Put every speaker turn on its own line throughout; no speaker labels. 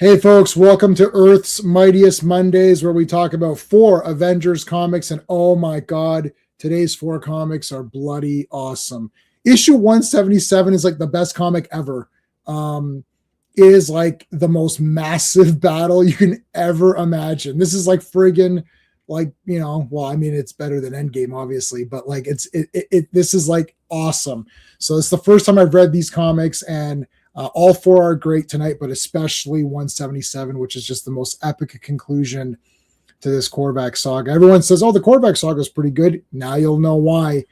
Hey folks, welcome to Earth's Mightiest Mondays, where we talk about 4 Avengers comics, and oh my god, today's 4 comics are bloody awesome. Issue 177 is like the best comic ever. It is like the most massive battle you can ever imagine. This is like friggin' like, well, I mean, it's better than Endgame, obviously, but like this is like awesome. So it's the first time I've read these comics, and all 4 are great tonight, but especially 177, which is just the most epic conclusion to this Korvac saga. Everyone says, "Oh, the Korvac saga is pretty good." Now you'll know why.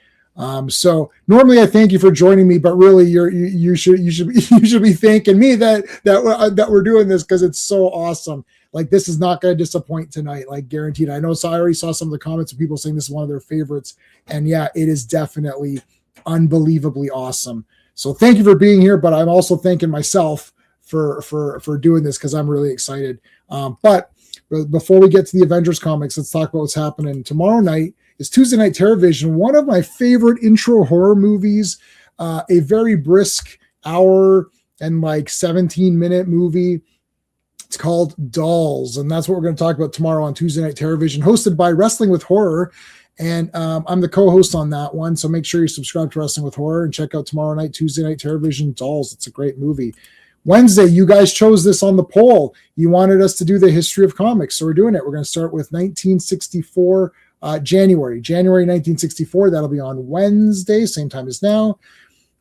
So normally I thank you for joining me, but really you should be thanking me that we're doing this, because it's so awesome. Like, this is not going to disappoint tonight, like guaranteed. I know, so I already saw some of the comments of people saying this is one of their favorites, and yeah, it is definitely unbelievably awesome. So thank you for being here, but I'm also thanking myself for doing this, because I'm really excited. But before we get to the Avengers comics, let's talk about what's happening tomorrow night. Is Tuesday Night Terrorvision, one of my favorite intro horror movies, a very brisk hour and like 17-minute movie. It's called Dolls, and that's what we're going to talk about tomorrow on Tuesday Night Terrorvision, hosted by Wrestling with Horror. And I'm the co-host on that one, so make sure you subscribe to Wrestling with Horror and check out tomorrow night, Tuesday Night Terrorvision, Dolls. It's a great movie. Wednesday, you guys chose this on the poll. You wanted us to do the history of comics, so we're doing it. We're going to start with 1964, January 1964. That'll be on Wednesday, same time as now.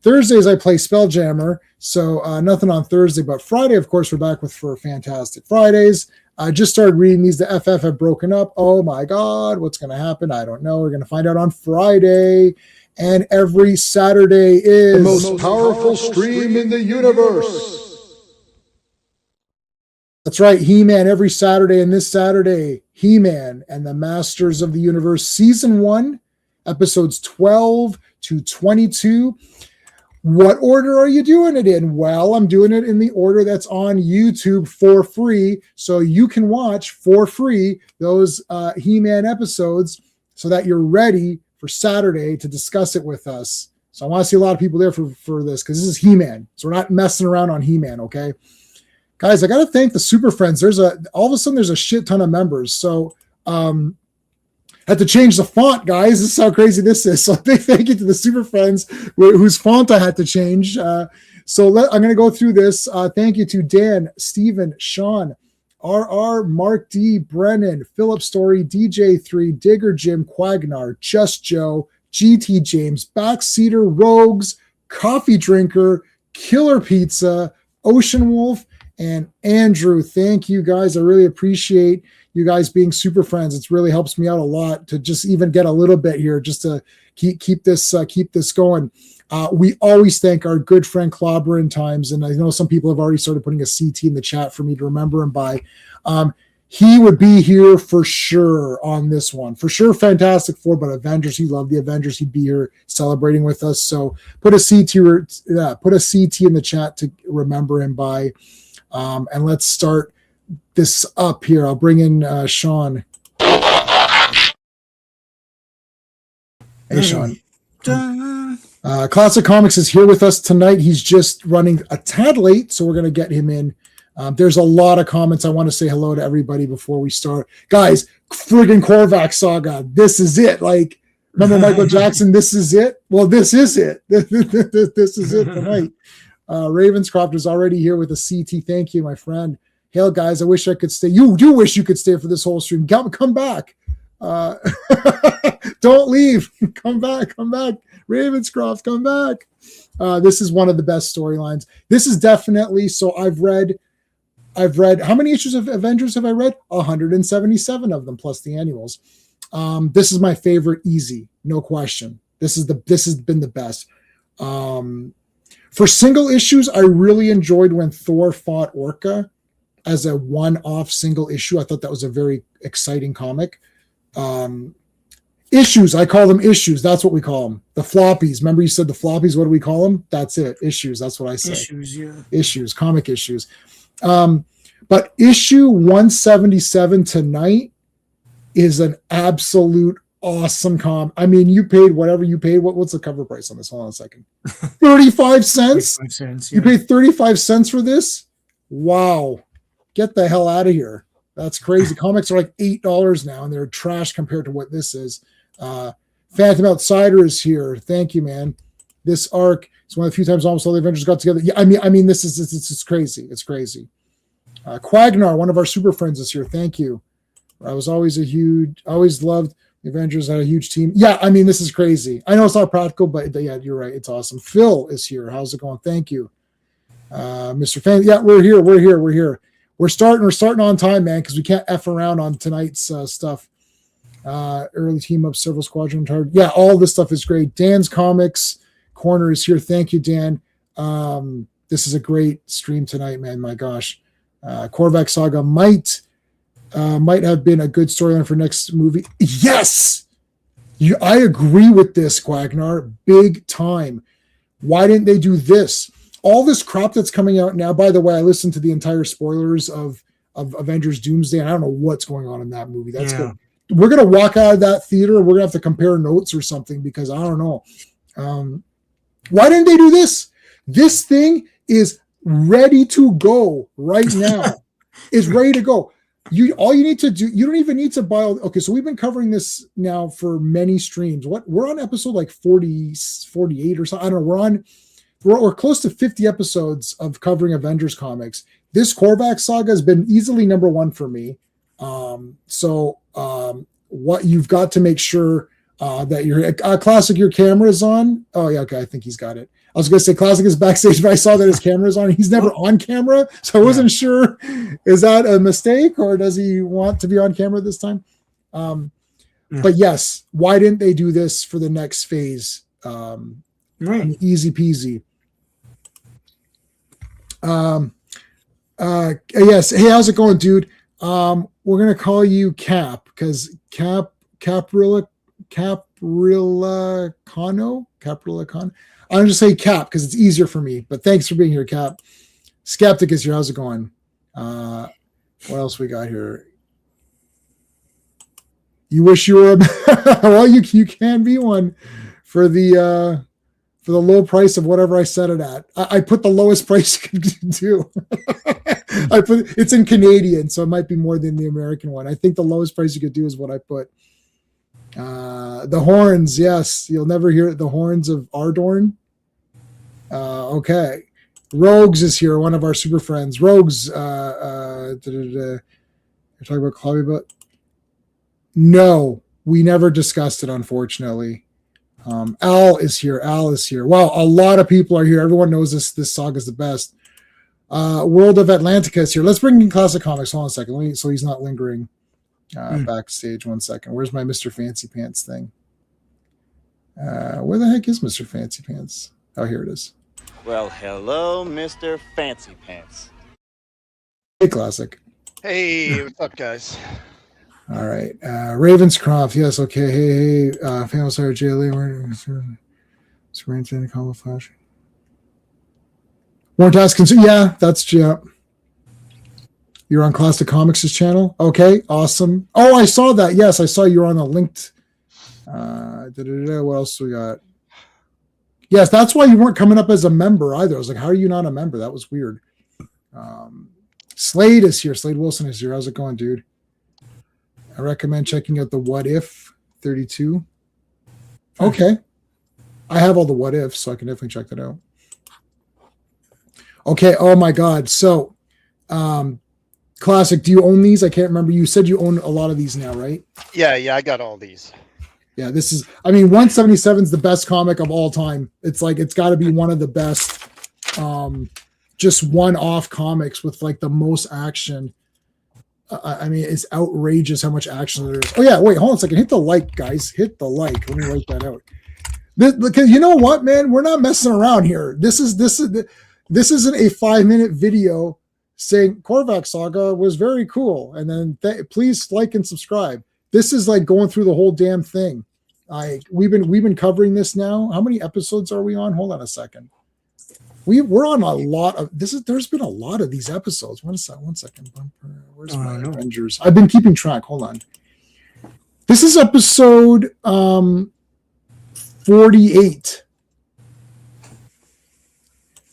Thursdays, I play Spelljammer, so nothing on Thursday, but Friday, of course, we're back for Fantastic Fridays. I just started reading these. The FF have broken up. Oh my God, what's going to happen? I don't know. We're going to find out on Friday. And every Saturday is
the most powerful stream in the universe.
That's right, He-Man every Saturday. And this Saturday, He-Man and the Masters of the Universe, Season 1, episodes 12 to 22. What order are you doing it in? Well, I'm doing it in the order that's on YouTube for free, so you can watch for free those He-Man episodes so that you're ready for Saturday to discuss it with us. So I want to see a lot of people there for this, because this is He-Man, so we're not messing around on He-Man, okay? Guys, I got to thank the Super Friends. All of a sudden there's a shit ton of members, so had to change the font, guys. This is how crazy this is. So big thank you to the Super Friends whose font I had to change. I'm going to go through this. Thank you to Dan, Steven, Sean, RR, Mark D, Brennan, Philip Story, DJ3, Digger Jim, Quagnar, Just Joe, GT James, Backseater, Rogues, Coffee Drinker, Killer Pizza, Ocean Wolf, and Andrew. Thank you, guys. I really appreciate you guys being Super Friends. It really helps me out a lot to just even get a little bit here, just to keep this going. We always thank our good friend Clobber in Times, and I know some people have already started putting a CT in the chat for me to remember him by. He would be here for sure on this one. For sure, Fantastic Four, but Avengers, he loved the Avengers. He'd be here celebrating with us. So put a CT in the chat to remember him by. And let's start this up here. I'll bring in Sean. Hey, Sean. Classic Comics is here with us tonight. He's just running a tad late, so we're going to get him in. There's a lot of comments. I want to say hello to everybody before we start. Guys, friggin' Korvac saga. This is it. Like, remember Michael Jackson? This is it. Well, this is it. This is it tonight. Ravenscroft is already here with a CT. Thank you, my friend. Hail, guys. I wish I could stay. You do wish you could stay for this whole stream. Come back. Don't leave. Come back. Ravenscroft, come back. This is one of the best storylines. This is definitely, so I've read, how many issues of Avengers have I read? 177 of them, plus the annuals. This is my favorite, easy, no question. This has been the best. For single issues, I really enjoyed when Thor fought Orca as a one-off single issue. I thought that was a very exciting comic. Issues, I call them issues. That's what we call them. The floppies. Remember you said the floppies? What do we call them? That's it. Issues. That's what I say.
Issues, yeah.
Issues, comic issues. But issue 177 tonight is an absolute awesome I mean, you paid whatever you paid. What's the cover price on this? Hold on a second. 35 cents?
35 cents, yeah.
You paid 35 cents for this? Wow. Get the hell out of here. That's crazy. Comics are like $8 now, and they're trash compared to what this is. Phantom Outsider is here. Thank you, man. This arc is one of the few times almost all the Avengers got together. Yeah, I mean, this is crazy. It's crazy. Quagnar, one of our super friends, is here. Thank you. I always loved the Avengers, had a huge team. Yeah, I mean, this is crazy. I know it's not practical, but yeah, you're right. It's awesome. Phil is here. How's it going? Thank you. Mr. Fan. Yeah, we're here. We're starting on time, man, because we can't F around on tonight's stuff. Early team up, several squadron target. Yeah, all this stuff is great. Dan's Comics Corner is here. Thank you, Dan. This is a great stream tonight, man. My gosh. Korvac Saga might have been a good storyline for next movie. Yes! I agree with this, Quagnar. Big time. Why didn't they do this? All this crap that's coming out now, by the way, I listened to the entire spoilers of Avengers Doomsday, and I don't know what's going on in that movie. That's good. We're going to walk out of that theater. We're going to have to compare notes or something because I don't know. Why didn't they do this? This thing is ready to go right now. Is ready to go. All you need to do, you don't even need to buy. Okay, so we've been covering this now for many streams. We're on episode like 40, 48 or something. I don't know. We're close to 50 episodes of covering Avengers comics. This Korvac saga has been easily number one for me. What you've got to make sure that your Classic, your camera's on. Oh yeah, okay, I think he's got it. I was going to say Classic is backstage, but I saw that his camera's on. He's never on camera, so I wasn't sure. Is that a mistake, or does he want to be on camera this time? But yes, why didn't they do this for the next phase? Right, easy peasy. Yes. Hey, how's it going, dude? We're gonna call you Cap because Caprilla Cano. I'm just say Cap because it's easier for me. But thanks for being here, Cap. Skeptic is here. How's it going? What else we got here? You wish you were well. You can be one for the low price of whatever I set it at. I put the lowest price you could do. It's in Canadian, so it might be more than the American one. I think the lowest price you could do is what I put. The horns, yes. You'll never hear the horns of Ardorn. Okay. Rogues is here, one of our super friends. Rogues, you're talking about Chloe, but no, we never discussed it, unfortunately. Al is here. Wow, a lot of people are here. Everyone knows this saga is the best. World of Atlantica is here. Let's bring in Classic Comics. Hold on a second. So he's not lingering backstage. 1 second. Where's my Mr. Fancy Pants thing? Where the heck is Mr. Fancy Pants? Oh, here it is.
Well, hello, Mr. Fancy Pants.
Hey, Classic.
Hey, what's up, guys?
All right. Ravenscroft. Yes. Okay. Hey. Famous Sarah JLA. Screen Tiny Combo Flash. More tasks. Yeah, that's You're on Classic Comics' channel. Okay. Awesome. Oh, I saw that. Yes, I saw you were on the linked. What else we got? Yes, that's why you weren't coming up as a member either. I was like, how are you not a member? That was weird. Slade is here. Slade Wilson is here. How's it going, dude? I recommend checking out the What If 32. Okay. I have all the What Ifs, so I can definitely check that out. Okay. Oh my God. So, Classic, do you own these? I can't remember. You said you own a lot of these now, right?
Yeah, I got all these.
Yeah, this is, 177 is the best comic of all time. It's like, it's got to be one of the best, just one-off comics with like the most action. It's outrageous how much action there is. Oh yeah, wait, hold on a second. Hit the like, guys. Hit the like. Let me write that out. Because you know what, man? We're not messing around here. This isn't a 5-minute video saying Korvac Saga was very cool, and then please like and subscribe. This is like going through the whole damn thing. We've been covering this now. How many episodes are we on? Hold on a second. We're on a lot of this. There's been a lot of these episodes. One second. Where's my Avengers? I've been keeping track. Hold on. This is episode 48.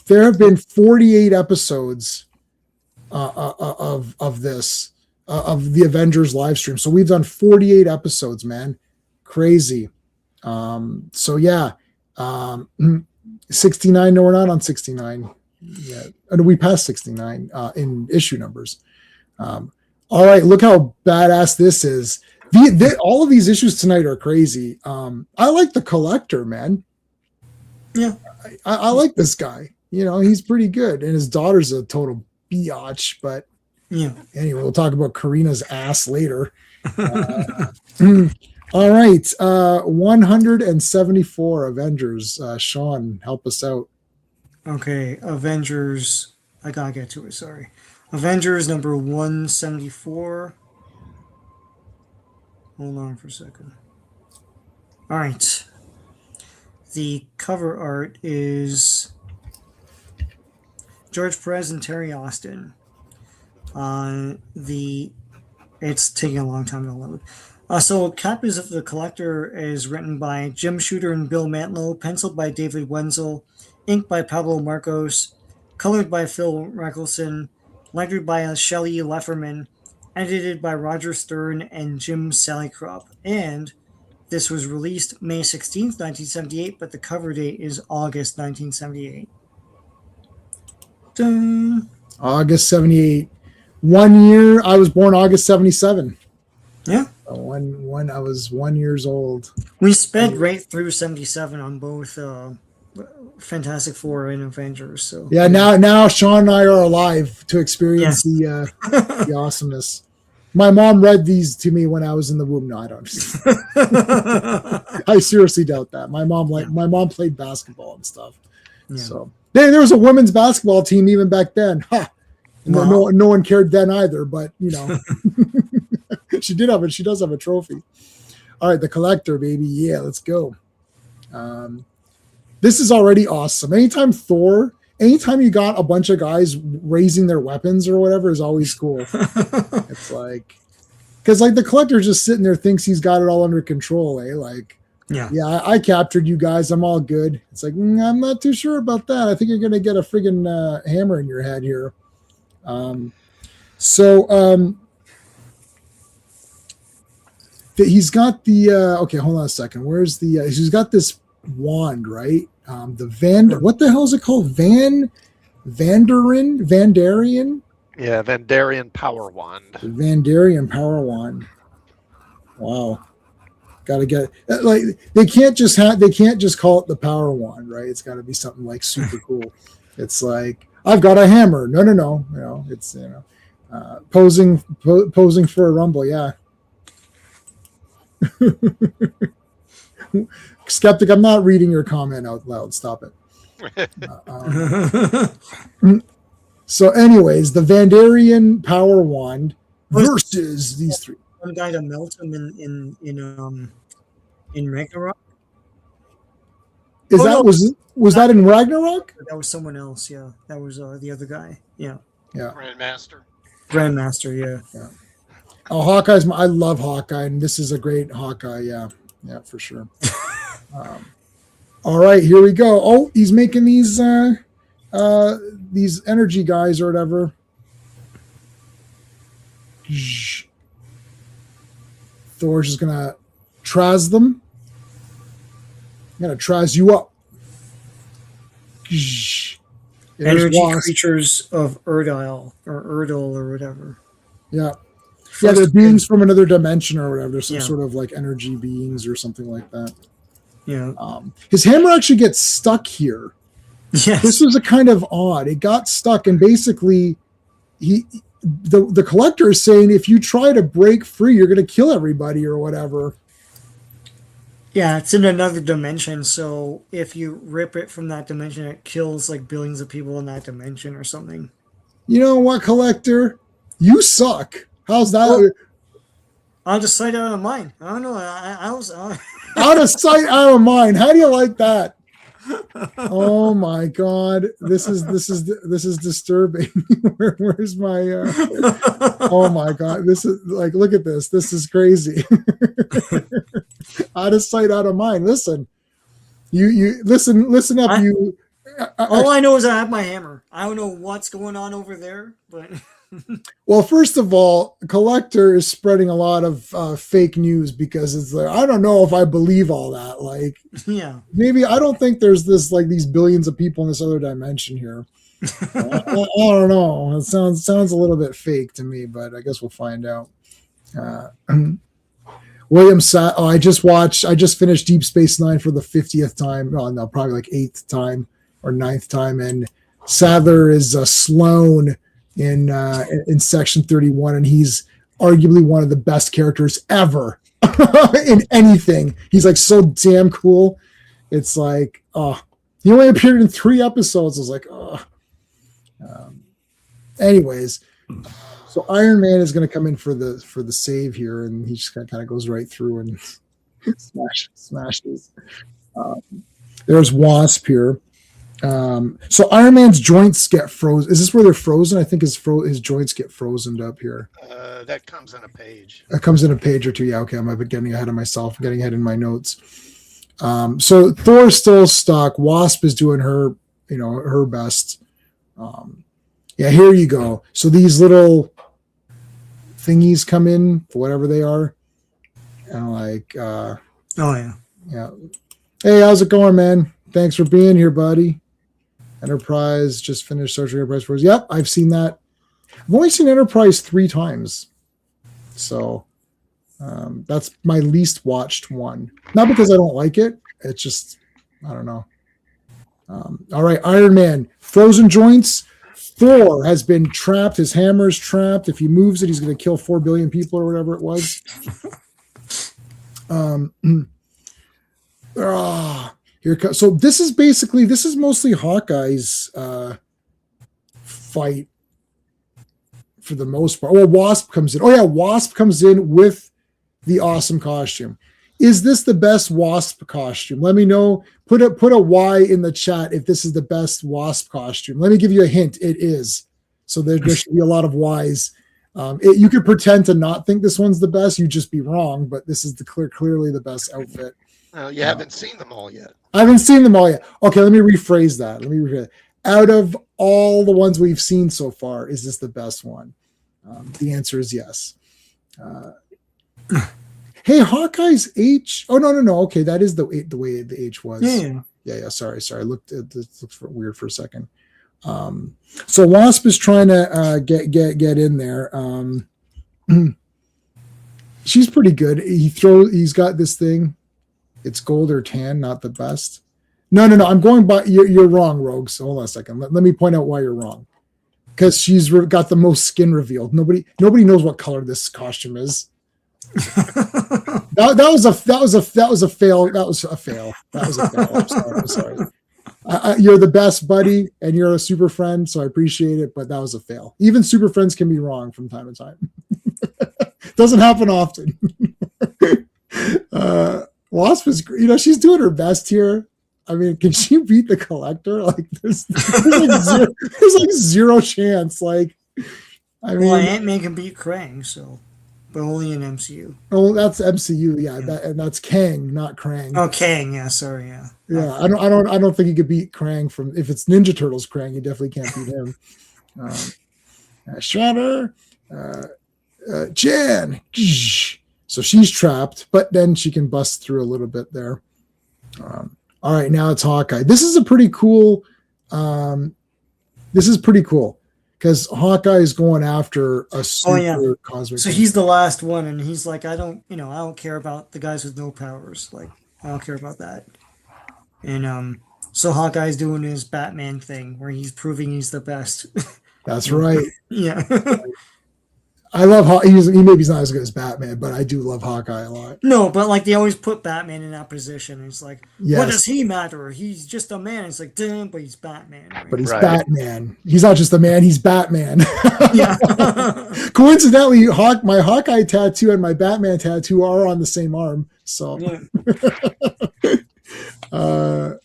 There have been 48 episodes of this of the Avengers live stream. So we've done 48 episodes, man, crazy. So yeah, 69. No, we're not on 69 yet. We passed 69 in issue numbers. All right, look how badass this is. All of these issues tonight are crazy. I like the Collector, man.
Yeah,
I like this guy. He's pretty good, and his daughter's a total biatch. But
yeah.
anyway, we'll talk about Karina's ass later. All right, 174 Avengers. Sean, help us out.
Okay, Avengers. I gotta get to it. Sorry, Avengers number 174. Hold on for a second. All right. The cover art is George Perez and Terry Austin. It's taking a long time to load. So copies of The Collector is written by Jim Shooter and Bill Mantlo, penciled by David Wenzel, inked by Pablo Marcos, colored by Phil Reckelson, lettered by Shelley Lefferman, edited by Roger Stern and Jim Salicrop. And this was released May 16th, 1978, but the cover date is August 1978. Dun.
August 78. 1 year. I was born August 77.
Yeah.
When I was 1 year old.
We sped right through 77 on both Fantastic Four and Avengers. So
yeah, now Sean and I are alive to experience the awesomeness. My mom read these to me when I was in the womb. No, I don't. I seriously doubt that. My mom played basketball and stuff. Yeah. So there was a women's basketball team even back then. Ha! Wow. No one cared then either. But she does have a trophy. All right, the Collector, baby. Yeah, let's go. This is already awesome. Anytime you got a bunch of guys raising their weapons or whatever is always cool. It's like, because like the Collector's just sitting there, thinks he's got it all under control, eh? Like, yeah, I captured you guys. I'm all good. It's like, I'm not too sure about that. I think you're going to get a friggin' hammer in your head here. He's got the, okay, hold on a second. Where's he's got this wand, right? What the hell is it called? Vandarian?
Yeah, Vandarian Power Wand.
Vandarian Power Wand. Wow. Gotta get like they can't just call it the Power Wand, right? It's got to be something like super cool. It's like, I've got a hammer. No. It's posing for a rumble. Yeah. Skeptic, I'm not reading your comment out loud. Stop it. So, anyways, the Vandarian Power Wand versus these three.
One guy to melt him in Ragnarok.
Was that in Ragnarok?
That was someone else. Yeah, that was the other guy. Yeah.
Grandmaster.
Yeah.
Oh, I love Hawkeye, and this is a great Hawkeye. Yeah, for sure. All right, here we go. Oh, he's making these energy guys or whatever. Thor's just gonna Traz them. I'm gonna Traz you up.
Energy creatures of Erdile or whatever.
Yeah. They're beings from another dimension or whatever. There's some sort of like energy beings or something like that.
Yeah.
His hammer actually gets stuck here.
Yes.
This was a kind of odd. It got stuck, and basically, the Collector is saying if you try to break free, you're going to kill everybody or whatever.
Yeah, it's in another dimension. So if you rip it from that dimension, it kills like billions of people in that dimension or something.
You know what, Collector? You suck. How's that?
Well, out of sight, out of mind. I don't know. I was
out of sight, out of mind. How do you like that? Oh my God, this is disturbing. Where's my? Oh my God, this is like, look at this. This is crazy. Out of sight, out of mind. Listen, you listen up.
All I know is I have my hammer. I don't know what's going on over there, but
Well, first of all, Collector is spreading a lot of fake news because it's like, I don't know if I believe all that. Like,
Yeah.
maybe I don't think there's this like these billions of people in this other dimension here. I don't know. It sounds a little bit fake to me, but I guess we'll find out. William I just finished Deep Space Nine for the 50th time. Oh, no, probably like 8th time or 9th time. And Sadler is Sloan in Section 31, and he's arguably one of the best characters ever in anything. He's like so damn cool. It's like, he only appeared in 3 episodes. I was like, anyways, so Iron Man is going to come in for the save here, and he just kind of goes right through and smashes. There's Wasp here. So Iron Man's joints get frozen. Is this where they're frozen? I think his joints get frozen up here.
That comes in a page.
It comes in a page or two. Yeah, okay. I'm getting ahead of myself. I'm getting ahead in my notes. So Thor's still stuck. Wasp is doing her best. Yeah, here you go. So these little thingies come in, for whatever they are. And like,
Oh yeah.
yeah. Hey, how's it going, man? Thanks for being here, buddy. Enterprise just finished searching Enterprise Force. Yep, I've seen that. I've only seen Enterprise 3 times. So that's my least watched one. Not because I don't like it. It's just, I don't know. All right, Iron Man. Frozen joints. Thor has been trapped. His hammer's trapped. If he moves it, he's going to kill 4 billion people or whatever it was. Here comes. So this is mostly Hawkeye's fight for the most part. Well, Wasp comes in. Oh yeah, Wasp comes in with the awesome costume. Is this the best Wasp costume? Let me know. Put a Y in the chat if this is the best Wasp costume. Let me give you a hint. It is. So there should be a lot of Ys. You could pretend to not think this one's the best. You'd just be wrong. But this is clearly the best outfit.
You haven't seen them all yet.
I haven't seen them all yet. Okay, let me rephrase that. Out of all the ones we've seen so far, is this the best one? The answer is yes. Hey, Hawkeye's H. Oh no. Okay, that is the way the H was. Yeah. Sorry. I looked. It looks weird for a second. So Wasp is trying to get in there. She's pretty good. He's got this thing. It's gold or tan, not the best. No. I'm going by. You're wrong, Rogue. So hold on a second. Let me point out why you're wrong. Because she's got the most skin revealed. Nobody knows what color this costume is. that was a fail. That was a fail. I'm sorry. You're the best buddy, and you're a super friend, so I appreciate it. But that was a fail. Even super friends can be wrong from time to time. Doesn't happen often. Wasp is, she's doing her best here. I mean, can she beat the Collector? Like, there's like zero chance. Like, I mean,
Ant-Man can beat Krang, so, but only in MCU.
Oh, that's MCU, yeah. And that's Kang, not Krang.
Oh, Kang, yeah. Sorry, yeah.
Yeah, I don't think he could beat Krang from, if it's Ninja Turtles Krang, you definitely can't beat him. Shatter, Jan. So she's trapped, but then she can bust through a little bit there. All right, now it's Hawkeye. This is pretty cool because Hawkeye is going after a super cosmic.
So he's the last one, and he's like, I don't care about the guys with no powers. Like, I don't care about that. And so Hawkeye's doing his Batman thing where he's proving he's the best.
That's right.
Yeah.
I love he maybe he's not as good as Batman, but I do love Hawkeye a lot.
No, but like they always put Batman in that position. It's like,
yes.
What does he matter? He's just a man. It's like, damn, but he's Batman. Right?
But he's Batman. He's not just a man. He's Batman.
Yeah.
Coincidentally, my Hawkeye tattoo and my Batman tattoo are on the same arm. So, yeah.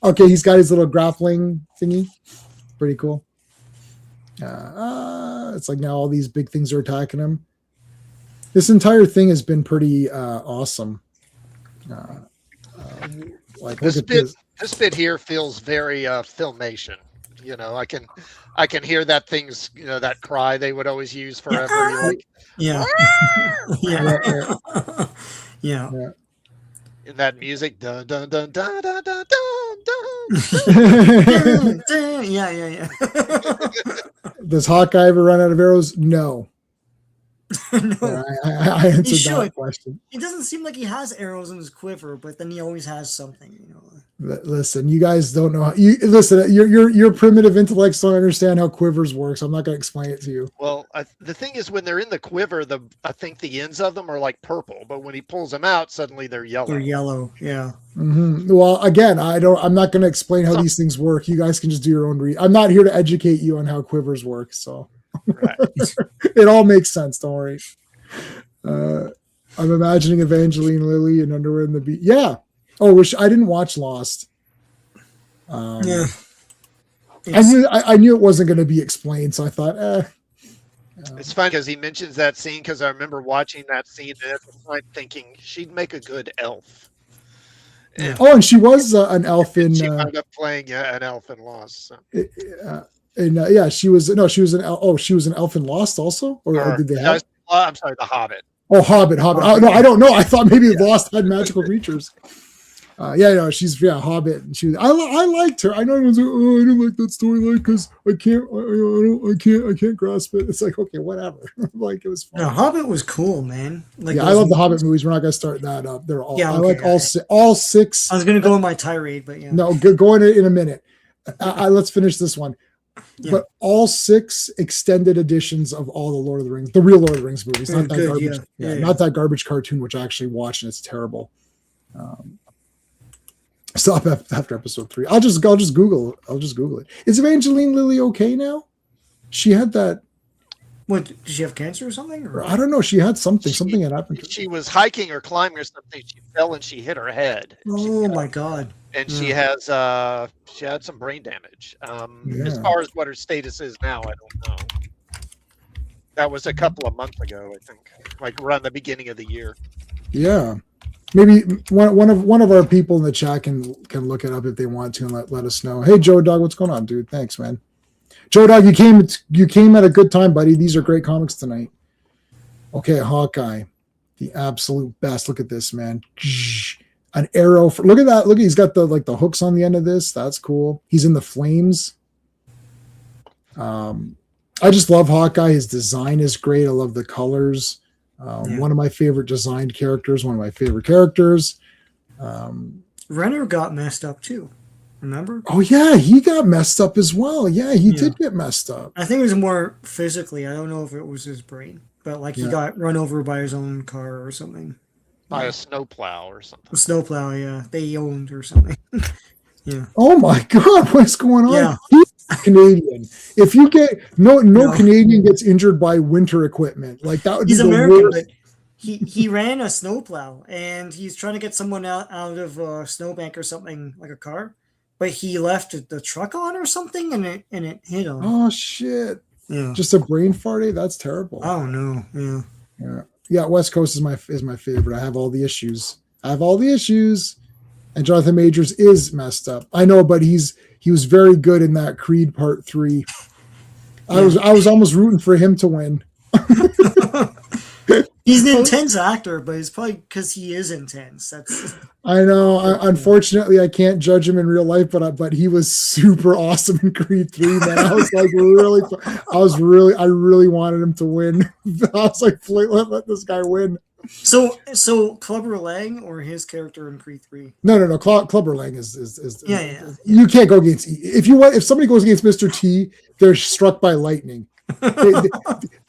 Okay, he's got his little grappling thingy. Pretty cool. It's like now all these big things are attacking him. This entire thing has been pretty awesome.
Like this bit here feels very Filmation. You know, I can hear that thing's, you know, that cry they would always use forever. You're like,
Yeah.
Yeah.
Yeah.
Yeah.
in that music, dun dun dun dun dun dun dun dun.
Yeah.
Does Hawkeye ever run out of arrows? No.
No,
Yeah, I answered that
should.
question.
It doesn't seem like he has arrows in his quiver, but then he always has something, you know.
Listen, you guys don't know. Listen. Your primitive intellects don't understand how quivers work. So I'm not going to explain it to you.
Well, the thing is, when they're in the quiver, I think the ends of them are like purple, but when he pulls them out, suddenly they're yellow.
They're yellow, yeah.
Mm-hmm. Well, again, I'm not going to explain how these things work. You guys can just do your own I'm not here to educate you on how quivers work. So
Right.
it all makes sense. Don't worry. I'm imagining Evangeline Lilly in Underwear in the Beat. Yeah. Oh, I didn't watch Lost.
Yeah.
I knew it wasn't going to be explained, so I thought,
It's funny because he mentions that scene because I remember watching that scene and at the time thinking she'd make a good elf.
Yeah.
Oh, and she was an elf in.
She wound up playing an elf in Lost. So.
Yeah, she was an elf. Oh, she was an elf in Lost also, or did they have?
I'm sorry, The Hobbit.
Oh, Hobbit. Oh, no, I don't know. I thought maybe Lost had magical creatures. She's Hobbit. And I liked her. I know everyone's like, oh, I didn't like that storyline because I can't grasp it. It's like, okay, whatever. Like, it was fun.
No, Hobbit was cool, man. Like,
I love the Hobbit movies. We're not going to start that up. They're all.
Yeah,
I like all six.
I was going to go on my tirade, but yeah.
No, go in a minute. Let's finish this one.
Yeah.
But all 6 extended editions of all the Lord of the Rings, the real Lord of the Rings movies, not that
Good,
garbage,
yeah.
not that garbage cartoon, which I actually watched and it's terrible. Stop after episode 3. I'll just Google it. Is Evangeline Lilly okay now? She had that.
What, did she have cancer or something? Or?
I don't know. She had something had happened to her.
She was hiking or climbing or something. She fell and she hit her head.
Oh my God.
And she had some brain damage. As far as what her status is now, I don't know. That was a couple of months ago, I think, like around the beginning of the year.
Yeah, maybe one of our people in the chat can look it up if they want to and let us know. Hey, Joe Dog, what's going on, dude? Thanks, man. Joe Dog, you came at a good time, buddy. These are great comics tonight. Okay, Hawkeye, the absolute best. Look at this, man. An arrow. Look at that. Look, he's got the hooks on the end of this. That's cool. He's in the flames. I just love Hawkeye. His design is great. I love the colors. One of my favorite designed characters. One of my favorite characters.
Renner got messed up too. Remember?
Oh yeah, he got messed up as well. Yeah, he did get messed up.
I think it was more physically. I don't know if it was his brain, but like he got run over by his own car or something.
By a snowplow or something.
A snowplow, yeah. They owned or something. Yeah.
Oh my God, what's going on?
Yeah.
He's Canadian. If you get no Canadian gets injured by winter equipment, like that would
He's
be the
American,
worst.
but he ran a snowplow and he's trying to get someone out of a snowbank or something, like a car, but he left the truck on or something and it hit him.
Oh shit!
Yeah.
Just a brain fart. That's terrible.
Oh no. Yeah.
Yeah. West Coast is my favorite. I have all the issues. And Jonathan Majors is messed up. I know, but he was very good in that Creed Part 3. I was almost rooting for him to win.
He's an intense actor, but it's probably because he is intense.
I know. Unfortunately, I can't judge him in real life, but he was super awesome in Creed 3. Man, I was like I really wanted him to win. I was like, let this guy win.
So Clubber Lang or his character in Creed 3?
No. Clubber Lang is
Yeah.
You can't go against if somebody goes against Mr. T, they're struck by lightning.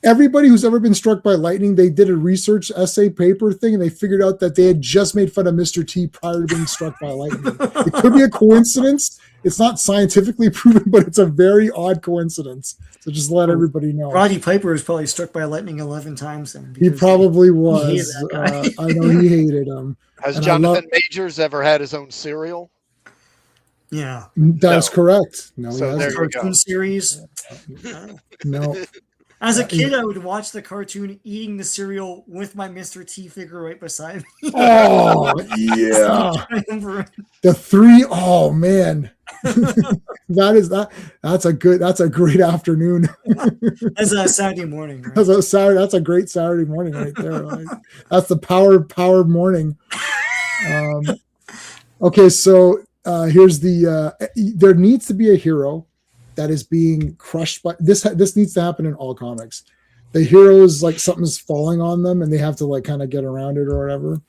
Everybody who's ever been struck by lightning, they did a research essay paper thing and they figured out that they had just made fun of Mr. T prior to being struck by lightning. It could be a coincidence. It's not scientifically proven, but it's a very odd coincidence. So just let everybody know.
Roddy Piper was probably struck by lightning 11 times then.
He probably was.
That guy.
I know he hated him.
Has Jonathan Majors ever had his own cereal?
Yeah.
That's correct. No,
so there you go.
Cartoon series.
No.
As a kid, I would watch the cartoon eating the cereal with my Mr. T figure right beside me.
Oh, yeah. The 3, oh man. That's a great afternoon.
That's a Saturday morning, right?
That's a great Saturday morning right there. Like, that's the power morning. Okay, so here's there needs to be a hero that is being crushed by this. This needs to happen in all comics. The heroes, like, something's falling on them and they have to, like, kind of get around it or whatever.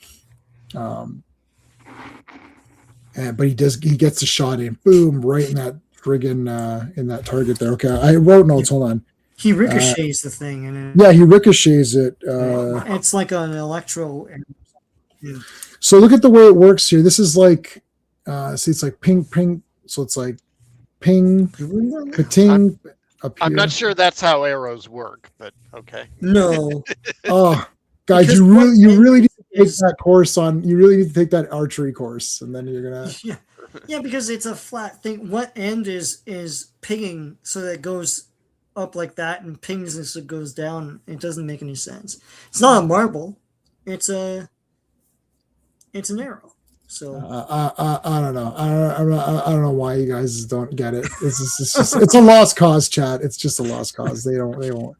But he gets a shot in, boom, right in that friggin' in that target there. Okay, I wrote notes. Hold on.
He ricochets the thing, and
he ricochets it.
It's like an electro. Yeah.
So look at the way it works here. This is like, see, it's like ping, ping. So it's like ping, ka-ting.
I'm not sure that's how arrows work, but okay.
No.
Oh, guys, you really need to take that course on. You really need to take that archery course, and then you're gonna.
Yeah, because it's a flat thing. What end is pinging so that it goes up like that and pings as it goes down? It doesn't make any sense. It's not a marble. It's an arrow. So
I don't know. I don't know why you guys don't get it. It's a lost cause, chat. It's just a lost cause. They won't.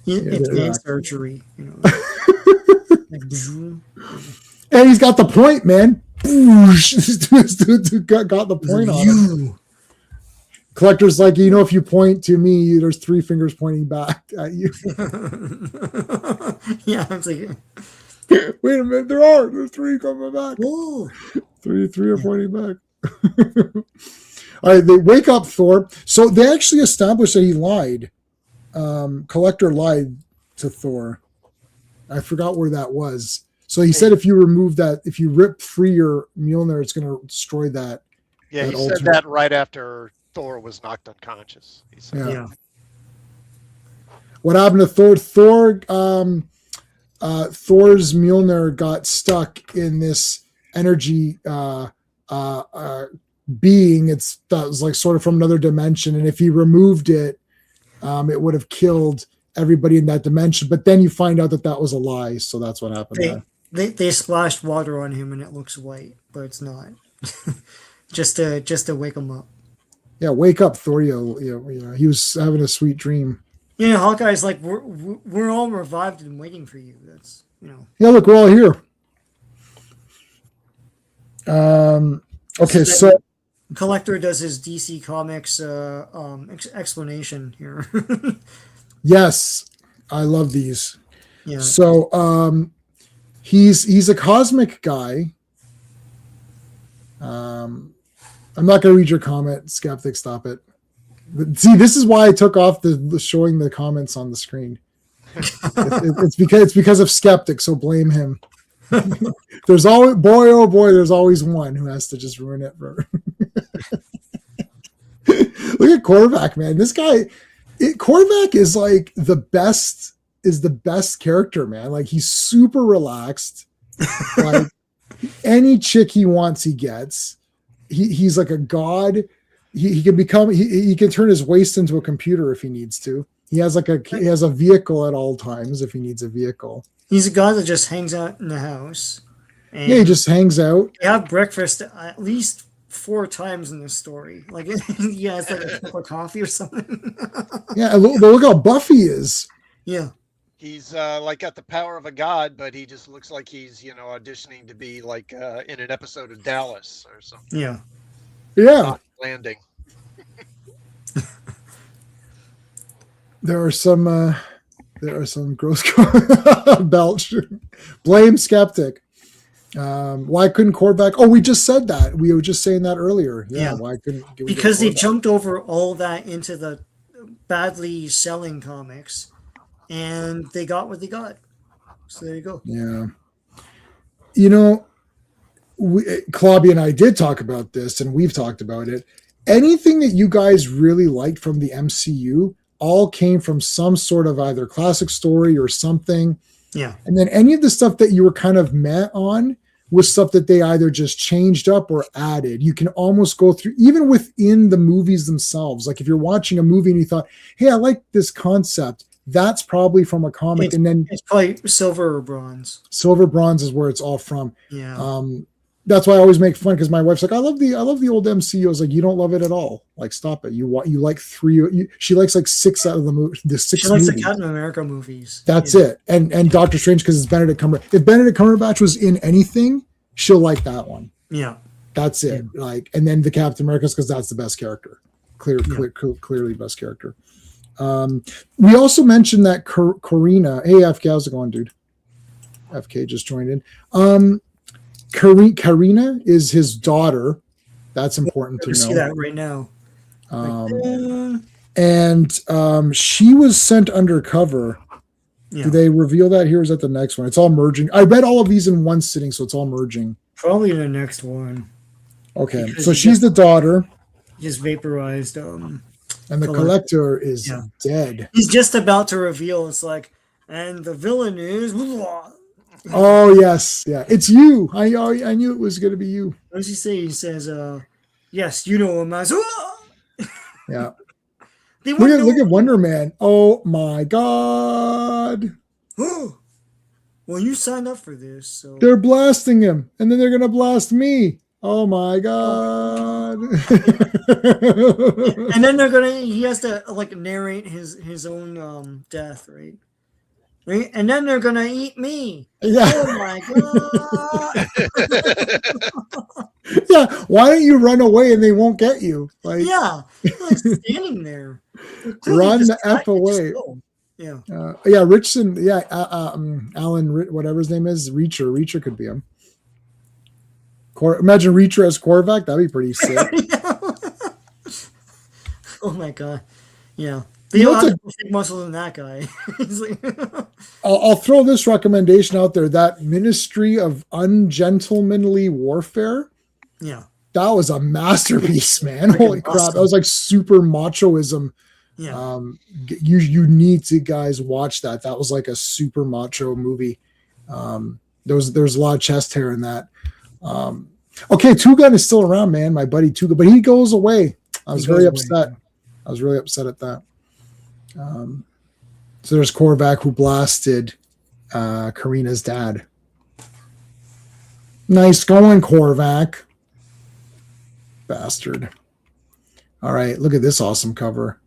Advanced archery, you know.
And he's got the point, man. Got the point on him. Collector's like, if you point to me, there's 3 fingers pointing back at you.
Yeah, I'm like,
wait a minute, there's 3 coming back.
Whoa.
Three are pointing back. All right, they wake up Thor. So they actually established that he lied. Collector lied to Thor. I forgot where that was. So he said if you remove that, if you rip free your Mjolnir, it's going to destroy that.
Yeah, he said that right after Thor was knocked unconscious. He said,
yeah.
What happened to Thor? Thor's Mjolnir got stuck in this energy being. That was like sort of from another dimension, and if he removed it, it would have killed everybody in that dimension. But then you find out that was a lie, so that's what happened.
They splashed water on him and it looks white, but it's not. just to wake him up. Yeah,
wake up, Thor. He was having a sweet dream.
Yeah, Hawkeye's like, we're all revived and waiting for you. That's
Yeah, look, we're all here. Okay, so
Collector does his DC Comics explanation here.
Yes, I love these.
Yeah.
So he's a cosmic guy. I'm not going to read your comment, Skeptic. Stop it. See, this is why I took off the showing the comments on the screen. It's because of Skeptic, so blame him. There's always there's always one who has to just ruin it for. Look at Korvac, man. This guy, Korvac is like the best character, man. Like, he's super relaxed. Like, any chick he wants, he gets. He's like a god. He can become. He can turn his waist into a computer if he needs to. He has a vehicle at all times if he needs a vehicle.
He's a guy that just hangs out in the house.
And he just hangs out.
They have breakfast at least 4 times in this story. Like, he has like a cup of coffee or something.
Yeah, look how buff he is.
Yeah.
He's like got the power of a god, but he just looks like he's auditioning to be like in an episode of Dallas or something.
Yeah.
Yeah.
Landing.
There are some gross belch. Blame Skeptic. Why couldn't Korvac? Oh, we just said that. We were just saying that earlier. Yeah. Why couldn't?
Because they jumped over all that into the badly selling comics, and they got what they got. So there you go.
Yeah. Claudia and I did talk about this, and we've talked about it. Anything that you guys really liked from the MCU all came from some sort of either classic story or something.
Yeah.
And then any of the stuff that you were kind of met on was stuff that they either just changed up or added. You can almost go through, even within the movies themselves. Like, if you're watching a movie and you thought, hey, I like this concept, that's probably from a comic. And then
it's probably silver or bronze.
Silver, bronze is where it's all from.
Yeah.
that's why I always make fun because my wife's like, I love the old MCU. I was like, you don't love it at all. Like, stop it. You like three. She likes like 6 out of the 6.
She likes
movies.
the Captain America movies.
That's it. And Doctor Strange because it's Benedict Cumberbatch. If Benedict Cumberbatch was in anything, she'll like that one.
Yeah.
That's it.
Yeah.
Like, and then the Captain America's because that's the best character. Clearly best character. We also mentioned that Karina. Hey, FK, how's it going, dude? FK just joined in. Karina is his daughter. That's important to know.
See that right now.
And she was sent undercover.
Yeah.
Do they reveal that here? Or is that the next one? It's all merging. I read all of these in one sitting, so it's all merging.
Probably the next one.
Okay, because so she's the daughter.
Just vaporized.
And the collector is dead.
He's just about to reveal. It's like, and the villain is.
Oh yes, yeah, it's you. I knew it was going to be you.
What does he say? He says, "Yes, you know him as."
Yeah. Look at Wonder Man. Oh my God.
Well, you signed up for this, so
they're blasting him, and then they're going to blast me. Oh my God.
And then he has to like narrate his own death, right? Right? And then they're gonna eat me.
Yeah.
Oh my God.
Yeah. Why don't you run away and they won't get you? Like,
yeah. Like standing there.
Run the F away.
Yeah.
Yeah. Richson. Yeah. Alan, whatever his name is, Reacher. Reacher could be him. Imagine Reacher as Korvac. That'd be pretty sick.
Oh my God. Yeah. They don't have big muscle than that guy.
I'll throw this recommendation out there. That Ministry of Ungentlemanly Warfare.
Yeah.
That was a masterpiece, man. Holy crap. That was like super machoism.
Yeah.
You need to guys watch that. That was like a super macho movie. There was a lot of chest hair in that. Okay, Two Gun is still around, man. My buddy Two Gun, but he goes away. I was very upset. I was really upset at that. So there's Korvac who blasted Karina's dad. Nice going, Korvac. Bastard. All right, look at this awesome cover.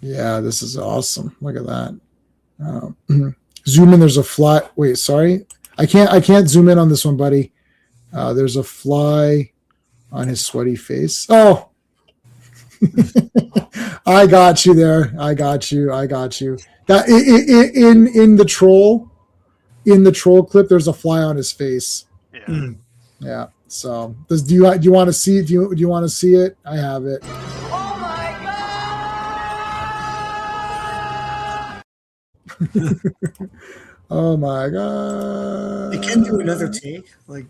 Yeah, this is awesome. Look at that. Zoom in. There's a fly. Wait, sorry. I can't zoom in on this one, buddy. There's a fly on his sweaty face. Oh. I got you there. I got you. That in the troll clip, there's a fly on his face.
Yeah.
Yeah. So do you want to see it? Do you want to see it? I have it.
Oh my God!
Oh my God!
They can do another take, like.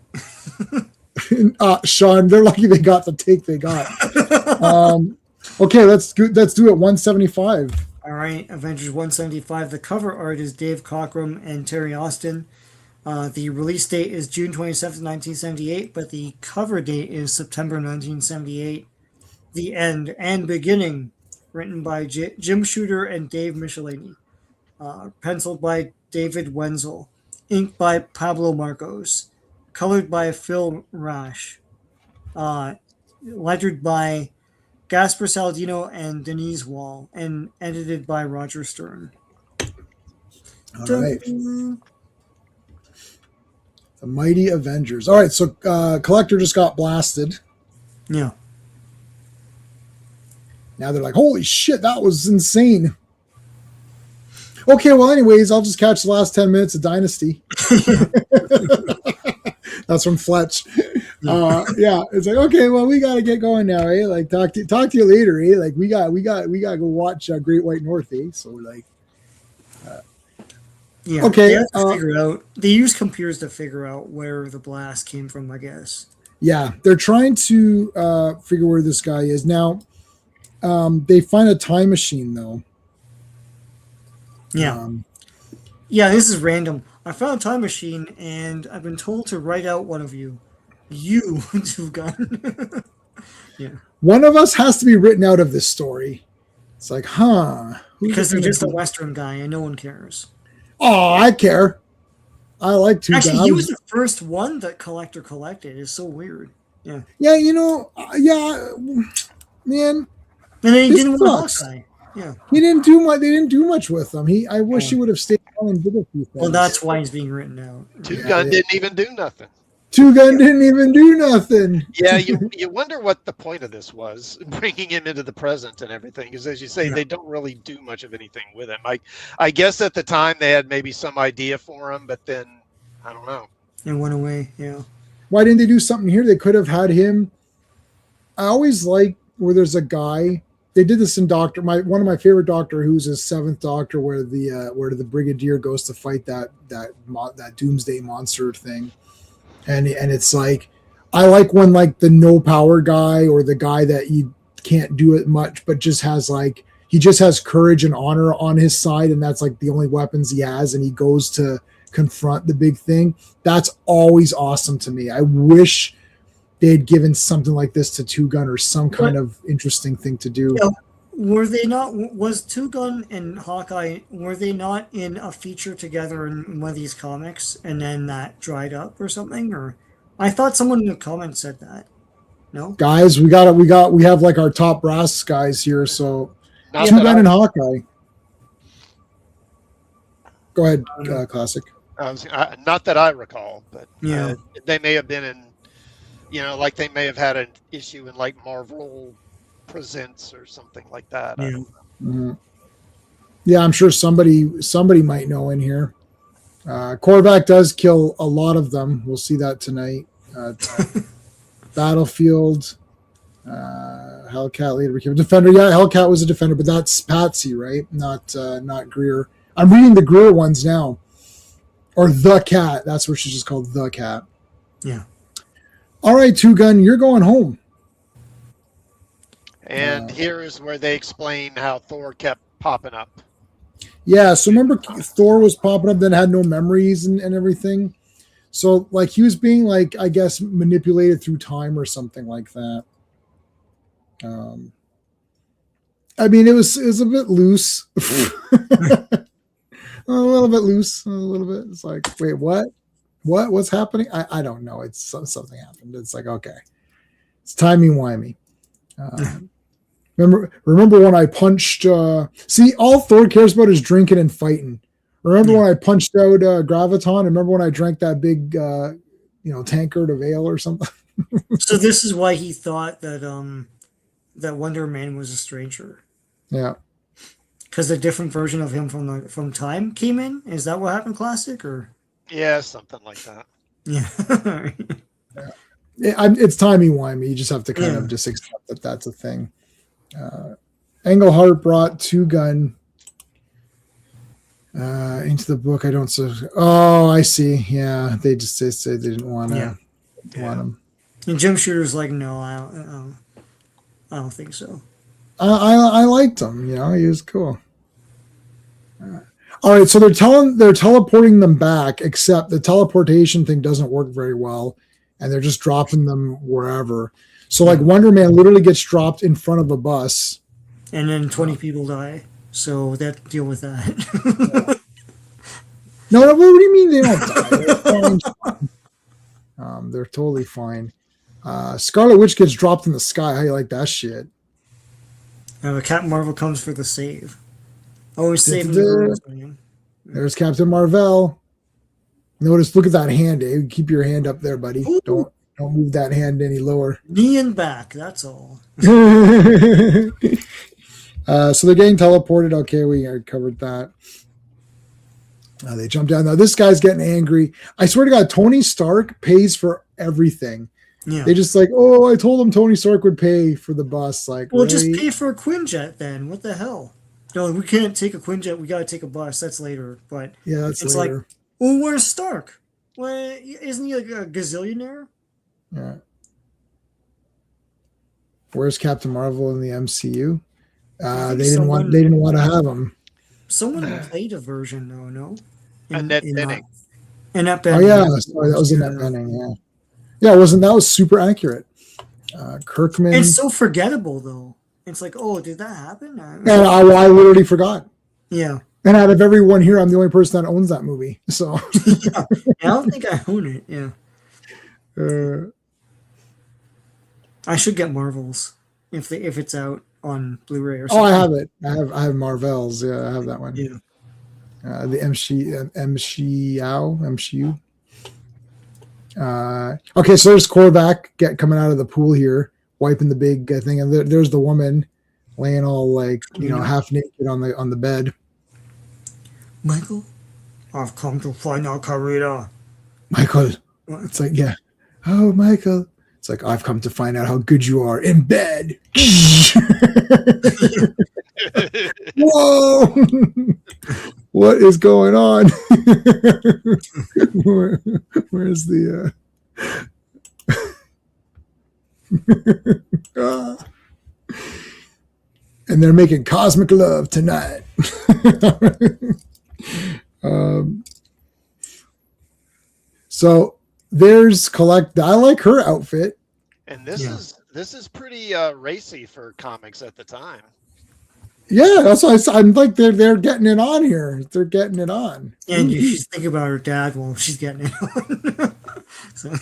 Sean, they're lucky they got the take they got. Okay, let's do it. 175.
All right, Avengers 175. The cover art is Dave Cockrum and Terry Austin. The release date is June 27th, 1978, but the cover date is September 1978. The End and Beginning, written by Jim Shooter and Dave Michelini. Penciled by David Wenzel. Inked by Pablo Marcos. Colored by Phil Rash. Lettered by Gasper Saladino and Denise Wall, and edited by Roger Stern.
All right. The Mighty Avengers. All right, so Collector just got blasted.
Yeah.
Now they're like, holy shit, that was insane. Okay, well, anyways, I'll just catch the last 10 minutes of Dynasty. That's from Fletch. Yeah, it's like, okay, well, we got to get going now, eh? Like, talk to you later, eh? Like, we got to go watch Great White North, eh? So, like,
yeah.
Okay.
They have to figure out. They use computers to figure out where the blast came from, I guess.
Yeah, they're trying to figure where this guy is now. They find a time machine, though.
Yeah. Yeah, this is random. I found a time machine, and I've been told to write out one of you. You, Two Gun. Yeah.
One of us has to be written out of this story. It's like, huh?
Because they're just a Western guy, and no one cares.
Oh, I care. I like Two Gun.
Actually, he was the first one that Collector collected. It's so weird. Yeah.
Yeah, man.
And then he
This
didn't want
sucks.
Hawkeye. Yeah.
He didn't do much. They didn't do much with him. I wish he would have stayed on and did a few things.
Well, that's why he's being written out.
Two Gun didn't even do nothing.
Two Gun didn't even do nothing.
Yeah, you wonder what the point of this was, bringing him into the present and everything, because as you say, they don't really do much of anything with him. I guess at the time they had maybe some idea for him, but then I don't know.
It went away. Yeah.
Why didn't they do something here? They could have had him. I always like where there's a guy. They did this in Doctor. One of my favorite Doctor Who's is Seventh Doctor, where the Brigadier goes to fight that Doomsday monster thing, and it's like I like when like the no power guy or the guy that you can't do it much, but just has like he just has courage and honor on his side, and that's like the only weapons he has, and he goes to confront the big thing. That's always awesome to me. I wish they had given something like this to Two Gun or some kind of interesting thing to do.
Yeah. Were they not? Was Two Gun and Hawkeye? Were they not in a feature together in one of these comics, and then that dried up or something? Or I thought someone in the comments said that. No,
Guys, we have like our top brass guys here. So
Not
Two
that
Gun
I-
and Hawkeye. Go ahead, Classic.
Not that I recall, but
Yeah.
they may have been in, like they may have had an issue in like Marvel Presents or something like that. I
Yeah.
don't know.
Mhm. Yeah, I'm sure somebody might know in here. Korvac does kill a lot of them. We'll see that tonight. Battlefield. Hellcat later became a defender. Yeah, Hellcat was a defender, but that's Patsy, right? Not Greer. I'm reading the Greer ones now. Or the Cat. That's what she's just called, the Cat.
Yeah.
All right, Two Gun, you're going home.
And here is where they explain how Thor kept popping up.
Yeah, so remember Thor was popping up, then had no memories and everything. So like he was being like, I guess, manipulated through time or something like that. I mean, it was a bit loose. A little bit loose, a little bit. It's like, wait, what's happening? I don't know. It's something happened. It's like, okay, it's timey-wimey. Remember when I punched? See, all Thor cares about is drinking and fighting. Remember when I punched out Graviton? Remember when I drank that big, tankard of ale or something?
So this is why he thought that that Wonder Man was a stranger,
Yeah.
because a different version of him from Time came in. Is that what happened, Classic? Or
Yeah, something like that.
yeah.
It's timey-wimey. You just have to kind of just accept that that's a thing. Englehart brought Two Gun into the book. I don't say. Oh, I see. Yeah, they said they didn't want to want him.
And Jim Shooter's like, no, I don't think so.
I liked him. He was cool. All right, so they're teleporting them back, except the teleportation thing doesn't work very well, and they're just dropping them wherever. So like Wonder Man literally gets dropped in front of a bus,
And then 20 people die. So that deal with that.
No, what do you mean they don't die? They're totally fine. Scarlet Witch gets dropped in the sky. How you like that shit?
Captain Marvel comes for the save. Always saving the girls, man.
There's Captain Marvel. Notice, look at that hand, eh? Keep your hand up there, buddy.
Ooh.
Don't move that hand any lower.
Knee and back, that's all.
So they're getting teleported. Okay, we covered that. They jump down. Now this guy's getting angry. I swear to God, Tony Stark pays for everything.
Yeah.
They just like, oh, I told him Tony Stark would pay for the bus. Like,
Well,
right?
just pay for a Quinjet then. What the hell? No, we can't take a Quinjet. We got to take a bus. That's later. But
Yeah, that's
it's
later.
like, well, where's Stark? Well, isn't he like a gazillionaire?
Yeah. Where's Captain Marvel in the MCU? They didn't want to have him.
Someone played a version though, no?
Annette Bening.
Annette
Oh
Bening.
yeah, sorry, that was Annette Bening. Yeah, yeah, that was super accurate. Kirkman.
It's so forgettable though. It's like, oh, did that happen?
And I literally forgot.
Yeah.
And out of everyone here, I'm the only person that owns that movie. So
Yeah, I don't think I own it. Yeah, I should get Marvels if it's out on Blu-ray or something.
I have it. I have Marvels. Yeah, I have that one.
Yeah.
The MCU. Okay, so there's Korvac coming out of the pool here, wiping the big thing, and there's the woman laying all like half naked on the bed.
Michael, I've come to find out Carita.
Michael, it's like oh Michael, it's like I've come to find out how good you are in bed. Whoa, what is going on? Where's the and they're making cosmic love tonight. So there's Collect. I like her outfit.
And this is pretty racy for comics at the time.
Yeah, that's why I'm like they're getting it on here. They're getting it on.
And she's thinking about her dad while she's getting it on. So.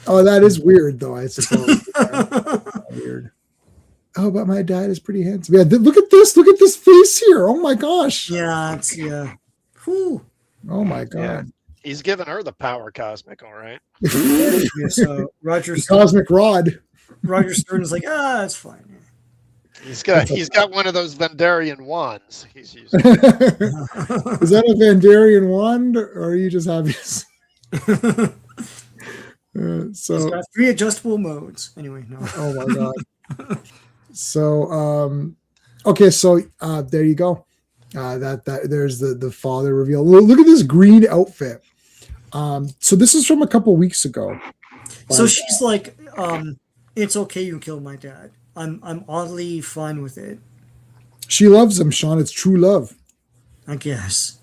Oh, that is weird, though. I suppose weird. Oh, but my dad is pretty handsome. Yeah, look at this. Look at this face here. Oh my gosh.
Yeah, it's Whew.
Oh my god.
Yeah. He's giving her the power cosmic, all right.
Yeah, so Roger
the cosmic rod.
Roger Stern's like, it's fine.
He's got one of those Vandarian wands he's using.
Is that a Vandarian wand, or are you just happy? So
he's got 3 adjustable modes. Anyway, no.
Oh my god. So okay, so there you go. That there's the father reveal. Look at this green outfit. So this is from a couple weeks ago.
So she's like, it's okay you killed my dad. I'm oddly fine with it.
She loves him, Sean. It's true love.
I guess.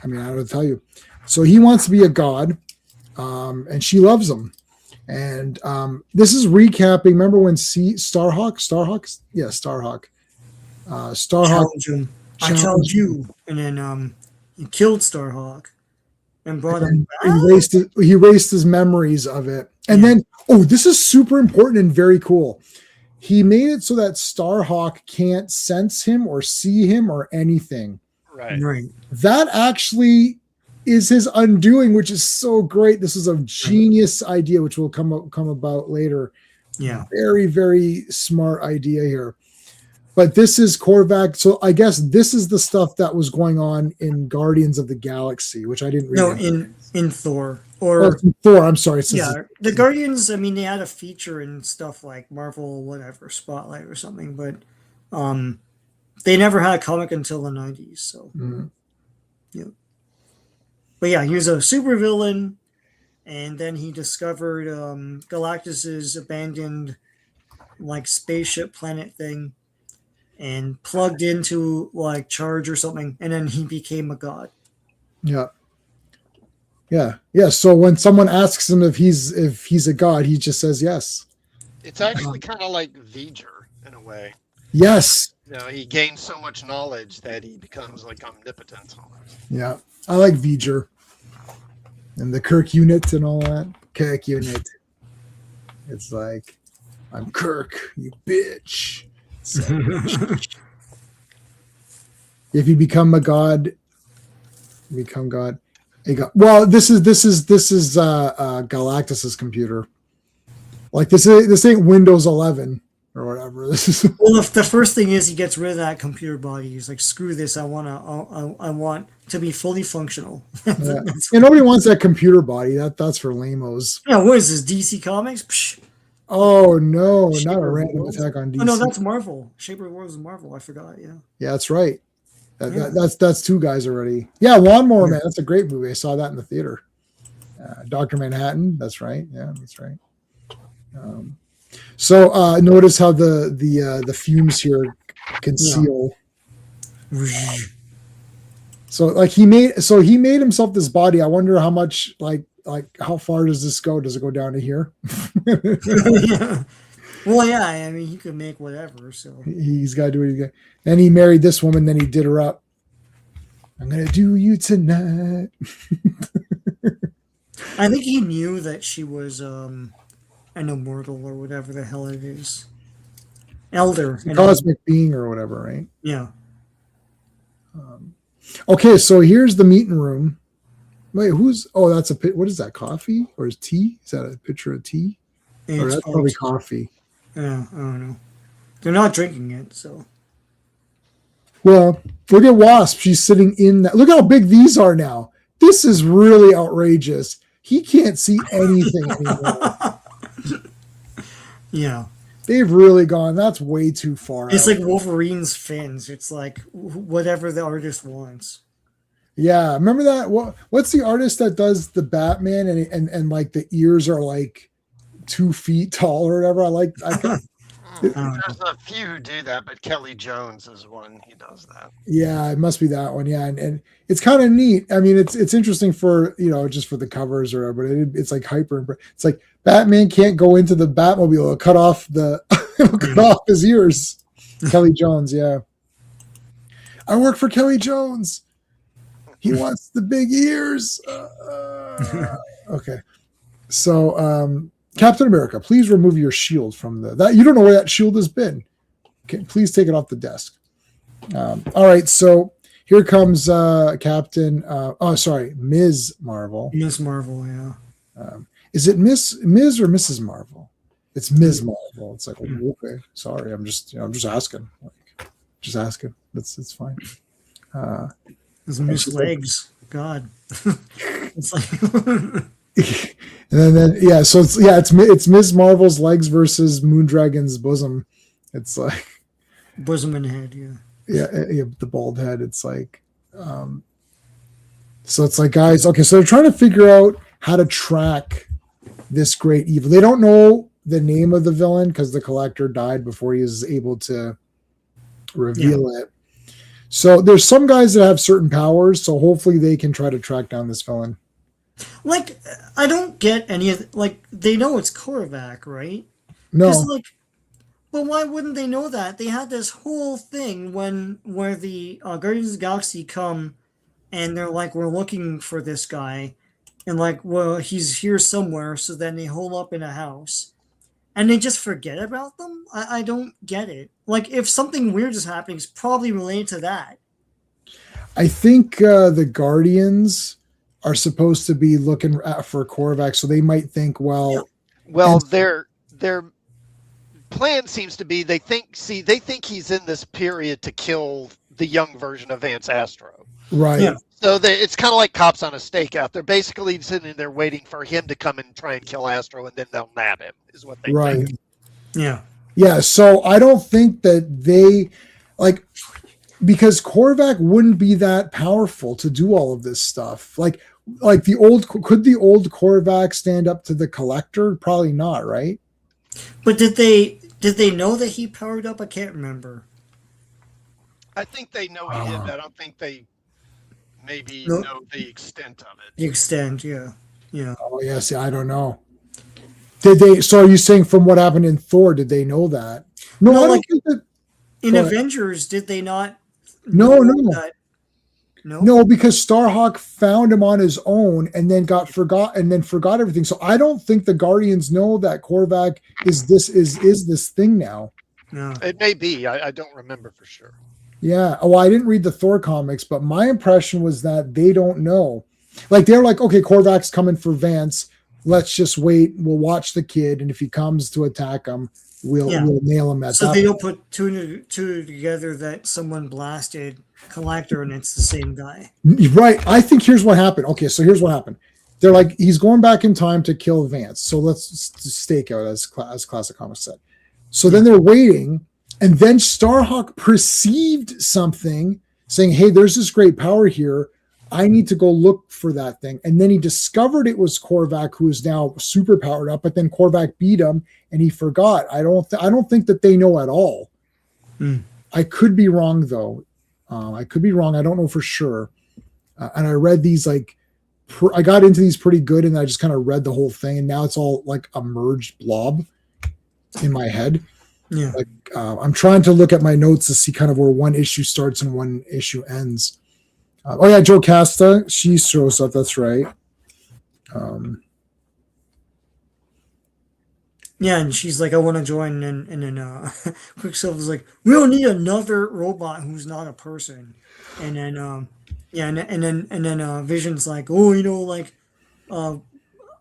I mean, I don't know to tell you. So he wants to be a god, and she loves him. And this is recapping. Remember when Starhawk,
challenged him. I challenged you, and then he killed Starhawk and brought him back.
He erased his memories of it. And then, this is super important and very cool. He made it so that Starhawk can't sense him or see him or anything.
Right.
That actually is his undoing, which is so great. This is a genius idea, which will come about later.
Yeah.
Very, very smart idea here. But this is Korvac. So I guess this is the stuff that was going on in Guardians of the Galaxy, which I didn't read.
No, in Thor. Or
Thor, I'm sorry.
The Guardians, I mean, they had a feature in stuff like Marvel, whatever, Spotlight or something, but they never had a comic until the 90s. So, yeah. But yeah, he was a supervillain, and then he discovered Galactus's abandoned like spaceship planet thing and plugged into like charge or something, and then he became a god.
Yeah. So when someone asks him if he's a god, he just says yes.
It's actually kind of like V'ger in a way.
Yes.
He gains so much knowledge that he becomes like omnipotent.
Yeah, I like V'ger and the Kirk unit and all that. Kirk unit. It's like, I'm Kirk, you bitch. So, if you become a god, become god. Well, this is Galactus's computer. Like this ain't Windows 11 or whatever. This is
well. The first thing is he gets rid of that computer body. He's like, screw this. I want to be fully functional.
Yeah. Nobody wants that computer body. That's for lamos.
Yeah, what is this? DC Comics? Psh.
Oh no, not a random attack on DC.
Oh no, that's Marvel. Shaper of Worlds is Marvel. I forgot. Yeah.
Yeah, that's right. That's 2 guys already. Yeah, Lawnmower Man. That's a great movie. I saw that in the theater. Dr. Manhattan. That's right. Yeah, that's right. So notice how the fumes here conceal.
Yeah.
So like he made himself this body. I wonder how much like how far does this go? Does it go down to here?
Yeah. Well, yeah, I mean, he could make whatever. So
He's got to do what he's got. Then he married this woman. Then he did her up. I'm gonna do you tonight.
I think he knew that she was an immortal or whatever the hell it is. Elder.
Cosmic being or whatever, right?
Yeah.
Okay, so here's the meeting room. Wait, that's what is that, coffee or is tea? Is that a picture of tea? Or that's probably coffee.
Yeah, I don't know. They're not drinking it, so.
Well, look at Wasp. She's sitting in that. Look how big these are now. This is really outrageous. He can't see anything anymore.
Yeah.
They've really gone. That's way too far.
It's like Wolverine's fins. It's like whatever the artist wants.
Yeah, remember that? What's the artist that does the Batman and like the ears are like 2 feet tall or whatever?
There's a few who do that, but Kelly Jones is one. He does that.
Yeah, it must be that one. Yeah, and it's kind of neat. I mean, it's interesting for just for the covers or whatever. But it's like hyper. It's like Batman can't go into the Batmobile. It'll cut off cut off his ears. Kelly Jones. Yeah, I work for Kelly Jones. He wants the big ears. Okay, so Captain America, please remove your shield from that. You don't know where that shield has been. Okay, please take it off the desk. All right, so here comes Captain. Ms. Marvel.
Ms. Marvel, yeah.
Is it Ms. or Mrs. Marvel? It's Ms. Marvel. It's like, okay, sorry, I'm just asking. Just asking. It's fine.
Those Miss legs, God. It's like.
And then yeah, so it's Ms. Marvel's legs versus Moondragon's bosom. It's like
bosom and head, yeah.
Yeah, the bald head. It's like, so it's like, guys, okay, so they're trying to figure out how to track this great evil. They don't know the name of the villain because the Collector died before he was able to reveal it. So there's some guys that have certain powers, so hopefully they can try to track down this villain.
Like, I don't get any of they know it's Korvac, right?
No.
But why wouldn't they know that? They had this whole thing where the Guardians of the Galaxy come and they're like, we're looking for this guy. And like, well, he's here somewhere. So then they hole up in a house. And they just forget about them? I don't get it. Like, if something weird is happening, it's probably related to that.
I think the Guardians are supposed to be looking for Korvac, so they might think, well...
their plan seems to be they think he's in this period to kill the young version of Vance Astro.
Right.
Yeah.
So it's kind of like cops on a stakeout. They're basically sitting there waiting for him to come and try and kill Astro, and then they'll nab him, is what they think.
Yeah.
Yeah, so I don't think that they, because Korvac wouldn't be that powerful to do all of this stuff. Could the old Korvac stand up to the Collector? Probably not, right?
But did they know that he powered up? I can't remember.
I think they know he did, but I don't think they know the extent of it.
The extent, yeah.
Oh yeah, see, I don't know. Did they? So are you saying from what happened in Thor, did they know that? No, I don't think that.
In Avengers, did they not?
No.
No,
because Starhawk found him on his own and then forgot everything. So I don't think the Guardians know that Korvac is this thing now.
No.
It may be. I don't remember for sure.
Yeah. Well, I didn't read the Thor comics, but my impression was that they don't know. Like, they're like, okay, Korvac's coming for Vance. Let's just wait. We'll watch the kid, and if he comes to attack him, we'll nail him at that.
So they don't put two together that someone blasted Collector and it's the same guy.
Right. I think here's what happened. Okay, so here's what happened. They're like, he's going back in time to kill Vance. So let's stake out, as Classic Comics said. So then they're waiting, and then Starhawk perceived something saying, hey, there's this great power here. I need to go look for that thing. And then he discovered it was Korvac, who is now super powered up, but then Korvac beat him and he forgot. I don't think that they know at all. I could be wrong though. I could be wrong. I don't know for sure. And I read these I got into these pretty good, and I just kind of read the whole thing, and now it's all like a merged blob. in my head.
Yeah.
Like I'm trying to look at my notes to see kind of where one issue starts and one issue ends. Oh yeah, Joe Casta, she shows up. That's right.
Yeah, and she's like, I want to join, and then Quicksilver's like, we don't need another robot who's not a person, and then yeah, and then Vision's like, oh, like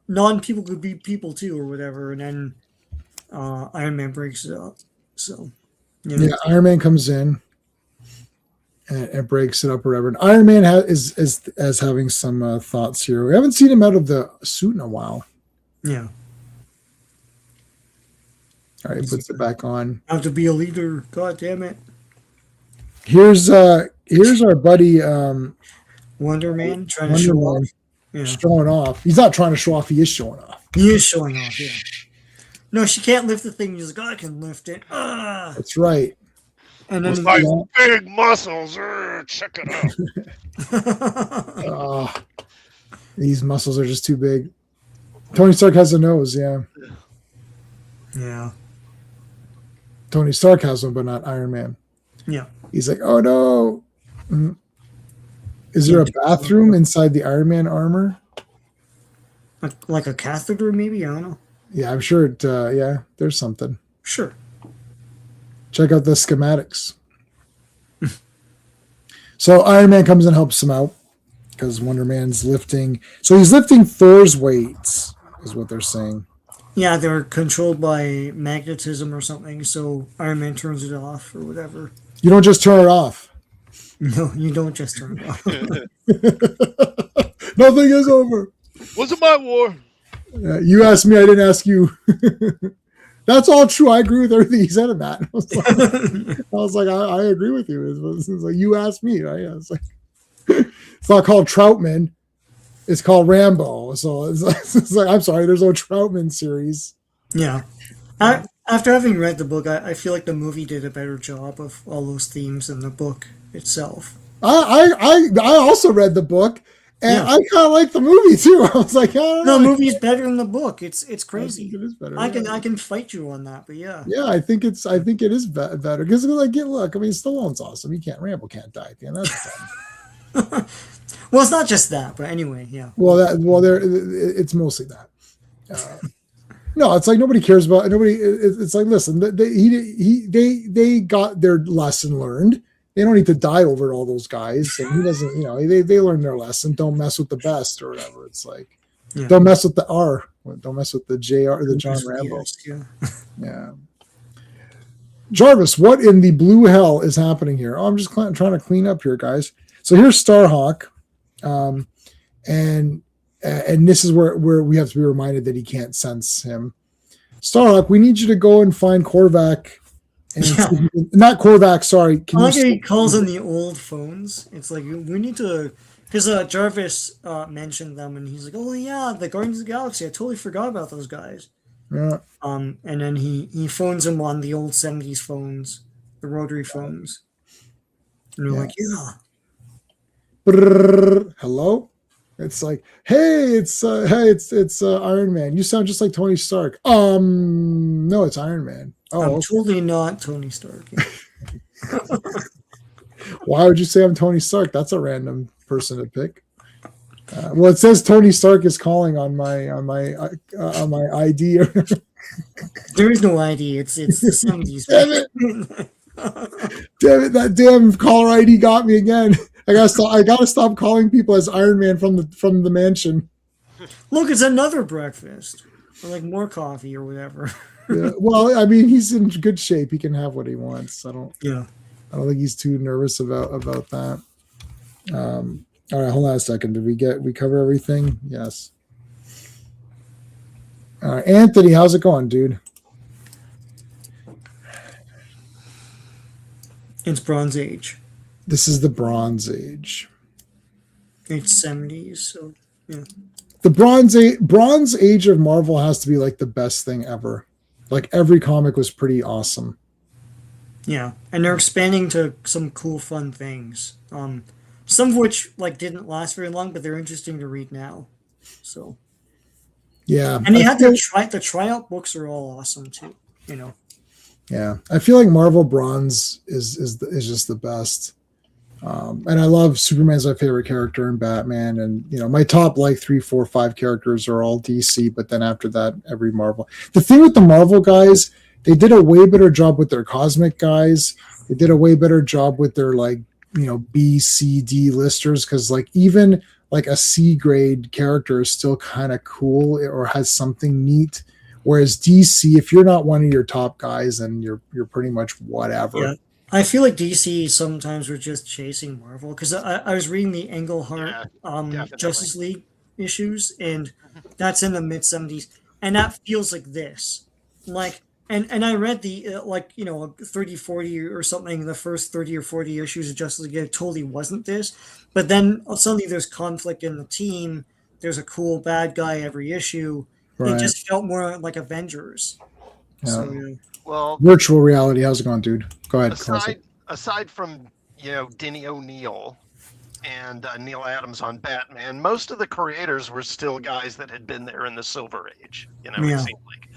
non-people could be people too, or whatever, and then Iron Man breaks it up. So
Yeah, Iron Man comes in and breaks it up or whatever. And Iron Man is having some thoughts here. We haven't seen him out of the suit in a while.
yeah.
All right, puts it back on.
I have to be a leader. God damn it.
Here's our buddy
Wonder Man trying to
Wonder
show
Man
off. Yeah.
showing off. He's not trying to show off. He is showing off.
He is showing off. Yeah. No, she can't lift the thing. He's like, I can lift it. Ah.
That's right.
And then
With my big muscles. Check it out.
These muscles are just too big. Tony Stark has a nose. Yeah.
yeah.
Tony Stark has one, but not Iron Man.
Yeah.
He's like, oh no. Is there a bathroom inside the Iron Man armor?
Like a catheter, maybe? I don't know.
Yeah, I'm sure it, yeah, there's something.
Sure.
Check out the schematics. So Iron Man comes and helps him out because Wonder Man's lifting. So he's lifting Thor's weights, is what they're saying.
Yeah, they're controlled by magnetism or something, so Iron Man turns it off or whatever.
You don't just turn it off.
No, you don't just turn it off.
Nothing is over.
Wasn't my war.
You asked me, I didn't ask you. That's all true. I agree with everything he said in that. I was like, I agree with you. It's like, you asked me, right? I was like, it's not called Troutman. It's called Rambo. So it's like, I'm sorry, there's no Troutman series.
Yeah. After having read the book, I feel like the movie did a better job of all those themes than the book itself.
I also read the book, and
Yeah.
I kind of like the movie too. I was like, I don't
No,
know.
the movie is better than the book. It's
I
crazy.
think it is better.
I
yeah.
can fight you on that, but yeah.
Yeah, I think it is better because look, I mean, Stallone's awesome. Rambo can't die at the end. That's fun.
Well, it's not just that, but anyway, yeah.
It's mostly that. No, it's like nobody cares about nobody. It's like, listen, they got their lesson learned. They don't need to die over all those guys, and he doesn't. They learned their lesson. Don't mess with the best or whatever. It's like,
Yeah.
don't mess with the R. Don't mess with the JR, the John Rambo.
Yeah.
Yeah. Jarvis, what in the blue hell is happening here? Oh, I'm just trying to clean up here, guys. So here's Starhawk, and this is where we have to be reminded that he can't sense him. Starhawk, we need you to go and find Korvac. And not Korvac, sorry.
I like how he calls in the old phones. It's like, we need to, because Jarvis mentioned them, and he's like, oh yeah, the Guardians of the Galaxy. I totally forgot about those guys.
Yeah.
And then he phones him on the old 70s phones, the rotary phones. And they're like, yeah.
Brrr, hello? It's like, hey, it's Iron Man. You sound just like Tony Stark. No, it's Iron Man. Oh,
I'm
okay.
totally not Tony Stark.
Why would you say I'm Tony Stark? That's a random person to pick. Well, it says Tony Stark is calling on my ID.
There is no ID. It's the 70s.
Damn it! Damn it! That damn caller ID got me again. I gotta stop calling people as Iron Man from the mansion.
Look, it's another breakfast. Or like more coffee or whatever.
Yeah, well, I mean, he's in good shape. He can have what he wants. I don't think he's too nervous about that. All right, hold on a second. Did we cover everything? Yes. All right, Anthony, how's it going, dude?
It's Bronze Age.
This is the Bronze Age.
It's 70s, so yeah.
The Bronze Age of Marvel has to be like the best thing ever. Like every comic was pretty awesome.
Yeah, and they're expanding to some cool, fun things. Some of which like didn't last very long, but they're interesting to read now. So
yeah,
and they had the tryout books are all awesome too. you know.
Yeah, I feel like Marvel Bronze is just the best. And I love Superman's my favorite character and Batman, and my top like 3, 4, 5 characters are all DC, but then after that, every Marvel. The thing with the Marvel guys, they did a way better job with their cosmic guys. They did a way better job with their like B, C, D listers, because like even like a C grade character is still kind of cool or has something neat. Whereas DC, if you're not one of your top guys, then you're pretty much whatever.
Yeah. I feel like DC sometimes we're just chasing Marvel because I was reading the Englehart
definitely.
Justice League issues, and that's in the mid 70s, and that feels like this. Like, and I read the 30, 40 or something, the first 30 or 40 issues of Justice League, it totally wasn't this. But then suddenly there's conflict in the team, there's a cool bad guy every issue. It
Right.
just felt more like Avengers.
Yeah.
So, yeah.
Well,
Virtual reality. How's it going, dude? Go ahead.
aside from Denny O'Neil and Neil Adams on Batman, most of the creators were still guys that had been there in the Silver Age. It
Yeah.
seemed like.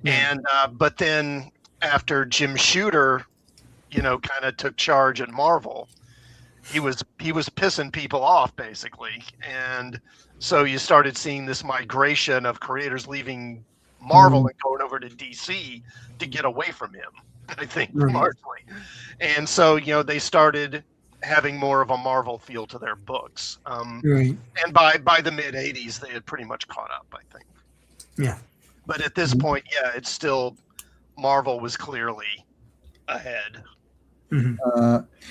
And but then after Jim Shooter, kind of took charge at Marvel, he was pissing people off basically, and so you started seeing this migration of creators leaving Marvel and going over to DC to get away from him. I think largely, and so they started having more of a Marvel feel to their books.
Right.
And by the mid '80s, they had pretty much caught up, I think.
Yeah.
But at this point, it's still Marvel was clearly ahead.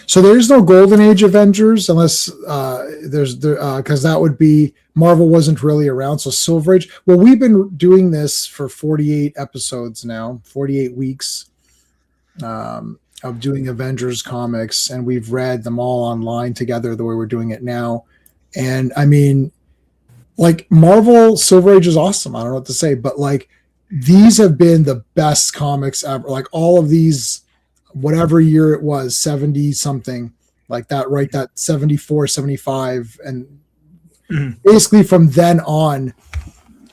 So there's no Golden Age Avengers unless because that would be Marvel wasn't really around. So Silver Age. Well, we've been doing this for 48 episodes now, 48 weeks of doing Avengers comics, and we've read them all online together the way we're doing it now. And I mean, like Marvel Silver Age is awesome. I don't know what to say, but like these have been the best comics ever. Like all of these, whatever year it was, 70 something like that, right? That 74, 75. And basically from then on,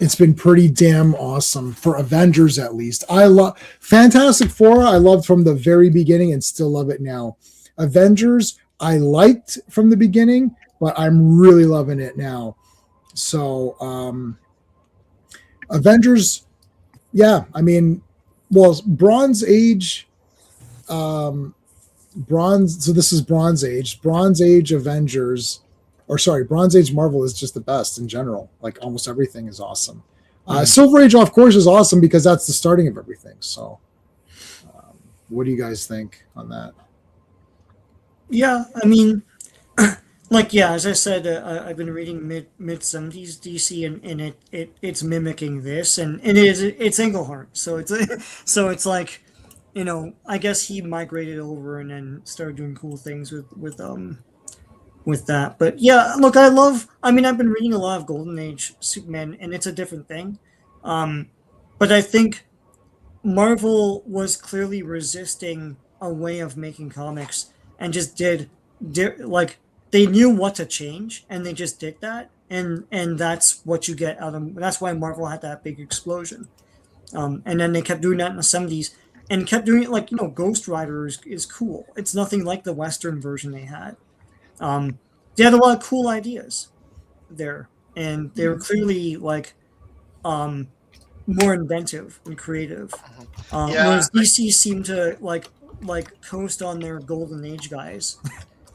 it's been pretty damn awesome for Avengers, at least. I love Fantastic Four. I loved from the very beginning and still love it now. Avengers, I liked from the beginning, but I'm really loving it now. So, Avengers, yeah, I mean, well, Bronze Age, so this is Bronze Age. Bronze Age Avengers, Bronze Age Marvel is just the best in general. Like almost everything is awesome. Silver Age, of course, is awesome because that's the starting of everything. So, what do you guys think on that?
Yeah, I mean, as I said, I've been reading mid 70s DC, and it's mimicking this, and it's Englehart, so it's like, I guess he migrated over and then started doing cool things with that. But yeah, look, I've been reading a lot of Golden Age Superman, and it's a different thing. But I think Marvel was clearly resisting a way of making comics and just did like they knew what to change and they just did that, and that's what you get out of. That's why Marvel had that big explosion, and then they kept doing that in the 70s and kept doing it. Like Ghost Rider is cool. It's nothing like the Western version they had. They had a lot of cool ideas there, and they were clearly like more inventive and creative. Whereas DC seemed to like coast on their Golden Age guys.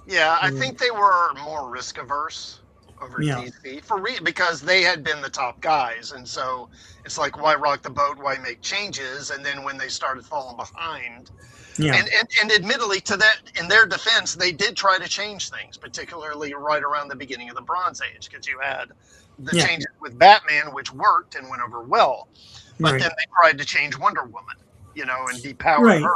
Yeah, I think they were more risk averse over DC because they had been the top guys, and so it's like, why rock the boat? Why make changes? And then when they started falling behind, and admittedly, to that, in their defense, they did try to change things, particularly right around the beginning of the Bronze Age, because you had the changes with Batman, which worked and went over well, but then they tried to change Wonder Woman, and depower her,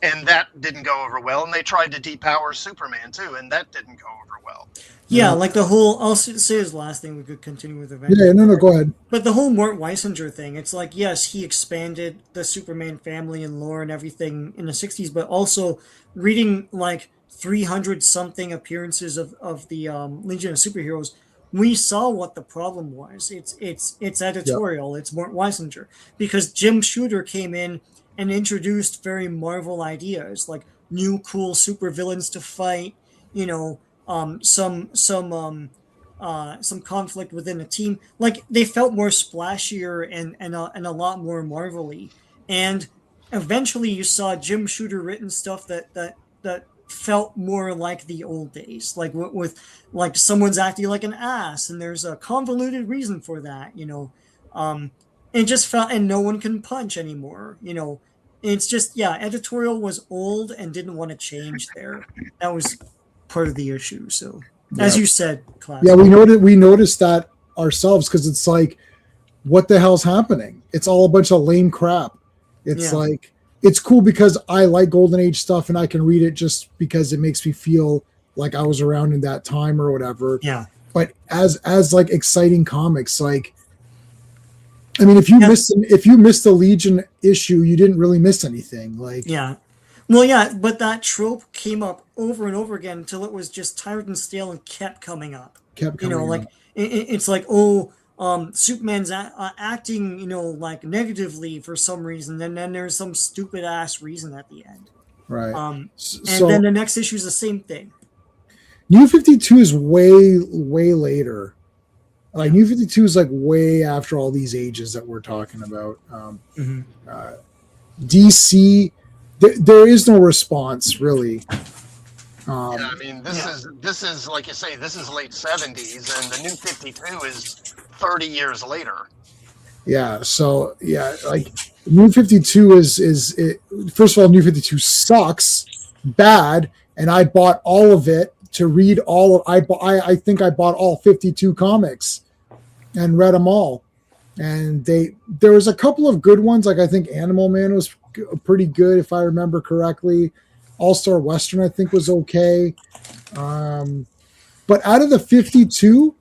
and that didn't go over well. And they tried to depower Superman too, and that didn't go over well.
Yeah, like the whole. I'll say his last thing. We could continue with Avengers.
Yeah, no, go ahead.
But the whole Mort Weisinger thing. It's like, yes, he expanded the Superman family and lore and everything in the 60s, but also reading like 300 something appearances of the Legion of Superheroes we saw what the problem was. It's editorial. It's Mort Weisinger, because Jim Shooter came in and introduced very Marvel ideas, like new cool supervillains to fight. You know, some conflict within a team. Like they felt more splashier and a lot more Marvel-y. And eventually, you saw Jim Shooter written stuff that felt more like the old days, like with like someone's acting like an ass, and there's a convoluted reason for that. It just felt, and no one can punch anymore. It's just, yeah, editorial was old and didn't want to change there. That was part of the issue. So, as you said, class.
Yeah, we noticed that ourselves, because it's like, what the hell's happening? It's all a bunch of lame crap. It's like, it's cool because I like Golden Age stuff and I can read it just because it makes me feel like I was around in that time or whatever.
Yeah.
But as like exciting comics, like, I mean, if you missed the Legion issue, you didn't really miss anything. Like,
yeah. Well, yeah, but that trope came up over and over again until it was just tired and stale and kept coming up. It's like, Superman's acting, like negatively for some reason, and then there's some stupid ass reason at the end.
Right.
And then the next issue is the same thing.
New 52 is way, way later. Like, New 52 is like way after all these ages that we're talking about. DC, there is no response really.
I mean, this is like you say, this is late 70s, and the New 52 is 30 years later.
Yeah. So yeah, like New 52 is first of all, New 52 sucks bad, and I bought all of it to read all of. I think I bought all 52 comics and read them all. And there was a couple of good ones. Like, I think Animal Man was pretty good, if I remember correctly. All-Star Western, I think, was okay. But out of the 52,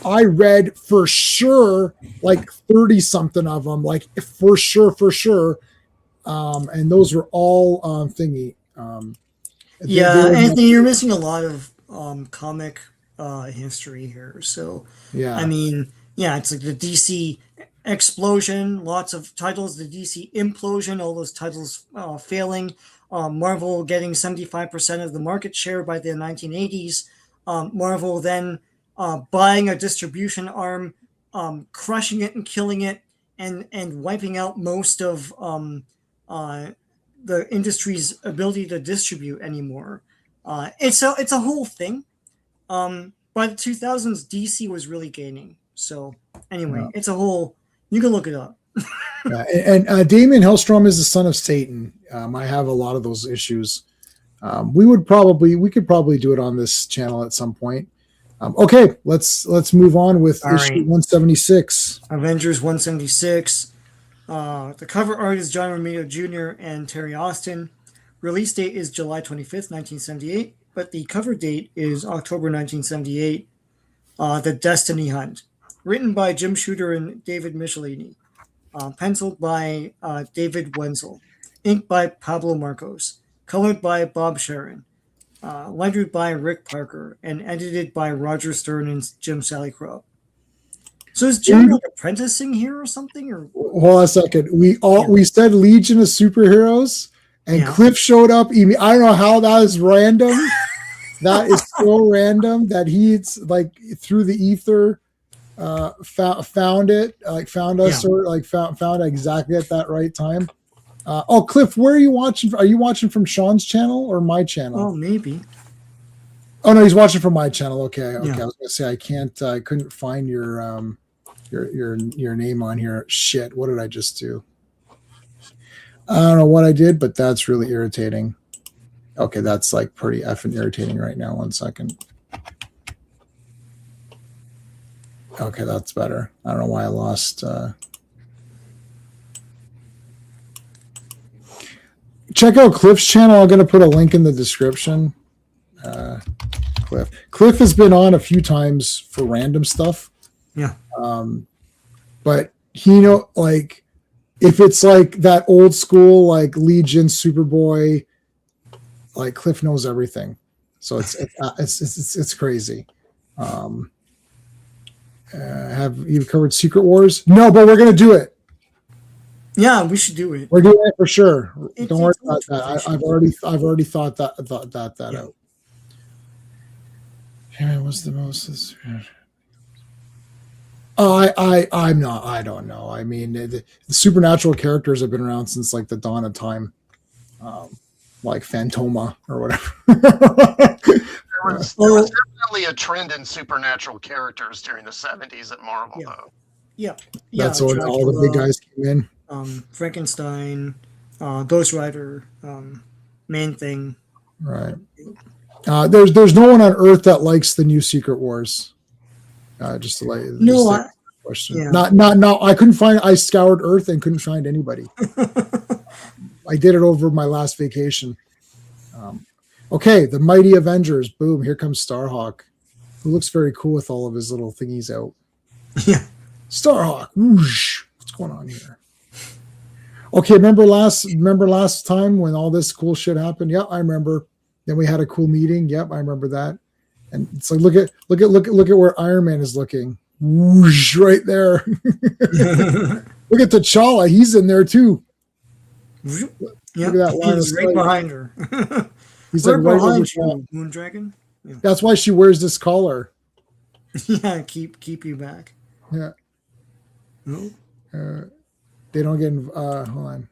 I read for sure like 30 something of them, like for sure. And those were all thingy.
Anthony, you're missing a lot of comic history here. So,
yeah,
I mean, yeah, it's like the DC explosion, lots of titles, the DC implosion, all those titles failing. Marvel getting 75% of the market share by the 1980s. Marvel then buying a distribution arm, crushing it and killing it, and wiping out most of the industry's ability to distribute anymore. It's a whole thing. By the 2000s, DC was really gaining. So anyway, it's a whole. You can look it up.
and Damien Hellstrom is the son of Satan. I have a lot of those issues. We could probably do it on this channel at some point. Okay, let's move on with issue 176.
Avengers 176. The cover art is John Romita Jr. and Terry Austin. Release date is July 25th, 1978, but the cover date is October 1978. The Destiny Hunt. Written by Jim Shooter and David Michelini. Penciled by David Wenzel. Inked by Pablo Marcos. Colored by Bob Sharon. Lettered by Rick Parker. And edited by Roger Stern and Jim Salicrup. So is Jim like apprenticing here or something? Or
hold on a second. We said Legion of Superheroes, and Cliff showed up. I don't know how that is random. That is so random that he's like through the ether. Found it, like found us, or like found exactly at that right time. Cliff, where are you watching? Are you watching from Sean's channel or my channel?
Oh, maybe.
Oh no, he's watching from my channel. Okay. I was gonna say I couldn't find your name on here. Shit, what did I just do? I don't know what I did, but that's really irritating. Okay, that's like pretty effing irritating right now. 1 second. Okay, that's better. I don't know why I lost. Check out Cliff's channel. I'm going to put a link in the description. Cliff has been on a few times for random stuff.
Yeah.
But like if it's like that old school like Legion, Superboy, like Cliff knows everything. So it's crazy. Have you covered Secret Wars? No, but we're gonna do it.
Yeah, we should do it.
We're doing it for sure.
It's
Don't worry
a
about that.
tradition.
I've already thought that
Yeah.
out. Yeah, what's the most? I'm not. I don't know. I mean, the supernatural characters have been around since like the dawn of time, like Phantoma or whatever.
There was definitely a trend in supernatural characters during the 70s at Marvel,
Yeah.
though.
Yeah.
That's when all the big guys came in.
Frankenstein, Ghost Rider, Man Thing.
Right. There's no one on Earth that likes the new Secret Wars. Just to question.
Yeah.
Not. I couldn't find. I scoured Earth and couldn't find anybody. I did it over my last vacation. Okay, the Mighty Avengers. Boom! Here comes Starhawk, who looks very cool with all of his little thingies out.
Yeah.
Starhawk. Whoosh. What's going on here? Okay, remember last time when all this cool shit happened? Yeah, I remember. Then we had a cool meeting. Yep, I remember that. And it's like look at where Iron Man is looking. Whoosh, right there. Look at T'Challa. He's in there too.
Yeah,
Look at that line
he's
of
right
sight.
behind her.
He's
Right
like right over
behind
top.
you, Moondragon. Yeah.
That's why she wears this collar.
Yeah, keep you back.
Yeah.
No.
They don't get. Hold on.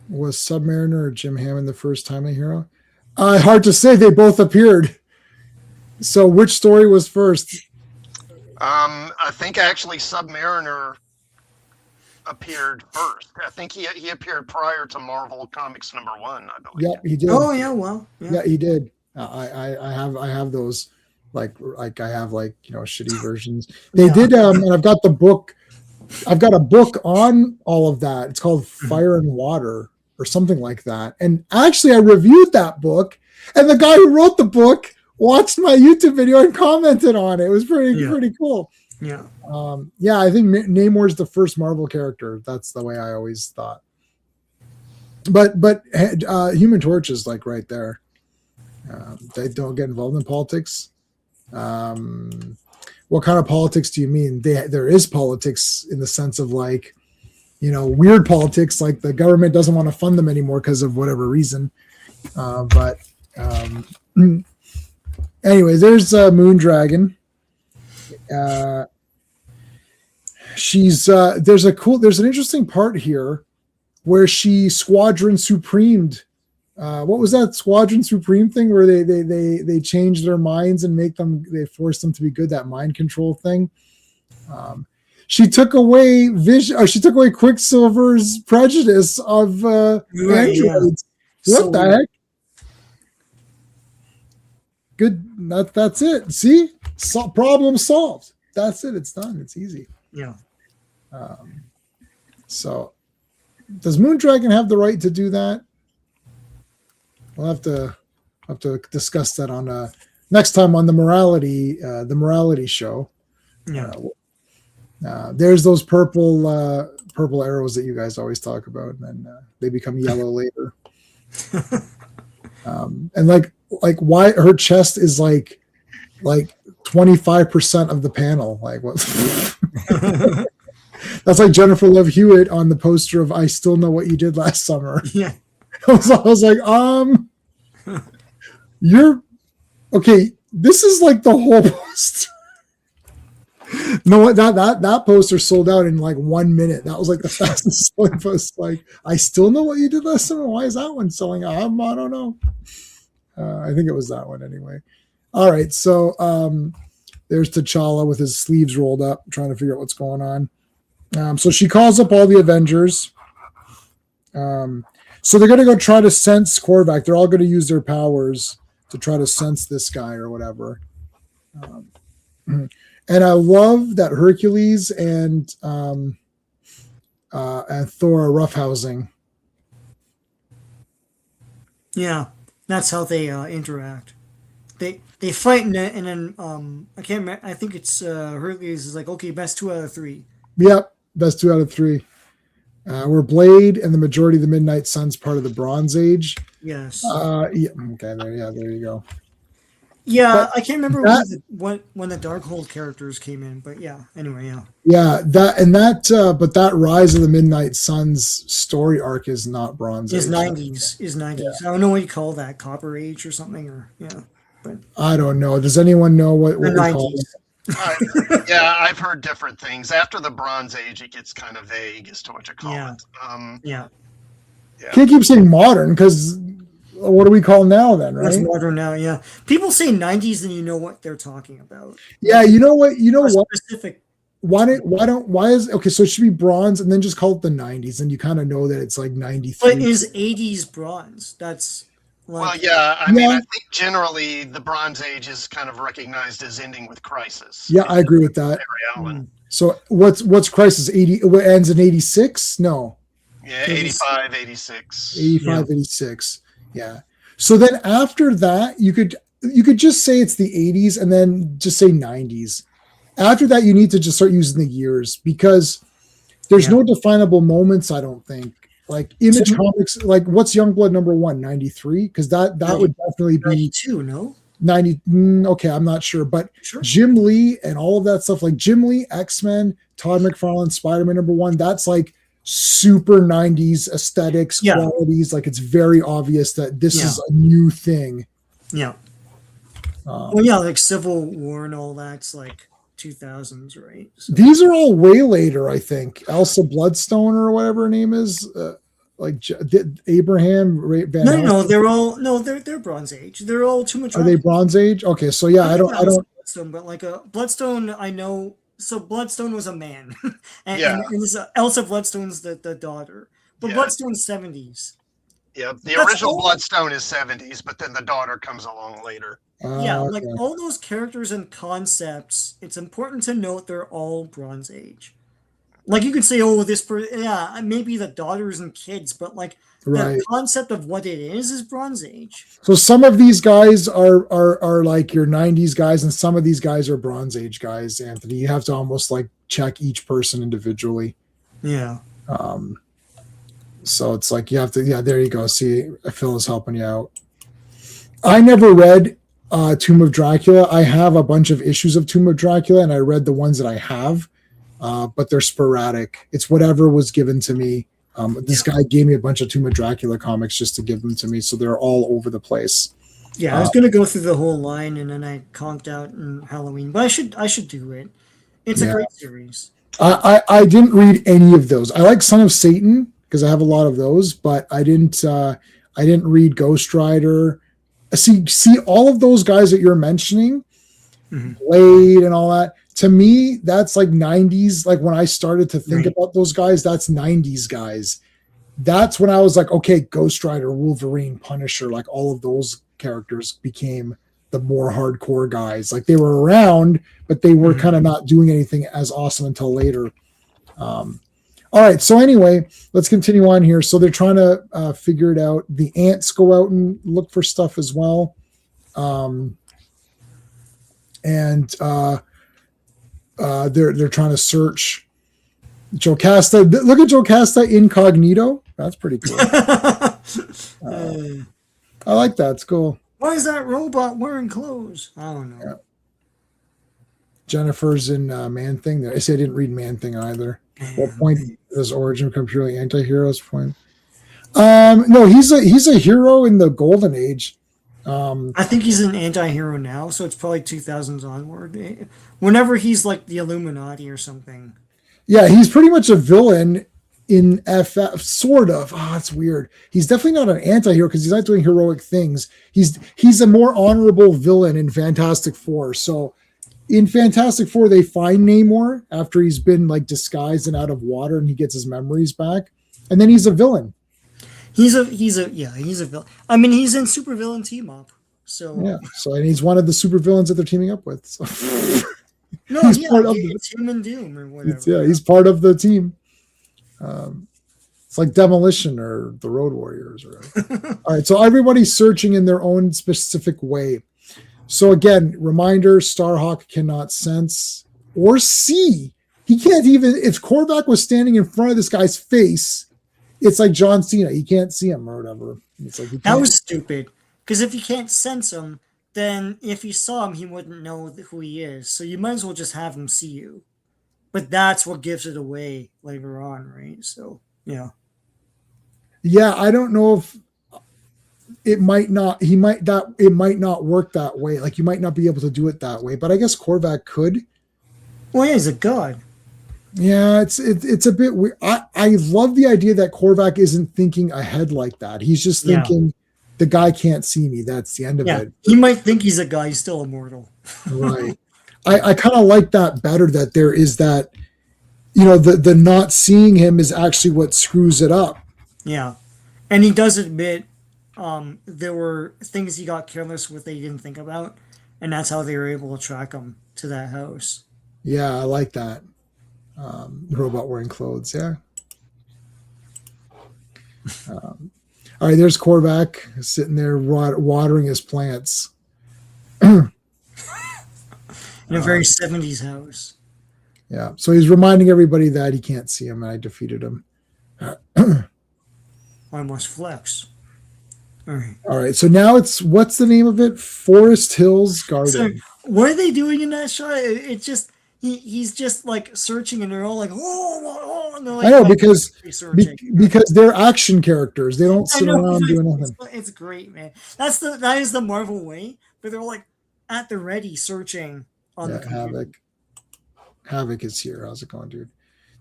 Was Submariner or Jim Hammond the first timely hero? Hard to say. They both appeared. So which story was first?
I think actually Submariner appeared first. I think he appeared prior to Marvel Comics #1, I believe.
Yep, he did.
Oh yeah, well.
Yeah, he did. I have those like I have shitty versions. They did and I've got the book. I've got a book on all of that. It's called Fire and Water or something like that. And actually I reviewed that book and the guy who wrote the book watched my YouTube video and commented on it. It was pretty cool.
Yeah.
I think Namor's the first Marvel character. That's the way I always thought. But Human Torch is like right there. They don't get involved in politics. What kind of politics do you mean? There is politics in the sense of like, weird politics, like the government doesn't want to fund them anymore because of whatever reason. Anyways, there's Moondragon. There's an interesting part here where she Squadron Supremed. What was that Squadron Supreme thing where they change their minds and they force them to be good? That mind control thing. She took away She took away Quicksilver's prejudice of androids.
Yeah.
What the heck? Good. That's it. See, problem solved. That's it. It's done. It's easy.
Yeah.
So, does Moondragon have the right to do that? We'll have to discuss that on next time on the morality show.
Yeah.
There's those purple arrows that you guys always talk about, and then they become yellow later. And like why her chest is like 25% of the panel. Like what? That's like Jennifer Love Hewitt on the poster of I Still Know What You Did Last Summer.
Yeah.
I was like, you're okay. This is like the whole poster. No, that poster sold out in like 1 minute. That was like the fastest selling poster. Like, I Still Know What You Did Last Summer. Why is that one selling out? I don't know. I think it was that one anyway. All right, so there's T'Challa with his sleeves rolled up, trying to figure out what's going on. So she calls up all the Avengers. So they're going to go try to sense Korvac. They're all going to use their powers to try to sense this guy or whatever. And I love that Hercules and Thor are roughhousing.
Yeah, that's how they interact. They fight and then I can't remember. I think it's Hercules is like, okay, best 2 out of 3.
Yep, best 2 out of 3. We're Blade and the majority of the Midnight Sun's part of the Bronze Age.
Yes.
Yeah. Okay. There you go.
Yeah, I can't remember
that-
when the Darkhold characters came in, but yeah. Anyway, yeah.
Yeah, but that Rise of the Midnight Suns story arc is not Bronze
Is
Age.
90s. I don't know what you call that, Copper Age or something, or yeah. But
I don't know. Does anyone know what
the
we call it?
90s.
Yeah, I've heard different things. After the Bronze Age, it gets kind of vague as to what you call
Yeah.
it.
Yeah.
Can't keep saying modern because what do we call now then,
That's
right?
modern now, yeah. People say 90s and you know what they're talking about.
Yeah, you know what? You know
A
what?
specific
Why is okay? So it should be bronze and then just call it the 90s, and you kind of know that it's like 93.
But is 80s bronze? That's like,
Well, yeah, I mean,
Yeah.
I think generally the Bronze Age is kind of recognized as ending with Crisis.
Yeah, I agree with that.
Barry Allen.
So what's Crisis 80? What ends in 86? No,
Yeah, 85, 86.
85, 86. Yeah. So then after that, you could just say it's the 80s and then just say 90s. After that, you need to just start using the years because there's no definable moments, I don't think. Like Image Comics, like what's Youngblood #1? 93? Because that would definitely be
92, no?
90. Okay, I'm not sure. But
Sure.
Jim Lee and all of that stuff, like Jim Lee, X-Men, Todd McFarlane, Spider-Man #1, that's like super 90s aesthetics, qualities. Like it's very obvious that this is a new thing.
Yeah. Well, yeah, like Civil War and all that's like 2000s, right? So,
These are all way later, I think. Elsa Bloodstone or whatever her name is, Abraham Van.
no, they're Bronze Age. They're all Too Much.
Are they Bronze Age? Okay, so yeah, I don't.
Bloodstone, but like a Bloodstone, I know. So Bloodstone was a man, and,
Yeah.
and this, Elsa Bloodstone's the daughter, but
Yeah.
Bloodstone's 70s.
Yeah, the
That's
original
all-
Bloodstone is 70s, but then the daughter comes along later.
Yeah, like
Okay.
all those characters and concepts, it's important to note they're all Bronze Age. Like you could say, oh, maybe the daughters and kids, but like
Right.
the concept of what it is Bronze Age.
So some of these guys are like your 90s guys, and some of these guys are Bronze Age guys, Anthony. You have to almost like check each person individually.
Yeah.
So it's like you have to, there you go. See, Phil is helping you out. I never read Tomb of Dracula. I have a bunch of issues of Tomb of Dracula, and I read the ones that I have, but they're sporadic. It's whatever was given to me. This guy gave me a bunch of Tomb of Dracula comics just to give them to me, so they're all over the place.
Yeah, I was gonna go through the whole line and then I conked out in Halloween, but I should do it. It's a great series.
I didn't read any of those. I like Son of Satan because I have a lot of those, but I didn't read Ghost Rider. See all of those guys that you're mentioning, Blade and all that. To me, that's like 90s. Like when I started to think about those guys, that's 90s guys. That's when I was like, okay, Ghost Rider, Wolverine, Punisher, like all of those characters became the more hardcore guys. Like they were around, but they were kind of not doing anything as awesome until later. All right. So anyway, let's continue on here. So they're trying to figure it out. The ants go out and look for stuff as well. They're trying to search Jocasta. Look at Jocasta incognito. That's pretty cool. I like that. It's cool.
Why is that robot wearing clothes? I don't know.
Yeah. Jennifer's in Man Thing. I say I didn't read Man Thing either. What point does Origin become purely anti-heroes? Point. No, he's a hero in the Golden Age.
I think he's an anti-hero now, so it's probably 2000s onward. Whenever he's like the Illuminati or something.
Yeah, he's pretty much a villain in FF, sort of. Oh, it's weird. He's definitely not an anti-hero because he's not doing heroic things. He's a more honorable villain in Fantastic Four. So in Fantastic Four, they find Namor after he's been like disguised and out of water, and he gets his memories back, and then he's a villain.
He's a villain. I mean, he's in Supervillain Team Up. So
Yeah. So and he's one of the supervillains that they're teaming up with. So.
no,
He's part of
it's him and Doom or whatever.
Yeah, he's part of the team. It's like Demolition or the Road Warriors. All right, so everybody's searching in their own specific way. So again, reminder: Starhawk cannot sense or see. He can't even. If Korvac was standing in front of this guy's face, it's like John Cena. He can't see him or whatever. It's like
That was stupid. Because if you can't sense him, then if you saw him, he wouldn't know who he is. So you might as well just have him see you. But that's what gives it away later on, right? So yeah.
Yeah, I don't know if it might not. It might not work that way. Like you might not be able to do it that way. But I guess Korvac could.
Well, yeah, he's a god.
Yeah, it's a bit weird. I love the idea that Korvac isn't thinking ahead like that. He's just thinking the guy can't see me. That's the end of it.
He might think he's a guy. He's still immortal.
Right. I kind of like that better, that there is that, the not seeing him is actually what screws it up.
Yeah. And he does admit there were things he got careless with that he didn't think about. And that's how they were able to track him to that house.
Yeah, I like that. The robot wearing clothes, yeah. All right, there's Korvac sitting there watering his plants.
In a very 70s house.
Yeah, so he's reminding everybody that he can't see him, and I defeated him.
I must flex. All
right. So now what's the name of it? Forest Hills Garden.
So what are they doing in that shot? It's just he's just like searching, and they're all like, oh, and they're like,
I know because they're action characters. They don't sit around doing nothing.
It's great, man. That is the Marvel way, but they're like at the ready searching on the computer.
Havoc is here. How's it going, dude?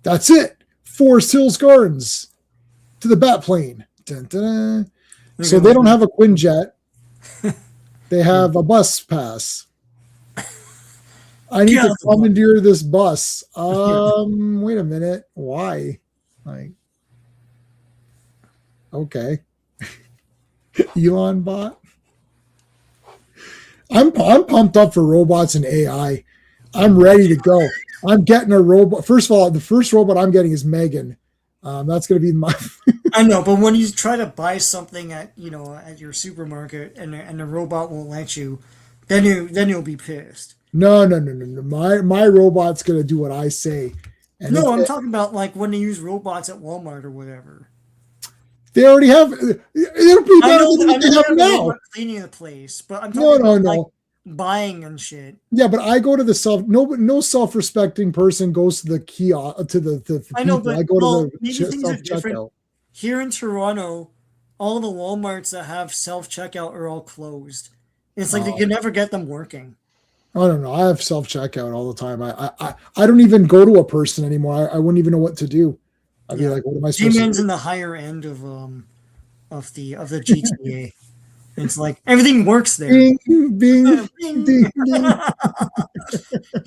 That's it. Forest Hills Gardens to the bat plane. Dun, dun, dun. So they don't have a Quinjet. They have a bus pass. I need to commandeer this bus. Wait a minute. Why? Okay. Elon bot. I'm pumped up for robots and AI. I'm ready to go. I'm getting a robot. First of all, the first robot I'm getting is Megan. That's going to be my.
I know, but when you try to buy something at your supermarket and the robot won't let you, then you'll be pissed.
No. My robot's going to do what I say. And
I'm talking about like when they use robots at Walmart or whatever.
They already have. It'll be better than what they have now.
Cleaning the place, but I'm talking about like buying and shit.
Yeah, but I go to the no self-respecting person goes to the kiosk to the
I know,
people.
but
I go to
maybe
the
things are different.
self-checkout.
Here in Toronto, all the Walmarts that have self-checkout are all closed. It's like you can never get them working.
I don't know. I have self-checkout all the time. I don't even go to a person anymore. I wouldn't even know what to do. I'd be like, what am I supposed to do?
G-Man's in the higher end of the GTA. It's like everything works there.
Bing, bing, ding, ding.
He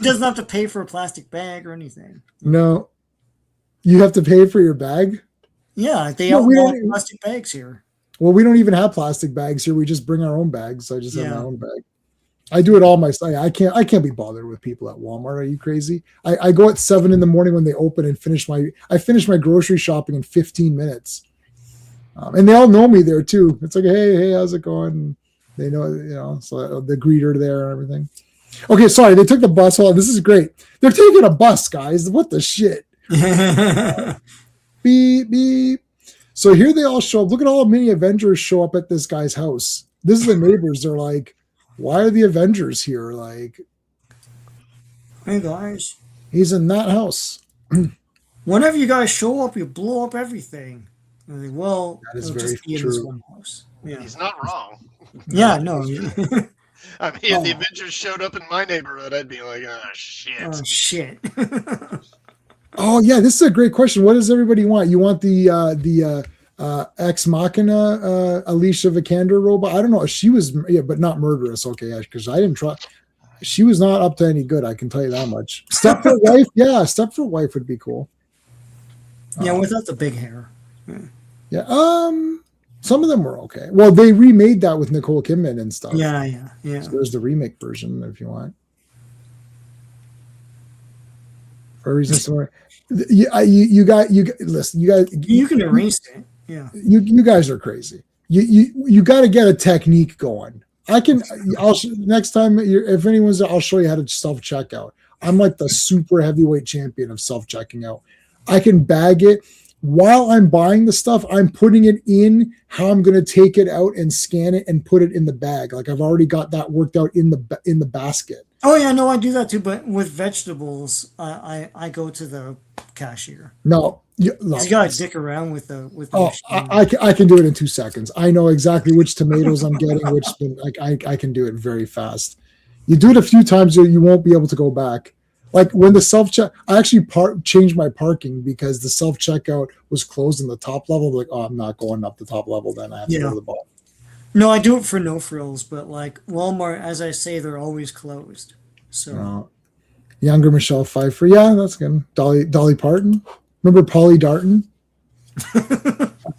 doesn't have to pay for a plastic bag or anything.
No. You have to pay for your bag?
Yeah, they outlaw plastic bags here.
Well, we don't even have plastic bags here. We just bring our own bags. So I just have my own bag. I do it all myself. I can't be bothered with people at Walmart. Are you crazy? I go at 7 a.m. when they open and finish my grocery shopping in 15 minutes. And they all know me there too. It's like, hey, how's it going? And they know, so the greeter there and everything. Okay, sorry, they took the bus. Hold on, this is great. They're taking a bus, guys. What the shit? Beep, beep. So here they all show up. Look at all the mini Avengers show up at this guy's house. This is the neighbors. They're like, why are the Avengers here? Like,
hey guys,
he's in that house.
Whenever you guys show up, you blow up everything. Like, well,
that is very true.
Yeah. He's not wrong.
Yeah, no.
I mean, if the Avengers showed up in my neighborhood, I'd be like, oh, shit.
Oh, shit.
Oh, yeah, this is a great question. What does everybody want? You want the Ex Machina Alicia Vikander robot? I don't know. She was, but not murderous. Okay, because I didn't try. She was not up to any good. I can tell you that much. Stepford wife, yeah, Stepford wife would be cool.
Yeah, without the big hair.
Yeah. Some of them were okay. Well, they remade that with Nicole Kidman and stuff.
Yeah.
So there's the remake version if you want. For a reason somewhere. You guys listen. You guys.
You can erase it. Yeah.
You guys are crazy. You got to get a technique going. Next time if anyone's there, I'll show you how to self check out. I'm like the super heavyweight champion of self checking out. I can bag it. while I'm buying the stuff, I'm putting it in how I'm going to take it out and scan it and put it in the bag. Like I've already got that worked out in the basket.
Oh yeah, no, I do that too. But with vegetables, I go to the cashier.
No,
You gotta dick around with the
I can do it in 2 seconds. I know exactly which tomatoes I'm getting, which I can do it very fast. You do it a few times, you won't be able to go back. Like when the self-check, I actually changed my parking because the self-checkout was closed in the top level. Like, oh, I'm not going up the top level. Then I have to go to the bottom.
No, I do it for no frills, but like Walmart, as I say, they're always closed. So
younger Michelle Pfeiffer, yeah, that's good. Dolly Parton, remember Polly Darton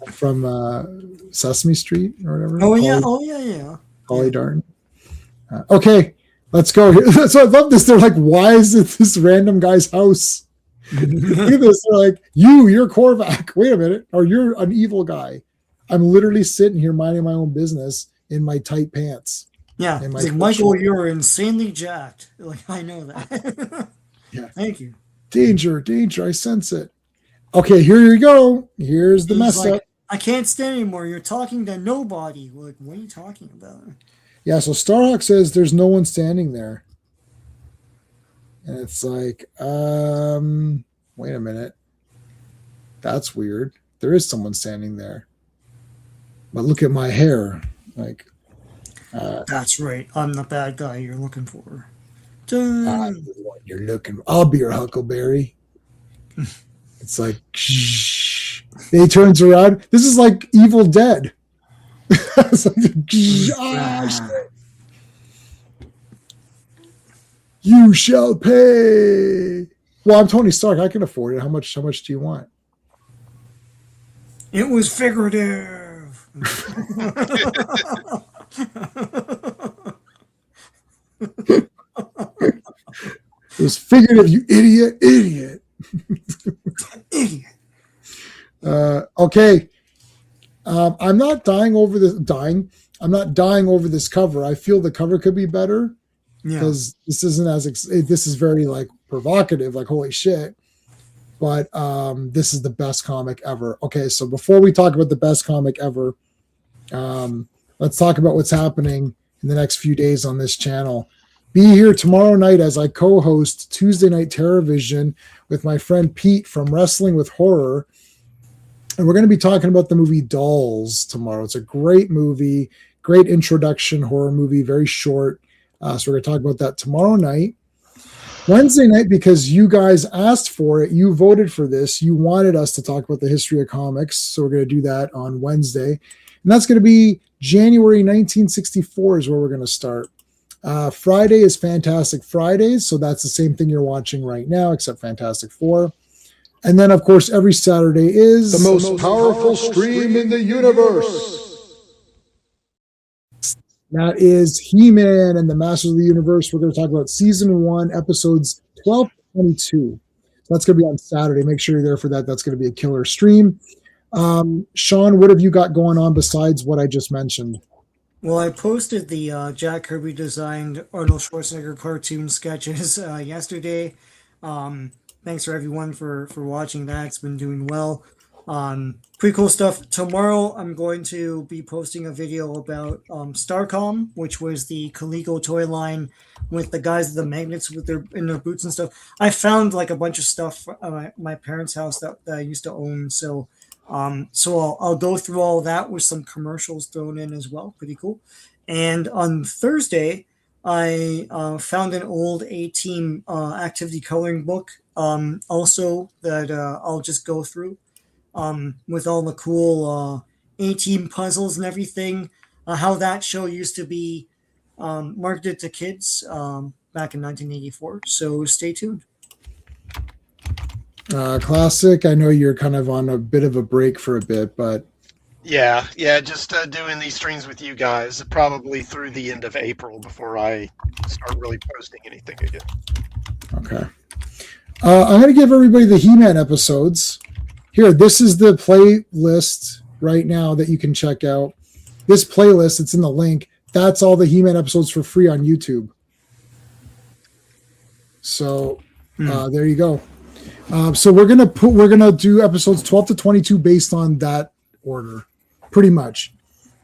from Sesame Street or whatever?
Yeah.
Polly Darton. Okay, let's go here. So I love this. They're like, why is it this random guy's house? Look at this. They're like, you're Korvac. Wait a minute. Or you're an evil guy. I'm literally sitting here minding my own business in my tight pants.
Yeah. Like, Michael, you're insanely jacked. Like, I know that.
Yeah.
Thank you.
Danger. I sense it. Okay, here you go. Here's the mess up.
I can't stand anymore. You're talking to nobody. Like, what are you talking about?
Yeah, so Starhawk says there's no one standing there. And it's like, wait a minute. That's weird. There is someone standing there. But look at my hair. Like,
that's right. I'm the bad guy you're looking for.
I'm the one you're looking for. I'll be your Huckleberry. It's like, shh. He turns around. This is like Evil Dead. It's like, you shall pay. Well, I'm Tony Stark. I can afford it. How much do you want?
It was figurative.
It was figurative, you idiot.
Idiot.
Okay. I'm not dying over this. I'm not dying over this cover. I feel the cover could be better because this isn't this is very like provocative, like holy shit. But this is the best comic ever. Okay, so before we talk about the best comic ever, let's talk about what's happening in the next few days on this channel. Be here tomorrow night as I co-host Tuesday Night Terrorvision with my friend Pete from Wrestling with Horror. And we're going to be talking about the movie Dolls tomorrow. It's a great movie, great introduction horror movie, very short. So we're going to talk about that tomorrow night. Wednesday night, because you guys asked for it, you voted for this, you wanted us to talk about the history of comics. So we're going to do that on Wednesday. And that's going to be January 1964 is where we're going to start. Friday is Fantastic Fridays. So that's the same thing you're watching right now, except Fantastic Four. And then, of course, every Saturday is
the most powerful stream in the universe.
That is He-Man and the Masters of the Universe. We're going to talk about Season 1, Episodes 12 to 22. So that's going to be on Saturday. Make sure you're there for that. That's going to be a killer stream. Sean, what have you got going on besides what I just mentioned?
Well, I posted the Jack Kirby designed Arnold Schwarzenegger cartoon sketches yesterday. Thanks for everyone for watching that. It's been doing well. Pretty cool stuff. Tomorrow, I'm going to be posting a video about Starcom, which was the Coleco toy line with the guys with the magnets with in their boots and stuff. I found like a bunch of stuff at my parents' house that I used to own. So I'll go through all that with some commercials thrown in as well. Pretty cool. And on Thursday, I found an old A-Team activity coloring book also that I'll just go through with all the cool A-Team puzzles and everything, how that show used to be marketed to kids back in 1984. So stay tuned.
Classic. I know you're kind of on a bit of a break for a bit, but
yeah, just doing these streams with you guys probably through the end of April before I start really posting anything again.
Okay. I'm going to give everybody the He-Man episodes. Here, this is the playlist right now that you can check out. This playlist, it's in the link. That's all the He-Man episodes for free on YouTube. So there you go. So we're gonna do episodes 12 to 22 based on that order, pretty much.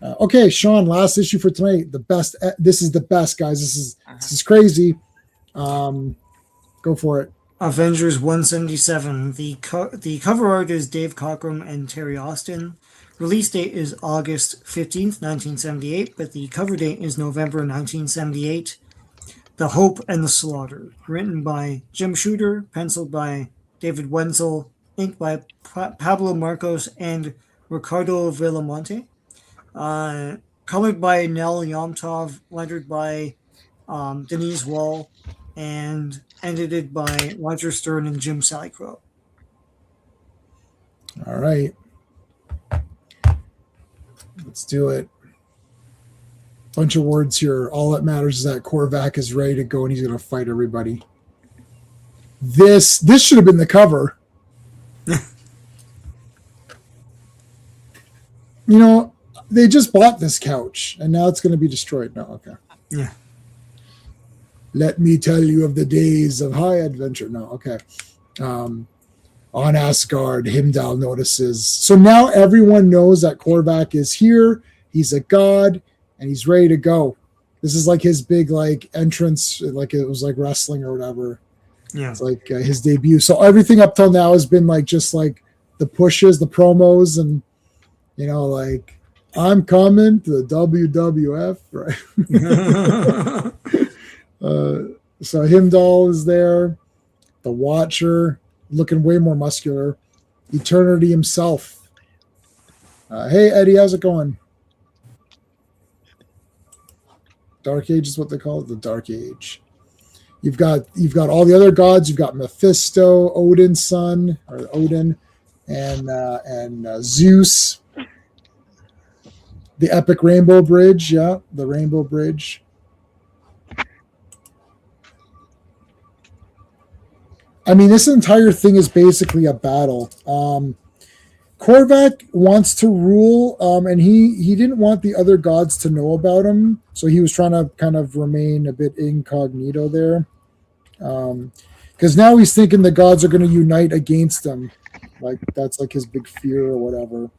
Okay, Sean, last issue for tonight. The best. This is the best, guys. This is crazy. Go for it.
Avengers 177. The cover art is Dave Cockrum and Terry Austin. Release date is August 15th, 1978, but the cover date is November 1978. The Hope and the Slaughter. Written by Jim Shooter, penciled by David Wenzel, inked by Pablo Marcos and Ricardo Villamonte. Colored by Nell Yomtov, lettered by Denise Wall, and edited by Roger Stern and Jim Salicrup.
All right. Let's do it. Bunch of words here. All that matters is that Korvac is ready to go and he's going to fight everybody. This should have been the cover. You know, they just bought this couch and now it's going to be destroyed. No, okay.
Yeah.
Let me tell you of the days of high adventure. No, okay. On Asgard, Heimdall notices. So now everyone knows that Korvac is here. He's a god, and he's ready to go. This is like his big like entrance, like it was like wrestling or whatever.
Yeah.
It's like his debut. So everything up till now has been like just like the pushes, the promos, and you know, like I'm coming to the WWF, right? So Heimdall is there, the Watcher, looking way more muscular, Eternity himself. Hey Eddie, how's it going? Dark Age is what they call it, the Dark Age. You've got all the other gods. You've got Mephisto, Odin's son, or Odin, and Zeus. The epic Rainbow Bridge, yeah, the Rainbow Bridge. I mean, this entire thing is basically a battle. Korvac wants to rule, and he didn't want the other gods to know about him, so he was trying to kind of remain a bit incognito there. Because now he's thinking the gods are going to unite against him. Like, that's like his big fear or whatever.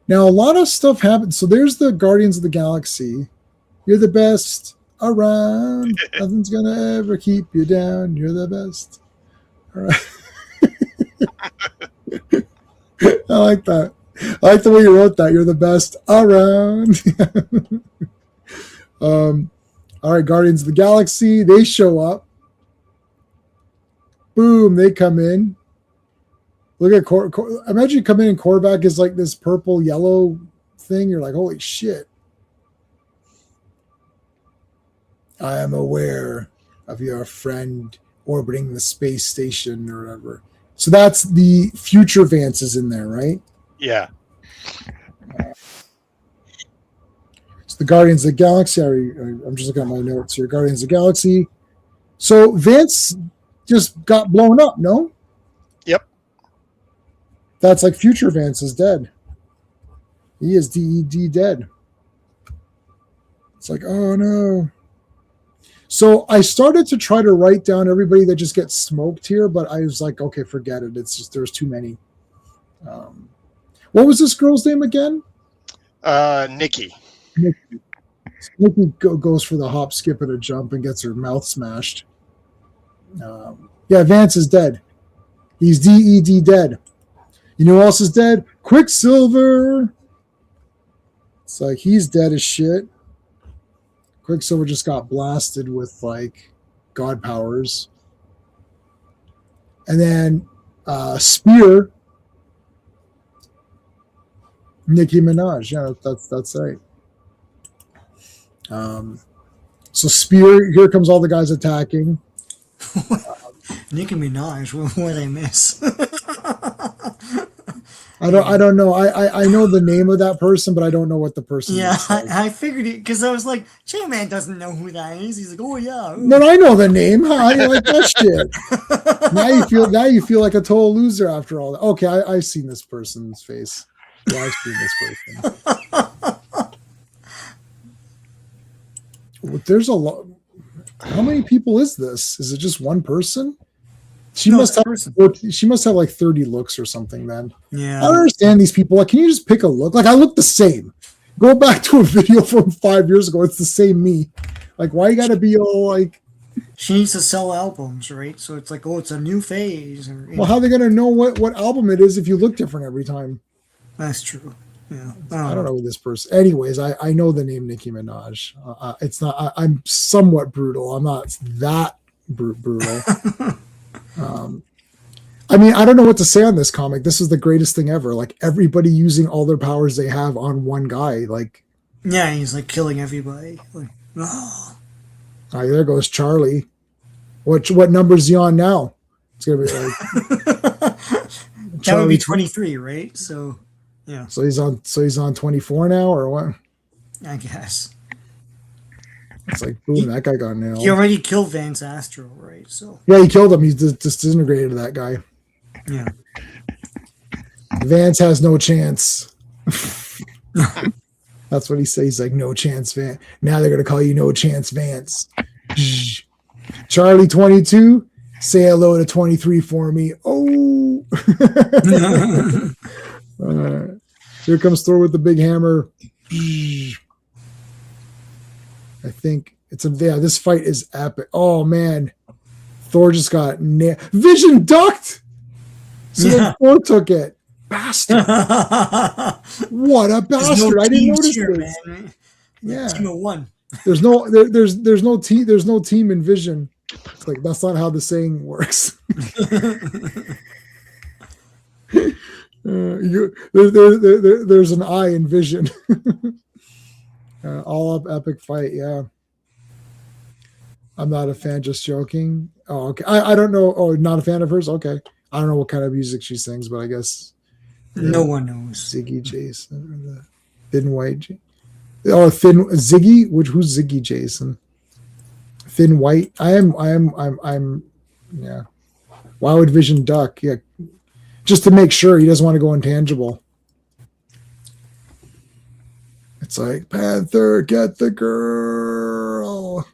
Now, a lot of stuff happens. So there's the Guardians of the Galaxy. You're the best around. Nothing's going to ever keep you down. You're the best. All right. I like that. I like the way you wrote that. You're the best around. All right, Guardians of the Galaxy. They show up. Boom, they come in. Look at imagine you come in and Korvac is like this purple yellow thing. You're like, holy shit. I am aware of your friend orbiting the space station or whatever. So that's the future Vances in there, right?
Yeah.
So the Guardians of the Galaxy. I'm just looking at my notes here. Guardians of the Galaxy. So Vance just got blown up, no?
Yep.
That's like future Vance is dead. He is DED dead. It's like, oh no. So I started to try to write down everybody that just gets smoked here, but I was like, okay, forget it. It's just there's too many. What was this girl's name again?
Nikki.
Nikki goes for the hop, skip, and a jump and gets her mouth smashed. Yeah, Vance is dead. He's DED dead. You know who else is dead? Quicksilver. It's like he's dead as shit. Quicksilver just got blasted with like god powers. And then Spear, Nicki Minaj. Yeah, that's right. So Spear, here comes all the guys attacking.
Nicki Minaj, what did I miss?
I don't know. I know the name of that person, but I don't know what the person is.
Like. I figured it because I was like, J-Man doesn't know who that is. He's like, oh yeah.
But I know the name. How do you like that shit? Now you feel like a total loser after all that. Okay, I've seen this person's face. Yeah, I've seen this person. There's a lot. How many people is this? Is it just one person? She
No,
must
it's a
have.
person.
She must have like 30 looks or something. Then I
Yeah.
don't understand these people. Like, can you just pick a look? Like, I look the same. Go back to a video from 5 years ago. It's the same me. Like, why you gotta be all like?
She needs to sell albums, right? So it's like, oh, it's a new phase. Or,
Well, how are they gonna know what album it is if you look different every time?
That's true. Yeah.
I don't know who this person. Anyways, I know the name Nicki Minaj. It's not. I'm somewhat brutal. I'm not that brutal. I mean, I don't know what to say on this comic. This is the greatest thing ever. Like, everybody using all their powers they have on one guy. Like,
Yeah, he's like killing everybody. Like, oh.
all right, there goes Charlie. What number is he on now? It's gonna be like
That would be 23, right? So, yeah,
So he's on 24 now, or what?
I guess.
It's like boom, that guy got nailed.
He already killed Vance Astro, right? So,
Yeah, he killed him. He disintegrated that guy.
yeah.
Vance has no chance. That's what he says. He's like, no chance, Vance. Now they're gonna call you No Chance Vance. Charlie 22, say hello to 23 for me. Oh, here comes Thor with the big hammer. I think this fight is epic. Oh man, Thor just got Vision ducked. So then Thor took it. Bastard. What a bastard. I didn't notice this.
Man.
Yeah.
Team of one.
There's no team in Vision. It's like, that's not how the saying works. There's an I in Vision. All up epic fight, yeah. I'm not a fan, just joking. Oh, okay. I don't know. Oh, not a fan of hers? Okay. I don't know what kind of music she sings, but I guess
No one knows.
Ziggy Jason. Thin White. Thin Ziggy? Who's Ziggy Jason? Thin White. I'm yeah. Why would Vision duck? Yeah. Just to make sure he doesn't want to go intangible. It's like, Panther, get the girl.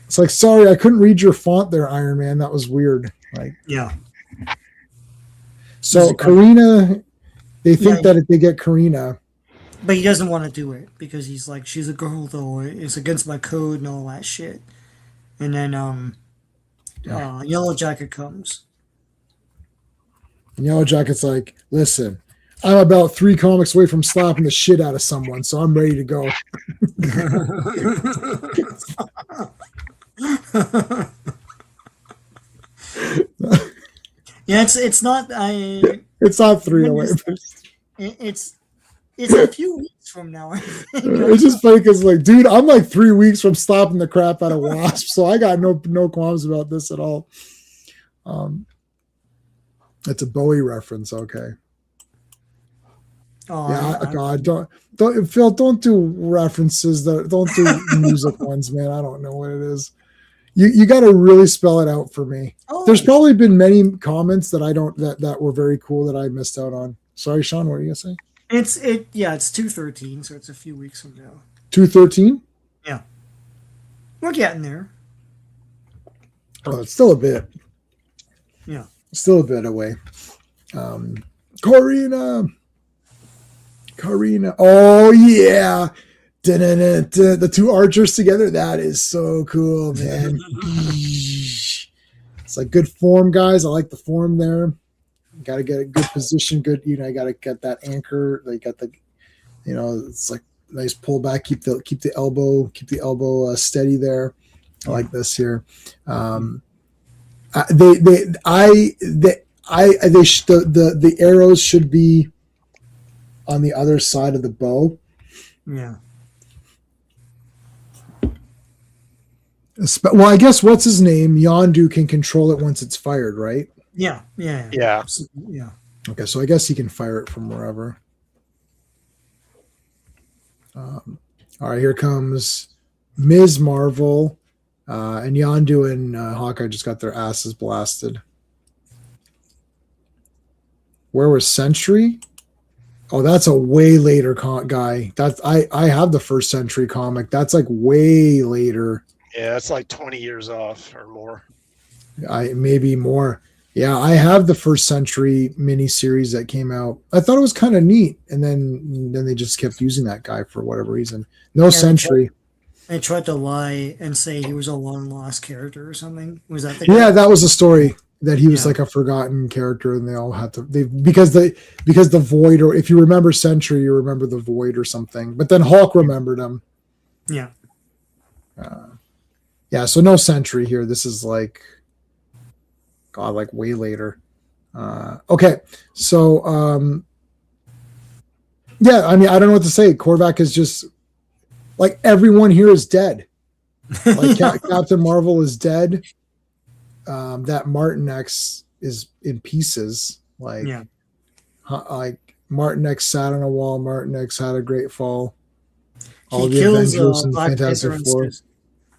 It's like, sorry, I couldn't read your font there, Iron Man. That was weird. Like,
Yeah.
so Karina, they think that if they get Karina,
But he doesn't want to do it because he's like, she's a girl though. It's against my code and all that shit. And then Yellow Jacket comes.
and Yellow Jacket's like, listen, I'm about 3 comics away from slapping the shit out of someone, so I'm ready to go.
Yeah, it's not.
It's not 3 away.
It's a few weeks from now. I think.
It's just funny because, like, dude, I'm like 3 weeks from slapping the crap out of Wasp, so I got no qualms about this at all. It's a Bowie reference, okay.
Oh,
Yeah, God, don't Phil, don't do references don't do music ones, man. I don't know what it is. You got to really spell it out for me.
Oh.
There's probably been many comments that I don't that were very cool that I missed out on. Sorry, Sean, what were you gonna say?
It's 2/13, so it's a few weeks from now.
2/13?
Yeah, we're getting there.
Oh, it's still a bit.
Yeah,
Still a bit away. Karina. Oh yeah. Da-da-da-da. The 2 archers together. That is so cool, man. It's like good form, guys. I like the form there. Got to get a good position. Good, I got to get that anchor. They got the, it's like nice pull back. Keep the elbow steady there. I like this here. The arrows should be on the other side of the bow.
yeah.
Well, I guess what's his name? Yondu can control it once it's fired, right?
Yeah. Absolutely, yeah.
Okay, so I guess he can fire it from wherever. All right, here comes Ms. Marvel, and Yondu and Hawkeye just got their asses blasted. Where was Sentry? Oh, that's a way later guy. That's I have the first Sentry comic. That's like way later.
Yeah, it's like 20 years off or more.
Maybe more. Yeah, I have the First Century miniseries that came out. I thought it was kind of neat, and then they just kept using that guy for whatever reason. No
Yeah,
Century.
They tried to lie and say he was a long lost character or something. Was that the
Yeah,
guy?
that was a story that he was
Yeah.
like a forgotten character, and they all had to because the Void, or if you remember Century, you remember the Void or something. But then Hulk remembered him.
Yeah.
Yeah, so no Century here. This is like, God, like way later. Okay, so yeah, I mean, I don't know what to say. Korvac is just like everyone here is dead. Like Captain Marvel is dead. That Martin X is in pieces. Like,
Yeah.
like Martin X sat on a wall. Martin X had a great fall. All
He
the
kills
Avengers and
Black
Fantastic
Panther and
Four.
says,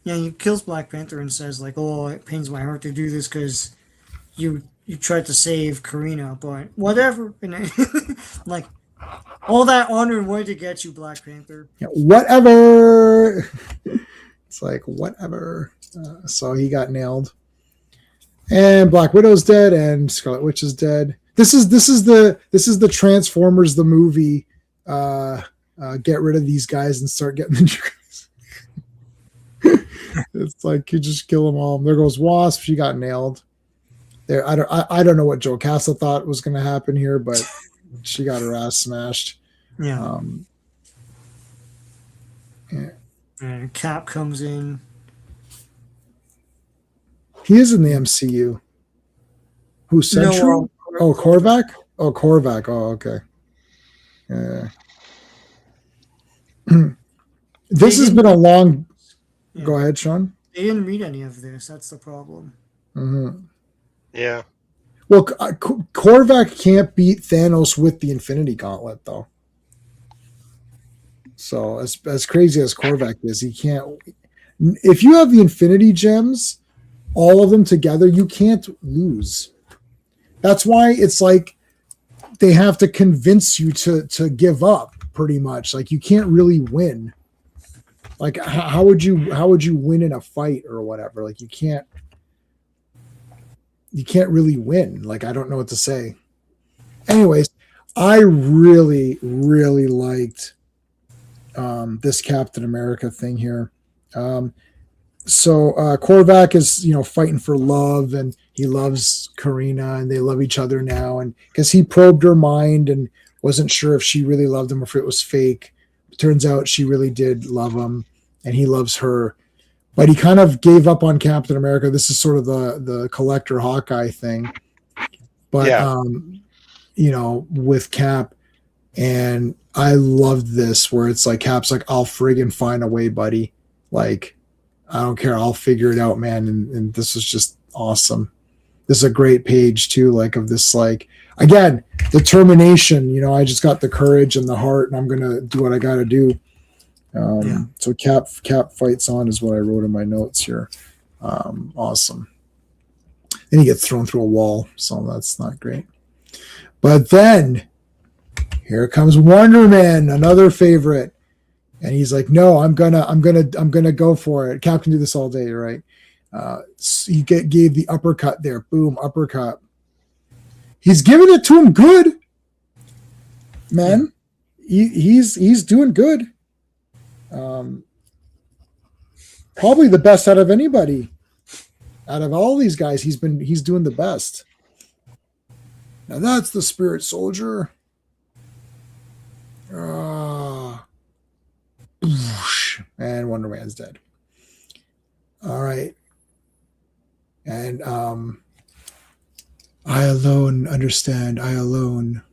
yeah, he kills Black Panther and says like, "Oh, it pains my heart to do this because you tried to save Karina, but whatever." And like all that honor and way to get you, Black Panther.
Yeah, whatever. It's like whatever. So he got nailed, and Black Widow's dead, and Scarlet Witch is dead. This is the Transformers the movie. Get rid of these guys and start getting the new guys. It's like you just kill them all. There goes Wasp. She got nailed. There, I don't know what Joe Castle thought was going to happen here, but she got her ass smashed.
Yeah.
Yeah.
And Cap comes in.
He is in the MCU. Who, Century?
No,
Oh, Korvac? Oh, Korvac. Oh, okay. Yeah. This has been a long.
Yeah.
Go ahead, Sean.
They didn't read any of this. That's the problem.
Mm-hmm.
Yeah.
Well, Korvac can't beat Thanos with the Infinity Gauntlet, though. So as crazy as Korvac is, he can't. If you have the Infinity Gems, all of them together, you can't lose. That's why it's like they have to convince you to give up, pretty much. Like you can't really win. Like how would you win in a fight or whatever? Like you can't really win. Like I don't know what to say. Anyways, I really liked this Captain America thing here. So Korvac is fighting for love, and he loves Karina, and they love each other now. And because he probed her mind and wasn't sure if she really loved him or if it was fake. It turns out she really did love him, and he loves her. But he kind of gave up on Captain America. This is sort of the Collector Hawkeye thing. But with Cap, and I loved this where it's like Cap's like, I'll friggin' find a way, buddy. Like, I don't care. I'll figure it out, man. And this was just awesome. This is a great page too, like of this, like, again, determination. I just got the courage and the heart, and I'm gonna do what I gotta do. So Cap fights on is what I wrote in my notes here. Awesome. Then he gets thrown through a wall, so that's not great. But then here comes Wonder Man, another favorite. And he's like, no, I'm gonna go for it. Cap can do this all day, right? So he gave the uppercut there. Boom, uppercut. He's giving it to him good. Man, he's doing good. Probably the best out of anybody. Out of all these guys, he's doing the best. Now that's the Spirit Soldier. And Wonder Man's dead. All right. And I alone understand. I alone.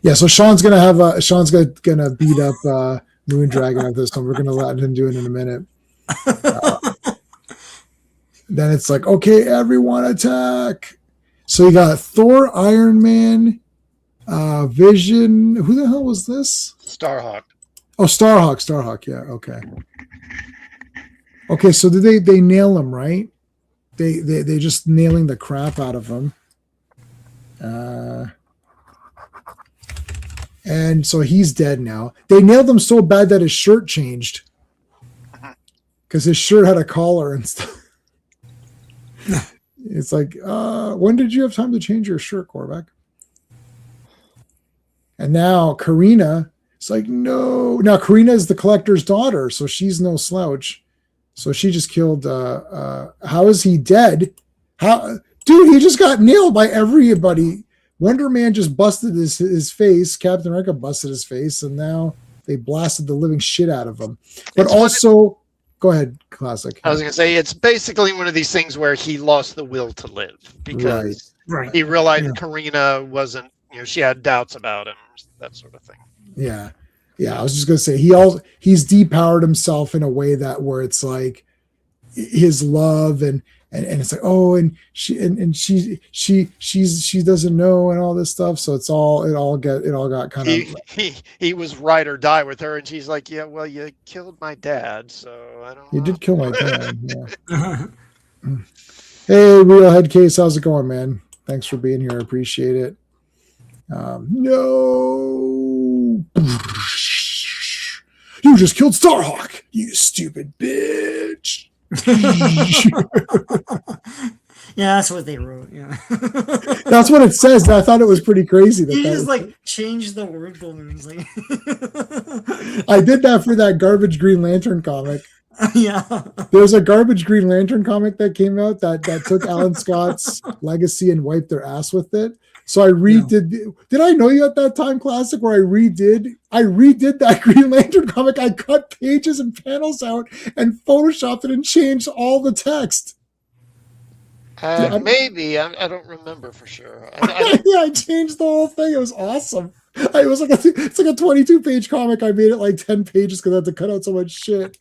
Yeah, so Sean's gonna beat up Moon Dragon at this one. We're gonna let him do it in a minute. Then it's like, okay, everyone attack. So you got Thor, Iron Man, Vision. Who the hell was this?
Starhawk.
Oh, Starhawk. Yeah, okay. Okay, so did they nail him, right? They just nailing the crap out of him. And so he's dead now. They nailed him so bad that his shirt changed. because his shirt had a collar and stuff. It's like, when did you have time to change your shirt, Korvac? And now Karina, it's like, no. Now Karina is the collector's daughter, so she's no slouch. So she just killed. How is he dead? How, dude? He just got nailed by everybody. Wonder Man just busted his face. Captain America busted his face, and now they blasted the living shit out of him. But also, go ahead, Classic.
I was going to say, it's basically one of these things where he lost the will to live because he realized Karina wasn't, she had doubts about him, that sort of thing.
Yeah. I was just going to say he's depowered himself in a way that where it's like his love and it's like, oh, and she doesn't know and all this stuff. So it all got kind of.
He was ride or die with her, and she's like, yeah, well, you killed my dad, so I don't.
You did kill my dad. Yeah. Hey, Real Head Case, how's it going, man? Thanks for being here. I appreciate it. No, you just killed Starhawk, you stupid bitch.
Yeah, that's what they wrote. Yeah,
that's what it says. I thought it was pretty crazy.
He just like changed the word balloons. Like,
I did that for that garbage Green Lantern comic.
Yeah,
there's a garbage Green Lantern comic that came out that took Alan Scott's legacy and wiped their ass with it. So I redid. Yeah. Did I know you at that time, Classic, where I redid that Green Lantern comic? I cut pages and panels out and photoshopped it and changed all the text.
Maybe I don't remember for sure.
I changed the whole thing. It was awesome. It was like it's like a 22-page comic. I made it like 10 pages because I had to cut out so much shit,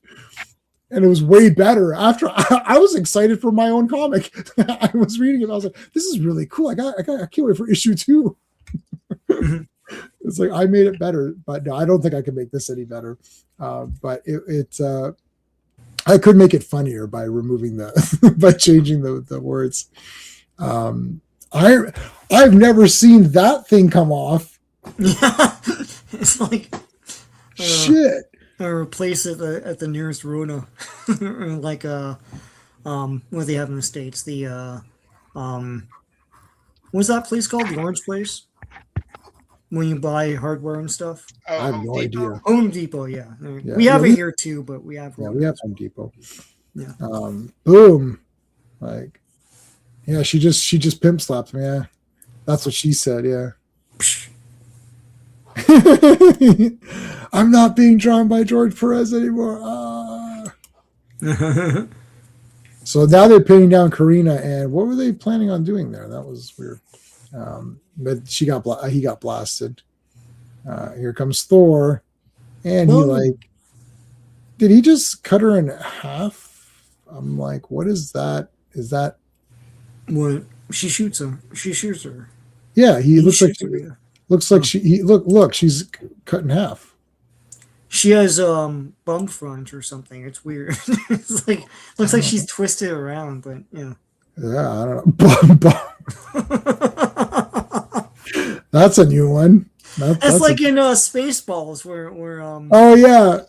and it was way better. After I was excited for my own comic. I was reading it. I was like, "This is really cool. I can't wait for issue 2." It's like I made it better, but no, I don't think I can make this any better. But I could make it funnier by removing by changing the words. I've never seen that thing come off.
Yeah, it's like
shit.
Or replace it at the nearest Rona, like what they have in the States. The what's that place called? The Orange Place. When you buy hardware and stuff.
I have no idea.
Home Depot, yeah. We have it here too, but we have.
Yeah, we have Home Depot.
Yeah.
Boom. Like, yeah, she just pimp slapped me. Yeah, that's what she said. Yeah. I'm not being drawn by George Perez anymore. So now they're pinning down Karina, and what were they planning on doing there? That was weird. But he got blasted. Here comes Thor, and did he just cut her in half? I'm like, what is that? Is that
what she shoots him? She shoots her.
Yeah, he looks like she's cut in half.
She has bum front or something. It's weird. It's like looks like she's twisted around, but yeah.
Yeah, I don't know. That's a new one.
That's like in Spaceballs where
oh yeah.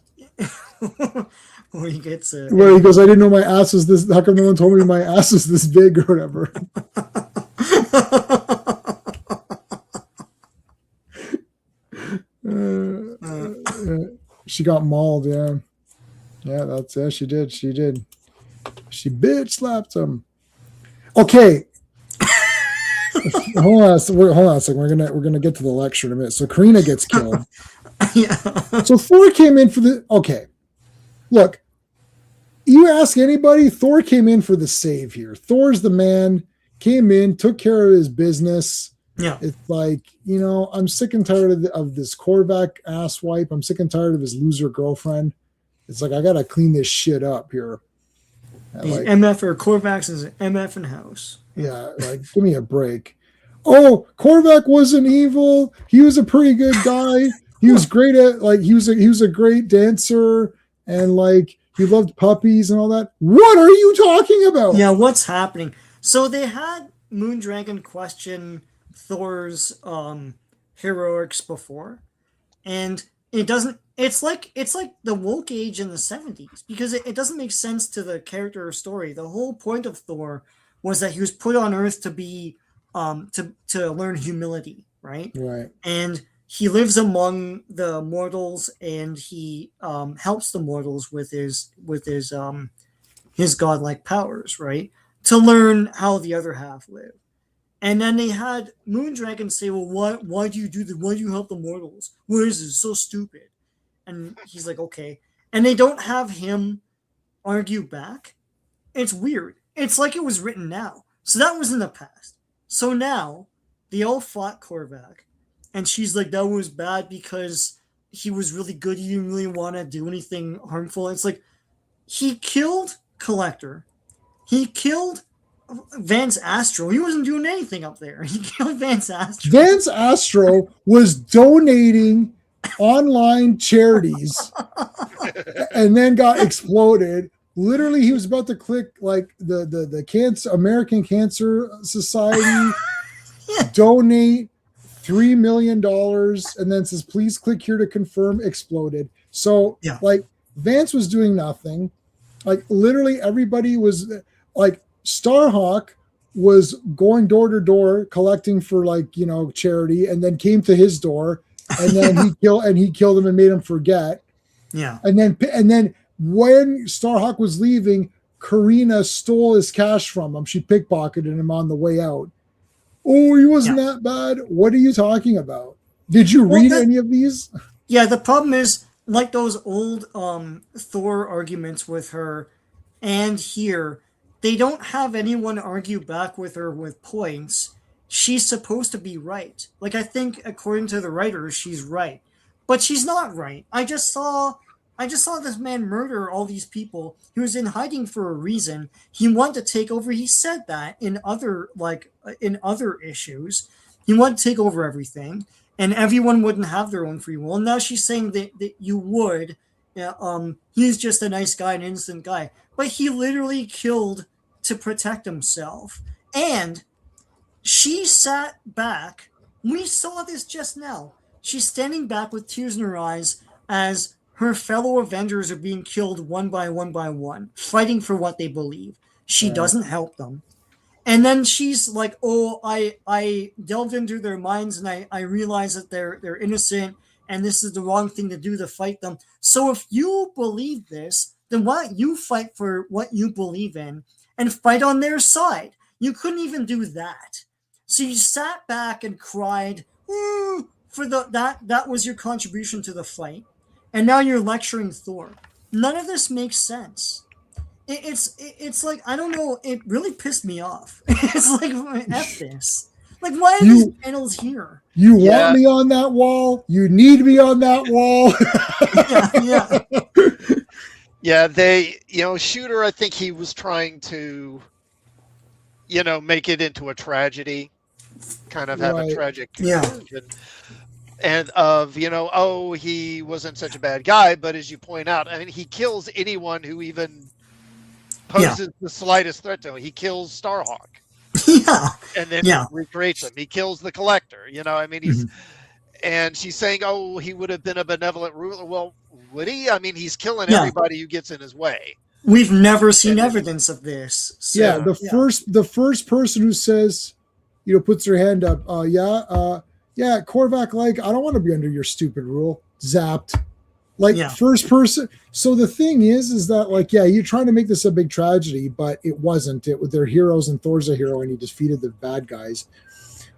Where he gets it.
Where he goes, I didn't know my ass was this. How come no one told me my ass was this big or whatever? She got mauled. Yeah, she did. She bitch slapped him. Okay. hold on a second. We're gonna get to the lecture in a minute. So Karina gets killed.
Yeah.
So Thor came in for the Look, you ask anybody, Thor came in for the save here. Thor's the man. Came in, took care of his business.
Yeah.
It's like, I'm sick and tired of this Korvac ass wipe. I'm sick and tired of his loser girlfriend. It's like I gotta clean this shit up here.
MF or Korvac's is an MF in house.
Yeah, like give me a break. Oh, Korvac wasn't evil. He was a pretty good guy. He was great at he was a great dancer and he loved puppies and all that. What are you talking about?
Yeah, what's happening? So they had Moondragon question Thor's heroics before, and it doesn't it's like the woke age in the 70s because it doesn't make sense to the character or story. The whole point of Thor was that he was put on Earth to be to learn humility, right?
Right.
And he lives among the mortals, and he helps the mortals with his godlike powers, right? To learn how the other half live. And then they had Moondragon say, "Well, why do you do this? Why do you help the mortals? What is this? So stupid." And he's like, "Okay." And they don't have him argue back. It's weird. It's like it was written now. So that was in the past. So now they all fought Korvac, and she's like, "That was bad because he was really good. He didn't really want to do anything harmful." It's like he killed Collector. He killed Vance Astro. He wasn't doing anything up there. He killed Vance Astro.
Vance Astro was donating online charities and then got exploded. Literally, he was about to click like the cancer American Cancer Society donate $3 million and then says, "Please click here to confirm," exploded. So like Vance was doing nothing. Like literally everybody was like Starhawk was going door to door collecting for like, you know, charity, and then came to his door and then he killed him and made him forget.
Yeah.
And then when Starhawk was leaving, Karina stole his cash from him. She pickpocketed him on the way out. Oh, he wasn't that bad. What are you talking about? Did you read any of these?
Yeah, the problem is like those old Thor arguments with her and here, they don't have anyone argue back with her with points. She's supposed to be right. Like, I think according to the writers, she's right. But she's not right. I just saw this man murder all these people. He was in hiding for a reason. He wanted to take over. He said that in other issues. He wanted to take over everything, and everyone wouldn't have their own free will. And now she's saying that you would. He's just a nice guy, an innocent guy. But he literally killed to protect himself. And she sat back. We saw this just now. She's standing back with tears in her eyes as her fellow Avengers are being killed one by one, fighting for what they believe. She doesn't help them. And then she's like, "Oh, I delved into their minds and I realized that they're innocent and this is the wrong thing to do to fight them. So if you believe this, then why don't you fight for what you believe in and fight on their side?" You couldn't even do that. So you sat back and cried, for that was your contribution to the fight. And now you're lecturing Thor. None of this makes sense. It's like, I don't know, it really pissed me off. It's like, F this. Like, why are these panels here?
You want me on that wall? You need me on that wall?
Yeah, they, Shooter, I think he was trying to, make it into a tragedy, kind of have a tragic conclusion. And of, he wasn't such a bad guy, but as you point out, I mean, he kills anyone who even poses the slightest threat to him. He kills Starhawk. And then recreates him. He kills the Collector. I mean, he's and she's saying, "Oh, he would have been a benevolent ruler." Well, would he? I mean, he's killing everybody who gets in his way.
We've never seen evidence of this. So,
the first person who says, puts their hand up, Korvac, like, I don't want to be under your stupid rule. Zapped. Like, first person. So the thing is that, like, you're trying to make this a big tragedy, but it wasn't. They're heroes, and Thor's a hero, and he defeated the bad guys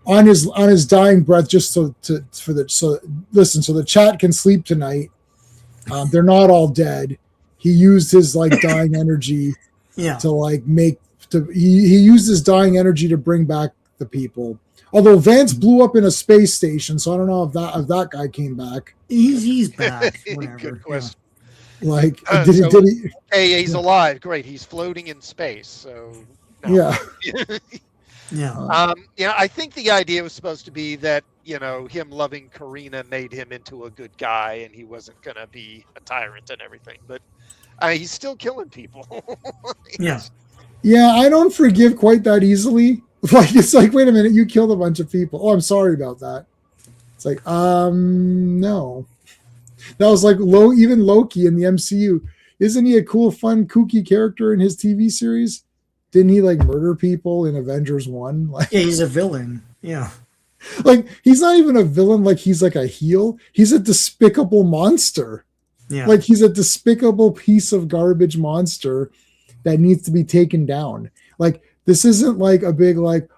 on his dying breath. Just so the chat can sleep tonight. They're not all dead. He used his like dying energy to like he used his dying energy to bring back the people. Although Vance blew up in a space station, so I don't know if that guy came back.
He's back. Whatever.
Good question.
Like,
did he? Hey, he's alive. Great. He's floating in space. So no. I think the idea was supposed to be that him loving Karina made him into a good guy, and he wasn't going to be a tyrant and everything. But he's still killing people.
I don't forgive quite that easily. Like, it's like, wait a minute, you killed a bunch of people. Oh, I'm sorry about that. It's like, no. That was like even Loki in the MCU. Isn't he a cool, fun, kooky character in his TV series? Didn't he like murder people in Avengers 1? Like,
Yeah, he's a villain. Yeah.
like he's not even a villain, like he's like a heel. He's a despicable monster.
Yeah.
Like he's a despicable piece of garbage monster that needs to be taken down. Like this isn't like a big like,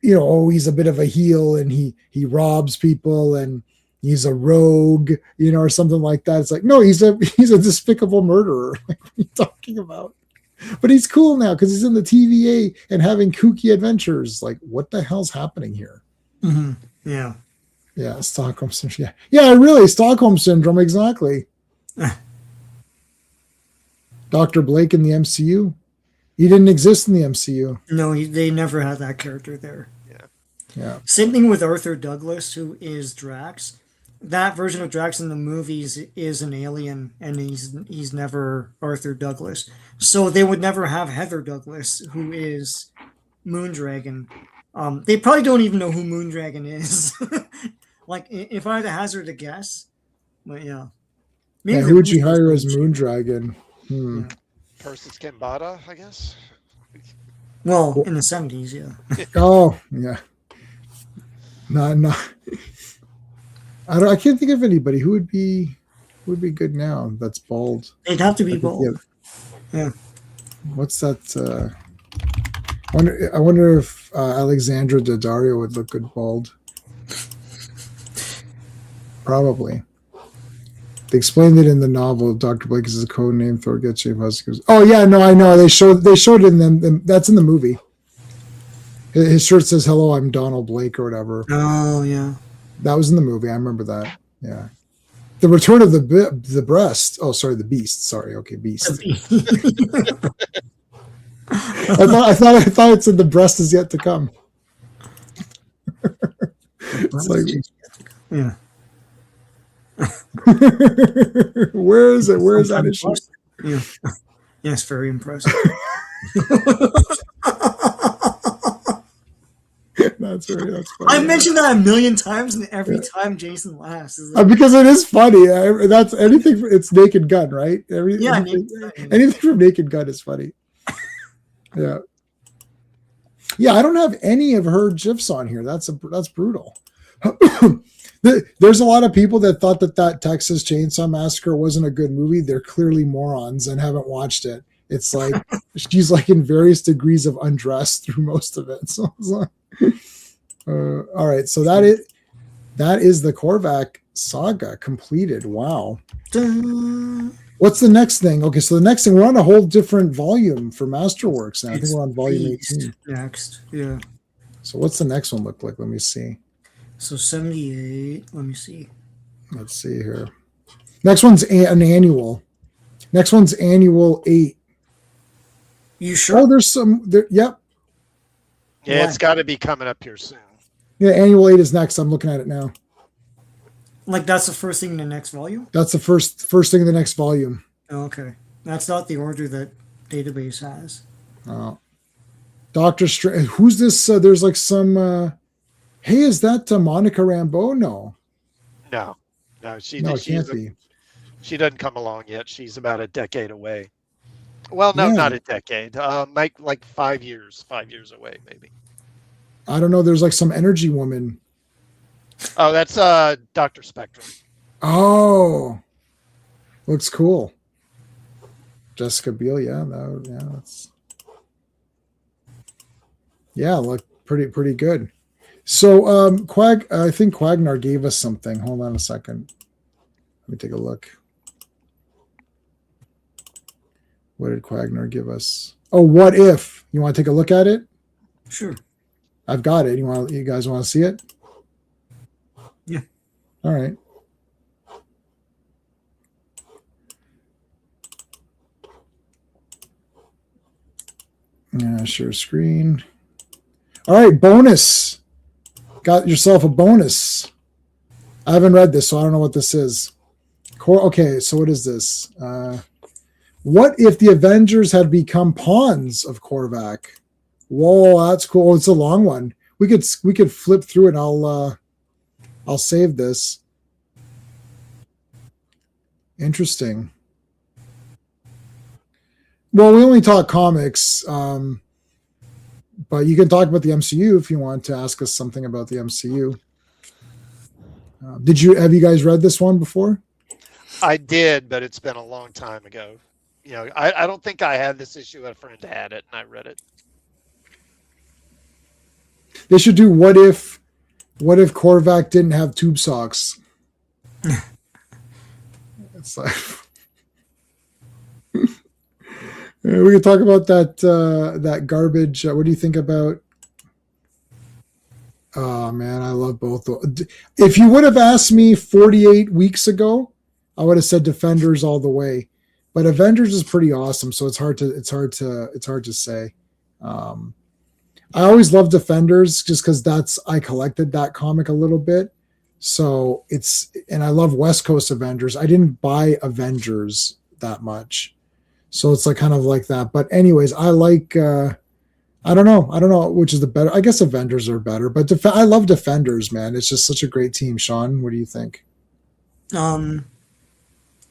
oh, he's a bit of a heel and he robs people and he's a rogue, or something like that. It's like, no, he's a despicable murderer. Like, what are you talking about? But he's cool now because he's in the TVA and having kooky adventures. Like, what the hell's happening here?
Mm-hmm. Yeah.
Yeah, Stockholm syndrome. Yeah, really, Stockholm syndrome, exactly. Dr. Blake in the MCU. He didn't exist in the MCU.
No, they never had that character there.
Yeah.
Same thing with Arthur Douglas, who is Drax. That version of Drax in the movies is an alien, and he's never Arthur Douglas. So they would never have Heather Douglas, who is Moondragon. They probably don't even know who Moondragon is. Like, if I had to hazard a guess, but yeah.
Maybe who would you hire as Moondragon?
Yeah.
Persis Kambata, I guess.
Well, in the 70s, yeah.
Oh, yeah. No. I can't think of anybody who would be good now. That's bald.
They'd have to be bald. Yeah.
What's that? I wonder if Alexandra Daddario would look good bald. Probably. They explained it in the novel. Dr. Blake is a code name. Thor gets you. Oh yeah, no, I know. They showed it in them. That's in the movie. His shirt says "Hello, I'm Donald Blake" or whatever.
Oh yeah.
That was in the movie. I remember that. Yeah. The Return of the Breast. Oh, sorry, the Beast. Sorry. Okay, Beast. I thought it said the breast is yet to come. It's like,
yeah.
Where is it? Where is that issue?
Yeah. Yes, very impressive.
That's funny.
I mentioned that a million times, and every time Jason laughs.
Because it is funny. That's anything. It's Naked Gun, right? Anything from Naked Gun is funny. Yeah. Yeah, I don't have any of her GIFs on here. That's brutal. There's a lot of people that thought that Texas Chainsaw Massacre wasn't a good movie. They're clearly morons and haven't watched it. It's like she's like in various degrees of undress through most of it. So it's like, all right, so that is the Korvac saga completed. Wow. What's the next thing? Okay, so the next thing, we're on a whole different volume for Masterworks now. I think we're on volume 18
next. Yeah.
So what's the next one look like? Let me see.
So 78. Let me see.
Let's see here. Next one's an annual. Next one's annual 8.
You sure?
Oh, there's some there. Yep.
Yeah, it's got to be coming up here soon.
Yeah, annual 8 is next. I'm looking at it now.
Like that's the first thing in the next volume?
That's the first thing in the next volume.
Oh, okay. That's not the order that database has.
Oh. Doctor Strange. Who's this? There's like some hey, is that Monica Rambeau? No,
she
can't be.
She doesn't come along yet. She's about a decade away. Well, no, not a decade. Like 5 years. 5 years away, maybe.
I don't know. There's like some energy woman.
Oh, that's Dr. Spectrum.
Oh, looks cool. Jessica Biel, look pretty good. So I think Quagnar gave us something. Hold on a second. Let me take a look. What did Quagnar give us? Oh, What If? You want to take a look at it?
Sure.
I've got it. You guys want to see it?
Yeah.
All right. Yeah, share screen. All right, bonus. Got yourself a bonus. I haven't read this, so I don't know what this is. Okay, so what is this? What if the Avengers had become pawns of Korvac? Whoa, that's cool. It's a long one. We could flip through it. I'll save this. Interesting. Well, we only talk comics, but you can talk about the MCU if you want to ask us something about the MCU. Have you guys read this one before?
I did, but it's been a long time ago. You know, I don't think I had this issue. A friend had it, and I read it.
They should do what if Korvac didn't have tube socks? It's like we could talk about that garbage. What do you think about? Oh man, I love both. If you would have asked me 48 weeks ago, I would have said Defenders all the way. But Avengers is pretty awesome, so it's hard to say. I always loved Defenders just because I collected that comic a little bit. So and I love West Coast Avengers. I didn't buy Avengers that much. So it's like kind of like that. But anyways, I like I don't know which is the better. I guess Avengers are better, but I love Defenders, man. It's just such a great team. Sean, what do you think?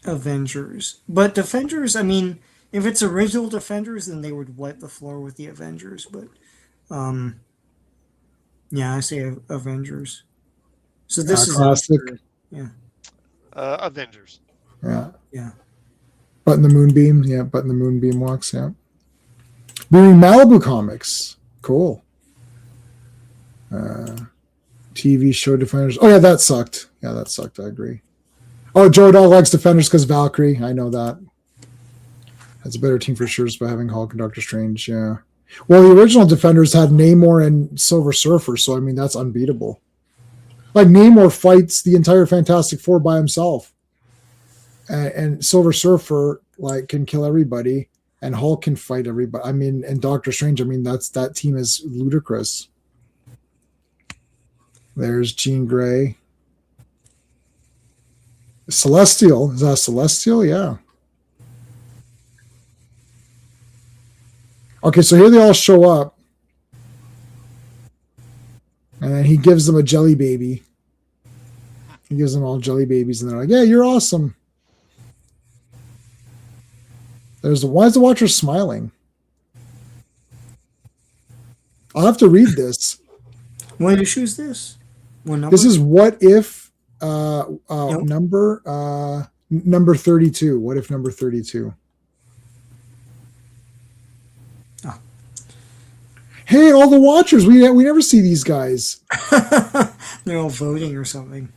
Avengers. But Defenders, I mean, if it's original Defenders, then they would wipe the floor with the Avengers, but yeah, I say Avengers. So this is
classic.
Yeah.
Avengers.
Yeah.
Yeah.
Button the Moonbeam. Yeah, Button the Moonbeam walks. Yeah. Reading Malibu comics. Cool. TV show Defenders. Oh yeah, that sucked. I agree. Oh, Joe Dog likes Defenders because Valkyrie. I know that. That's a better team for sure, by having Hulk and Doctor Strange. Yeah. Well, the original Defenders had Namor and Silver Surfer, so I mean that's unbeatable. Like Namor fights the entire Fantastic Four by himself, and Silver Surfer like can kill everybody, and Hulk can fight everybody. I mean, and Doctor Strange. I mean, that team is ludicrous. There's Jean Grey. Celestial. Is that Celestial? Yeah. Okay, so here they all show up. And then he gives them a jelly baby. He gives them all jelly babies, and they're like, yeah, you're awesome. Why is the Watcher smiling? I'll have to read this.
What issue is this? What number?
This is What If
Nope.
number 32. What If number 32?
Oh.
Hey, all the Watchers. We never see these guys.
They're all voting or something.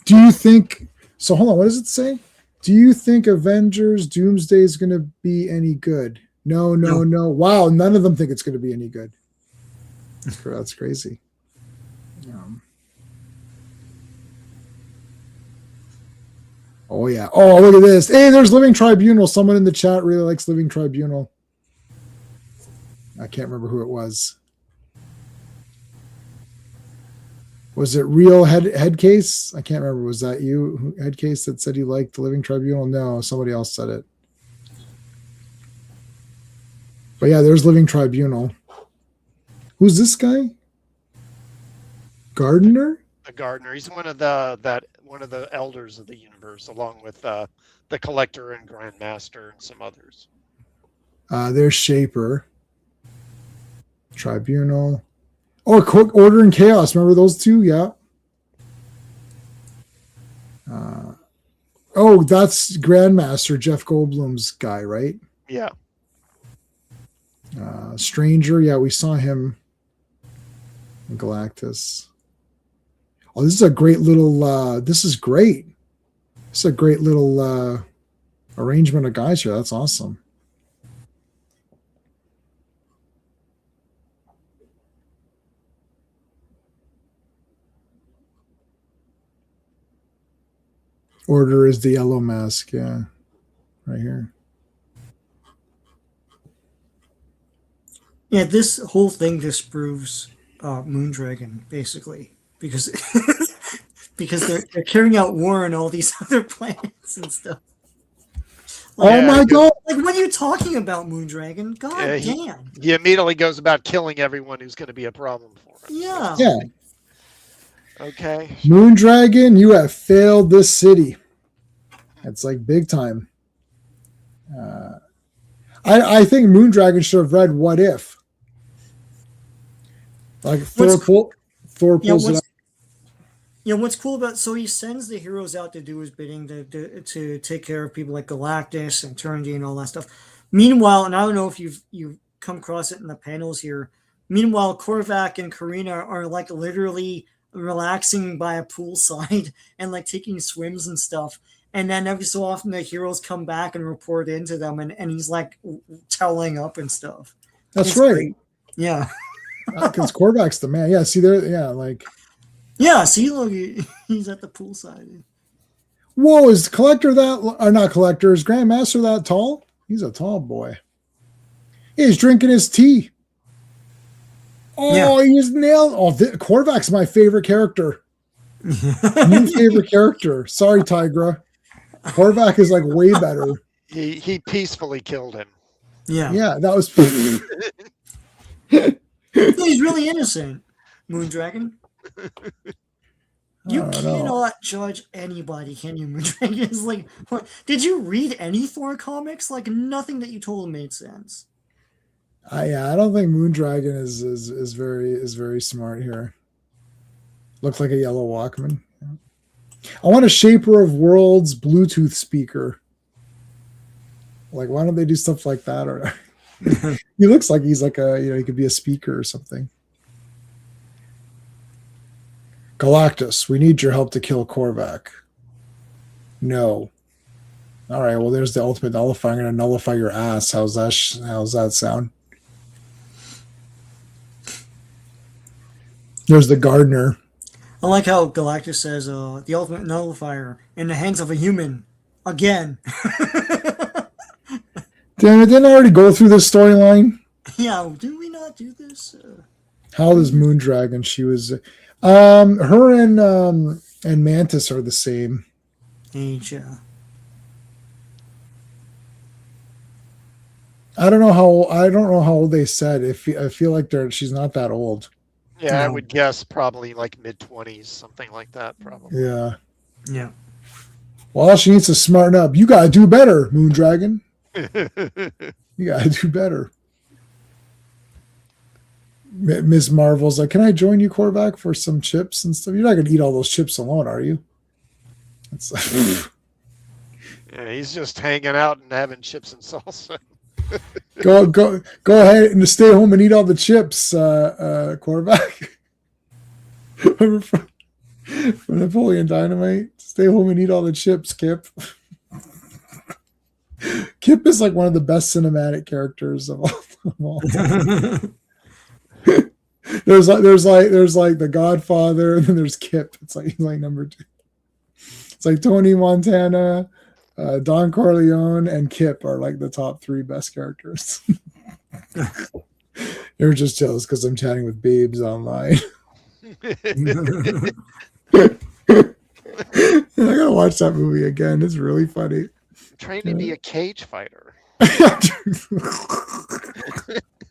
Do you think so? Hold on, what does it say? Do you think Avengers Doomsday is going to be any good? No. Wow, none of them think it's going to be any good. That's crazy. Oh yeah. Oh, look at this. Hey, there's Living Tribunal. Someone in the chat really likes Living Tribunal. I can't remember who it was. Was it Real Headcase? I can't remember. Was that you, Headcase, that said you liked the Living Tribunal? No, somebody else said it. But yeah, there's Living Tribunal. Who's this guy? Gardner?
The Gardener. He's one of the elders of the universe, along with the Collector and Grandmaster and some others.
There's Shaper. Tribunal. Oh, Order and Chaos. Remember those two? Yeah. That's Grandmaster, Jeff Goldblum's guy, right?
Yeah.
Stranger. Yeah, we saw him in Galactus. Oh, this is a great little. This is great. This is a great little arrangement of guys here. That's awesome. Order is the yellow mask, yeah, right here.
Yeah, this whole thing disproves Moondragon, basically, because because they're carrying out war on all these other planets and stuff.
Like, oh my god!
Like, what are you talking about, Moondragon? God damn!
He immediately goes about killing everyone who's going to be a problem for him.
Yeah.
Yeah.
Okay.
Moondragon, you have failed this city. It's like big time. I think Moondragon should have read What If. Like Thor pulls it up.
What's cool about, so he sends the heroes out to do his bidding to take care of people like Galactus and Eternity and all that stuff. Meanwhile, and I don't know if you've come across it in the panels here. Meanwhile, Korvac and Karina are like literally relaxing by a poolside and like taking swims and stuff. And then every so often the heroes come back and report into them, and he's like toweling up and stuff.
That's right.
Great. Yeah.
Because Korvac's the man. Yeah, see there. Yeah, like.
Yeah, see, look, he's at the poolside.
Whoa, is Collector that, or not Collector, is Grandmaster that tall? He's a tall boy. He's drinking his tea. Oh, he's nailed. Oh, Korvac's my favorite character. New favorite character. Sorry, Tigra. Korvac is like way better.
He peacefully killed him.
Yeah, that was.
He's really innocent, Moondragon. You cannot judge anybody, can you, Moondragon? It's like, what? Did you read any Thor comics? Like, nothing that you told him made sense.
I don't think Moondragon is very smart here. Looks like a yellow Walkman. Yeah. I want a Shaper of Worlds Bluetooth speaker. Like, why don't they do stuff like that? Or he looks like he's like he could be a speaker or something. Galactus, we need your help to kill Korvac. No. All right, well, there's the ultimate nullifier. I'm going to nullify your ass. How's that sound? There's the gardener.
I like how Galactus says, the ultimate nullifier in the hands of a human. Again.
Damn it, didn't I already go through this storyline?
Yeah, did we not do this?
How old is Moondragon? She was... her and Mantis are the same
age. Yeah.
I don't know how old they said. I feel like she's not that old.
Yeah, I would guess probably like mid-20s, something like that, probably.
Yeah.
Yeah.
Well, she needs to smarten up. You gotta do better, Moondragon. You gotta do better. Ms. Marvel's like, can I join you, Korvac, for some chips and stuff? You're not going to eat all those chips alone, are you? It's like,
yeah, he's just hanging out and having chips and salsa.
go ahead and stay home and eat all the chips, Korvac. from Napoleon Dynamite. Stay home and eat all the chips, Kip. Kip is like one of the best cinematic characters of all time. There's like the Godfather, and then there's Kip. It's like number 2. It's like Tony Montana, Don Corleone, and Kip are like the top 3 best characters. You're just jealous because I'm chatting with babes online. I gotta watch that movie again. It's really funny.
I'm trying to be a cage fighter.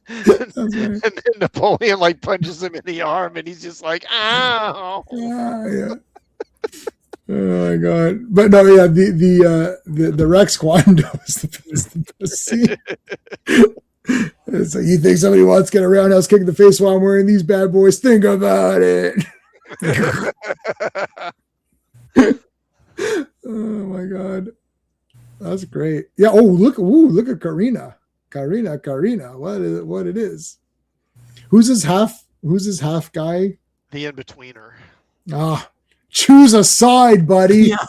And then Napoleon like punches him in the arm, and he's just like, "Ow!"
Yeah. Oh my god! But no, yeah, the Rex Quando is the best scene. It's like, you think somebody wants to get a roundhouse kick in the face while I'm wearing these bad boys? Think about it. Oh my god, that's great. Yeah. Oh, look at Karina. What it is? Who's his half guy?
The in-betweener.
Choose a side, buddy.
Yeah.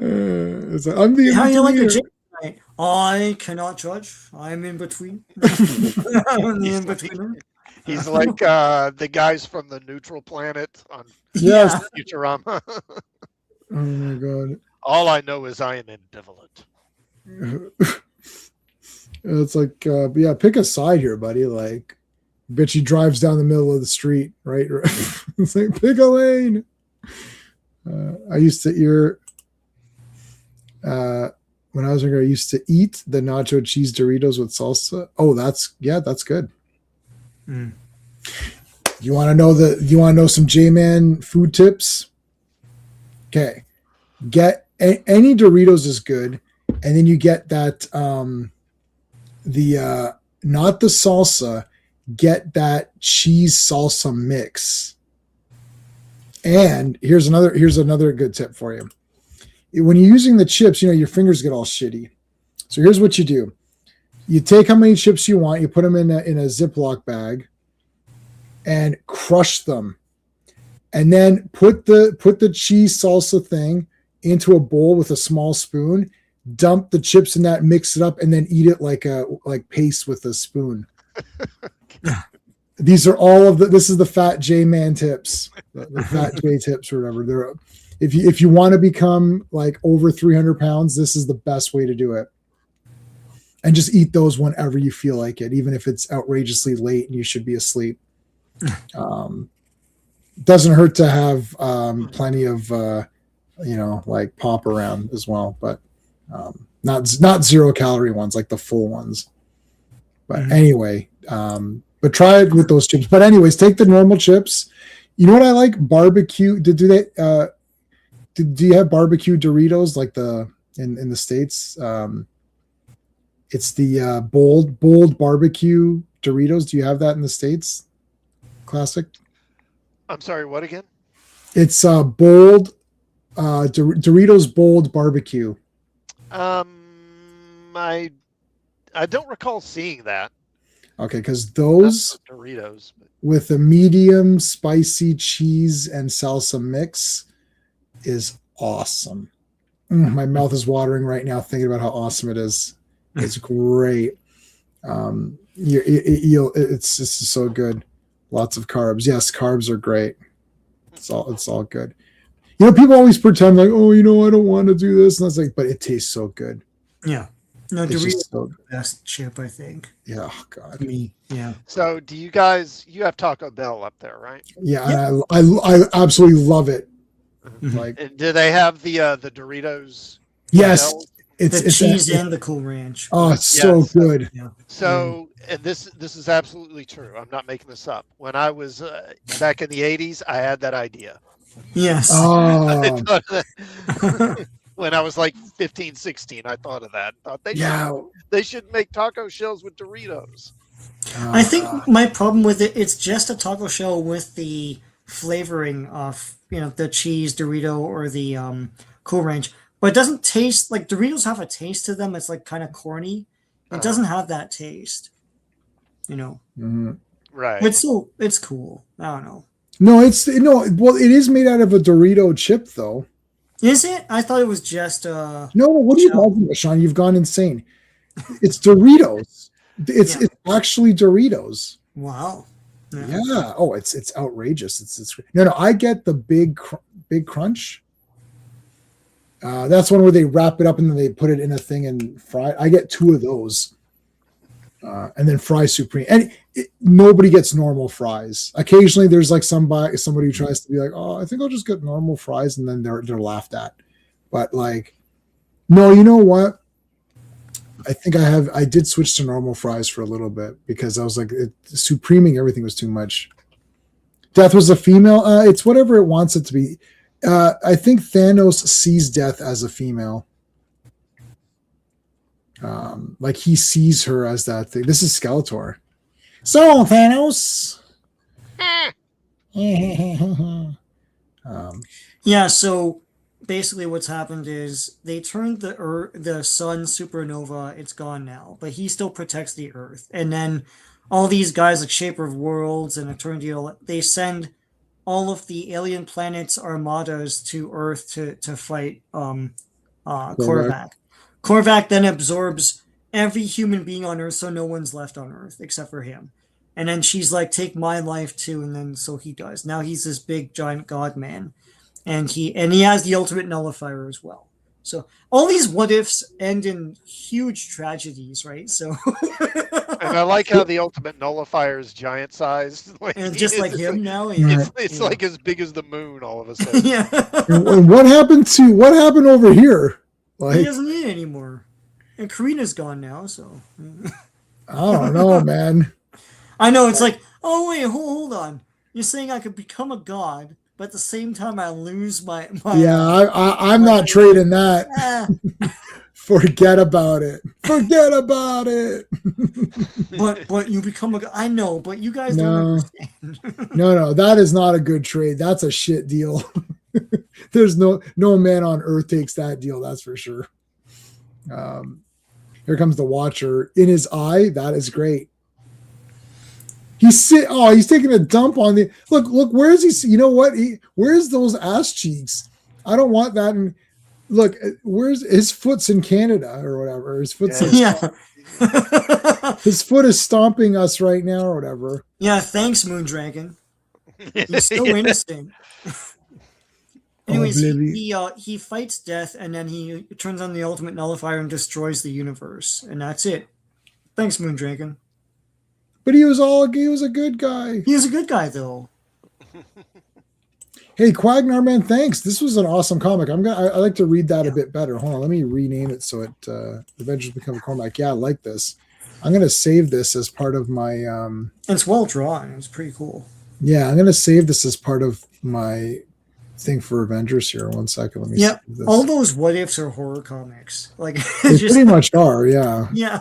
It's like, I'm the
How you like the
in-betweener.
chick tonight? I cannot judge. I'm in between. I'm the in-betweener.
He's like the guys from the Neutral Planet on
Yes.
Futurama.
Oh my god.
All I know is I am ambivalent.
It's like, yeah, pick a side here, buddy. Like, bet she drives down the middle of the street, right? It's like, pick a lane. I used to when I was younger, I used to eat the nacho cheese Doritos with salsa. Oh, that's good.
Mm.
You want to know some J-Man food tips? Okay. Get any Doritos is good, and then you get that not the salsa, get that cheese salsa mix. And here's another good tip for you. When you're using the chips, your fingers get all shitty. So here's what you do. You take how many chips you want, you put them in a Ziploc bag and crush them. And then put the cheese salsa thing into a bowl with a small spoon, dump the chips in that, mix it up, and then eat it like paste with a spoon. These are all this is the Fat J Man tips, the Fat J tips or whatever. They're, if you want to become like over 300 pounds, this is the best way to do it. And just eat those whenever you feel like it, even if it's outrageously late and you should be asleep. Doesn't hurt to have plenty of like pop around as well, but not 0 calorie ones, like the full ones. But anyway, but try it with those chips. But anyways, take the normal chips. You know what I like? Barbecue. Do you have barbecue Doritos like in the States? It's the bold barbecue Doritos. Do you have that in the States? Classic.
I'm sorry, what again?
It's bold Doritos bold barbecue.
I don't recall seeing that.
Okay, because those
Doritos
with a medium spicy cheese and salsa mix is awesome. My mouth is watering right now thinking about how awesome it is. It's great. It's just so good. Lots of carbs. Yes, carbs are great. It's all good. People always pretend like, oh, I don't want to do this, and I was like, but it tastes so good.
Yeah. No,
It's
Doritos
just so
is the best chip, I think.
Yeah, oh God.
Me, yeah.
So, do you guys? You have Taco Bell up there, right?
Yeah, and I absolutely love it. Like,
And do they have the
yes,
Bell?
it's
cheese and the Cool Ranch.
Oh, it's so good.
Yeah.
So, and this is absolutely true. I'm not making this up. When I was back in the 80s, I had that idea.
Yes.
Oh,
When I was like 15, 16, I thought of that. Thought they should make taco shells with Doritos.
I think my problem with it's just a taco shell with the flavoring of the cheese Dorito or the Cool Ranch, but it doesn't taste like Doritos have a taste to them. It's like kind of corny. It doesn't have that taste,
Right.
But still, it's cool. I don't know.
No, well, it is made out of a Dorito chip, though.
Is it? I thought it was just
No, what are you talking about, Sean? You've gone insane. It's Doritos. It's actually Doritos.
Wow.
Yeah. Oh, it's outrageous. It's no. I get the big crunch. That's one where they wrap it up and then they put it in a thing and fry it. I get 2 of those, and then fry supreme. And nobody gets normal fries. Occasionally, there's like somebody who tries to be like, "Oh, I think I'll just get normal fries," and then they're laughed at. But like, no, you know what? I think I did switch to normal fries for a little bit because I was like, supreming everything was too much. Death was a female. It's whatever it wants it to be. I think Thanos sees Death as a female. Like he sees her as that thing. This is Skeletor. So Thanos.
Yeah. So basically, what's happened is they turned the sun supernova. It's gone now, but he still protects the Earth. And then all these guys like Shaper of Worlds and Eternity, they send all of the alien planets armadas to Earth to fight Korvac. Korvac then absorbs every human being on Earth, so no one's left on Earth except for him. And then she's like, "Take my life too," and then so he does. Now he's this big giant god man, and he has the ultimate nullifier as well. So all these what ifs end in huge tragedies, right? So
and I like how the ultimate nullifier is giant sized.
And just like him now,
it's like as big as the moon all of a sudden.
yeah.
And what happened over here? Like,
He doesn't need it anymore. And Karina's gone now, so
I don't know, man.
I know it's like Oh wait, hold on. You're saying I could become a god, but at the same time I lose my
Yeah, I'm not trading that.
Ah,
Forget about it. Forget about it.
but you become a god. I know, but you guys don't
No,
understand.
no, that is not a good trade. That's a shit deal. There's no man on earth takes that deal. That's for sure. Here comes the Watcher in his eye. That is great. He's taking a dump on the look. Where's he? You know what? Where's those ass cheeks? I don't want that. And look, where's his foot's in Canada or whatever. His foot's
Yeah.
his foot is stomping us right now or whatever.
Yeah, thanks, Moondragon. He's so innocent. Anyways, he fights death, and then he turns on the ultimate nullifier and destroys the universe, and that's it. Thanks, Moondragon.
But he was a good guy.
He is a good guy, though.
Hey, Quagnar Man, thanks. This was an awesome comic. I like to read that a bit better. Hold on, let me rename it so it Avengers Become a Cormac. Yeah, I like this. I'm gonna save this as part of my
It's well drawn. It's pretty cool.
Yeah, I'm gonna save this as part of my thing for Avengers here. 1 second. Let me
Yeah,
save this.
all those what ifs are horror comics. Like
They pretty much are, yeah.
Yeah.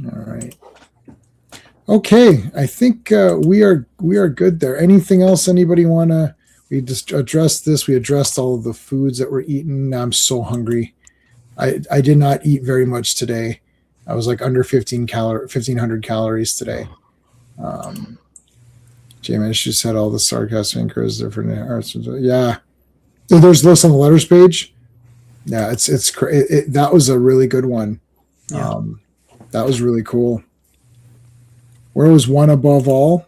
All right. Okay, I think we are good there. Anything else anybody want to? We just addressed this. We addressed all of the foods that we're eating. I'm so hungry. I did not eat very much today. I was like under 1,500 calories today. J-Man just had all the sarcastic anchors different arts. Yeah, there's lists on the letters page. Yeah, that was a really good one.
Yeah.
That was really cool. Where was One Above All?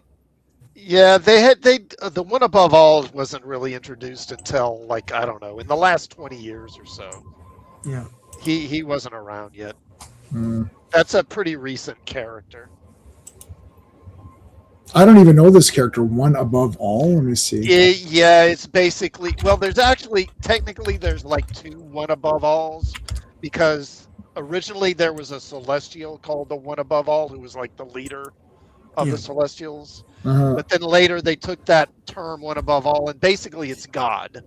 Yeah, the One Above All wasn't really introduced until, like, I don't know, in the last 20 years or so.
Yeah.
He wasn't around yet. That's a pretty recent character.
I don't even know this character. One Above All. Let me see.
Yeah, it's basically, well, technically there's like two One Above Alls, because originally there was a Celestial called the One Above All who was like the leader of the Celestials. But then later they took that term One Above All, and basically it's God.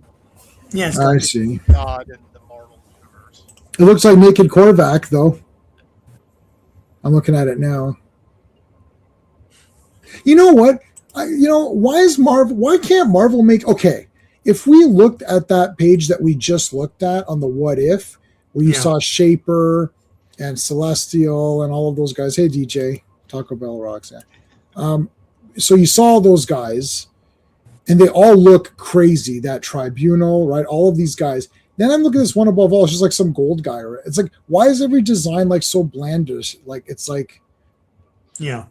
Yes,
I see.
God in the Marvel universe.
It looks like Naked Korvac, though. I'm looking at it now. You know what? Why can't Marvel make... Okay, if we looked at that page that we just looked at on the What If, where you saw Shaper and Celestial and all of those guys. Hey, DJ. Taco Bell rocks. Yeah. So you saw those guys, and they all look crazy. That Tribunal, right? All of these guys. Then I'm looking at this One Above All. It's just like some gold guy. Right? It's like, why is every design like so blandish? Like, it's like...
Yeah.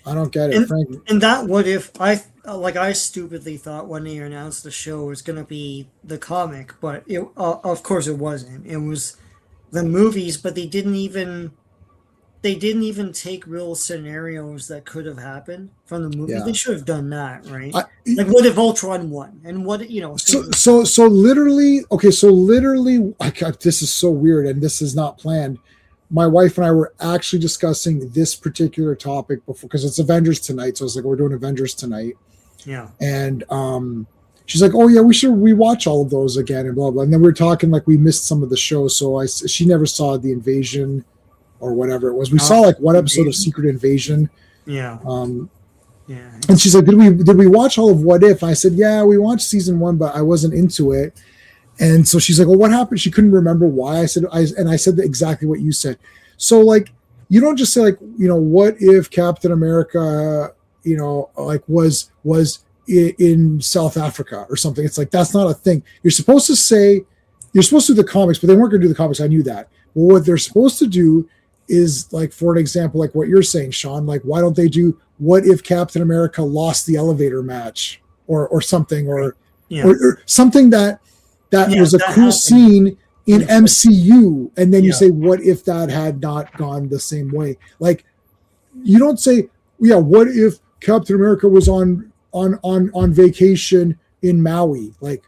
I don't get it, frankly.
And that What If, I stupidly thought when they announced the show was going to be the comic, but of course it wasn't. It was the movies, but they didn't even take real scenarios that could have happened from the movie.
Yeah.
They should have done that, right? Like what if Ultron won, and what
So literally, okay. So literally, this is so weird, and this is not planned. My wife and I were actually discussing this particular topic before, because it's Avengers tonight. So I was like, we're doing Avengers tonight.
Yeah.
And she's like, oh yeah, we should rewatch all of those again and blah blah. And then we were talking like we missed some of the show, so she never saw the Invasion or whatever it was. We saw like one episode of Secret Invasion.
Yeah.
Yeah. And she's like, did we watch all of What If? I said, yeah, we watched season 1, but I wasn't into it. And so she's like, well, what happened? She couldn't remember why. I said exactly what you said. So like, you don't just say like, what if Captain America, like was in South Africa or something? It's like, that's not a thing. You're supposed to do the comics, but they weren't going to do the comics. I knew that. Well, what they're supposed to do is like, for an example, like what you're saying, Sean, like, why don't they do what if Captain America lost the elevator match or something, or something that was a cool
happened.
Scene in MCU, and then you say, what if that had not gone the same way? Like, you don't say, what if Captain America was on vacation in Maui? Like,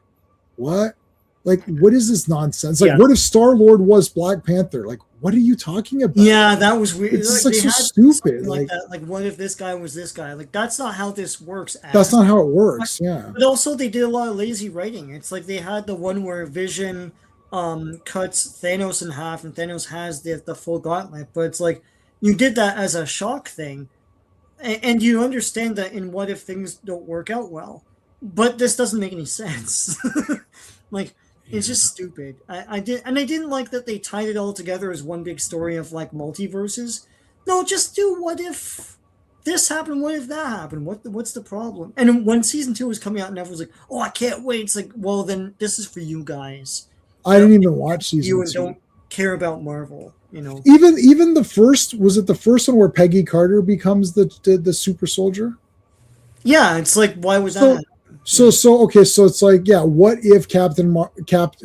what? Like, what is this nonsense? Like, what if Star-Lord was Black Panther? Like, what are you talking about?
Yeah, that was weird.
It's just, like,
they
so
had
stupid.
something
Like
that. Like, what if this guy was this guy? Like, that's not how this works.
that's not how it works. Yeah.
But also, they did a lot of lazy writing. It's like they had the one where Vision cuts Thanos in half, and Thanos has the full gauntlet. But it's like you did that as a shock thing, and you understand that in what if things don't work out well. But this doesn't make any sense. Like, it's just stupid. I didn't like that they tied it all together as one big story of like multiverses. No, just do what if this happened, what if that happened? What's the problem? And when season 2 was coming out and everyone was like, oh, I can't wait. It's like, well, then this is for you guys.
I didn't even watch season
You
2.
don't care about Marvel, you know.
Even the first, was it the first one where Peggy Carter becomes the super soldier?
Yeah, it's like, why was that?
So okay, so it's like, yeah, what if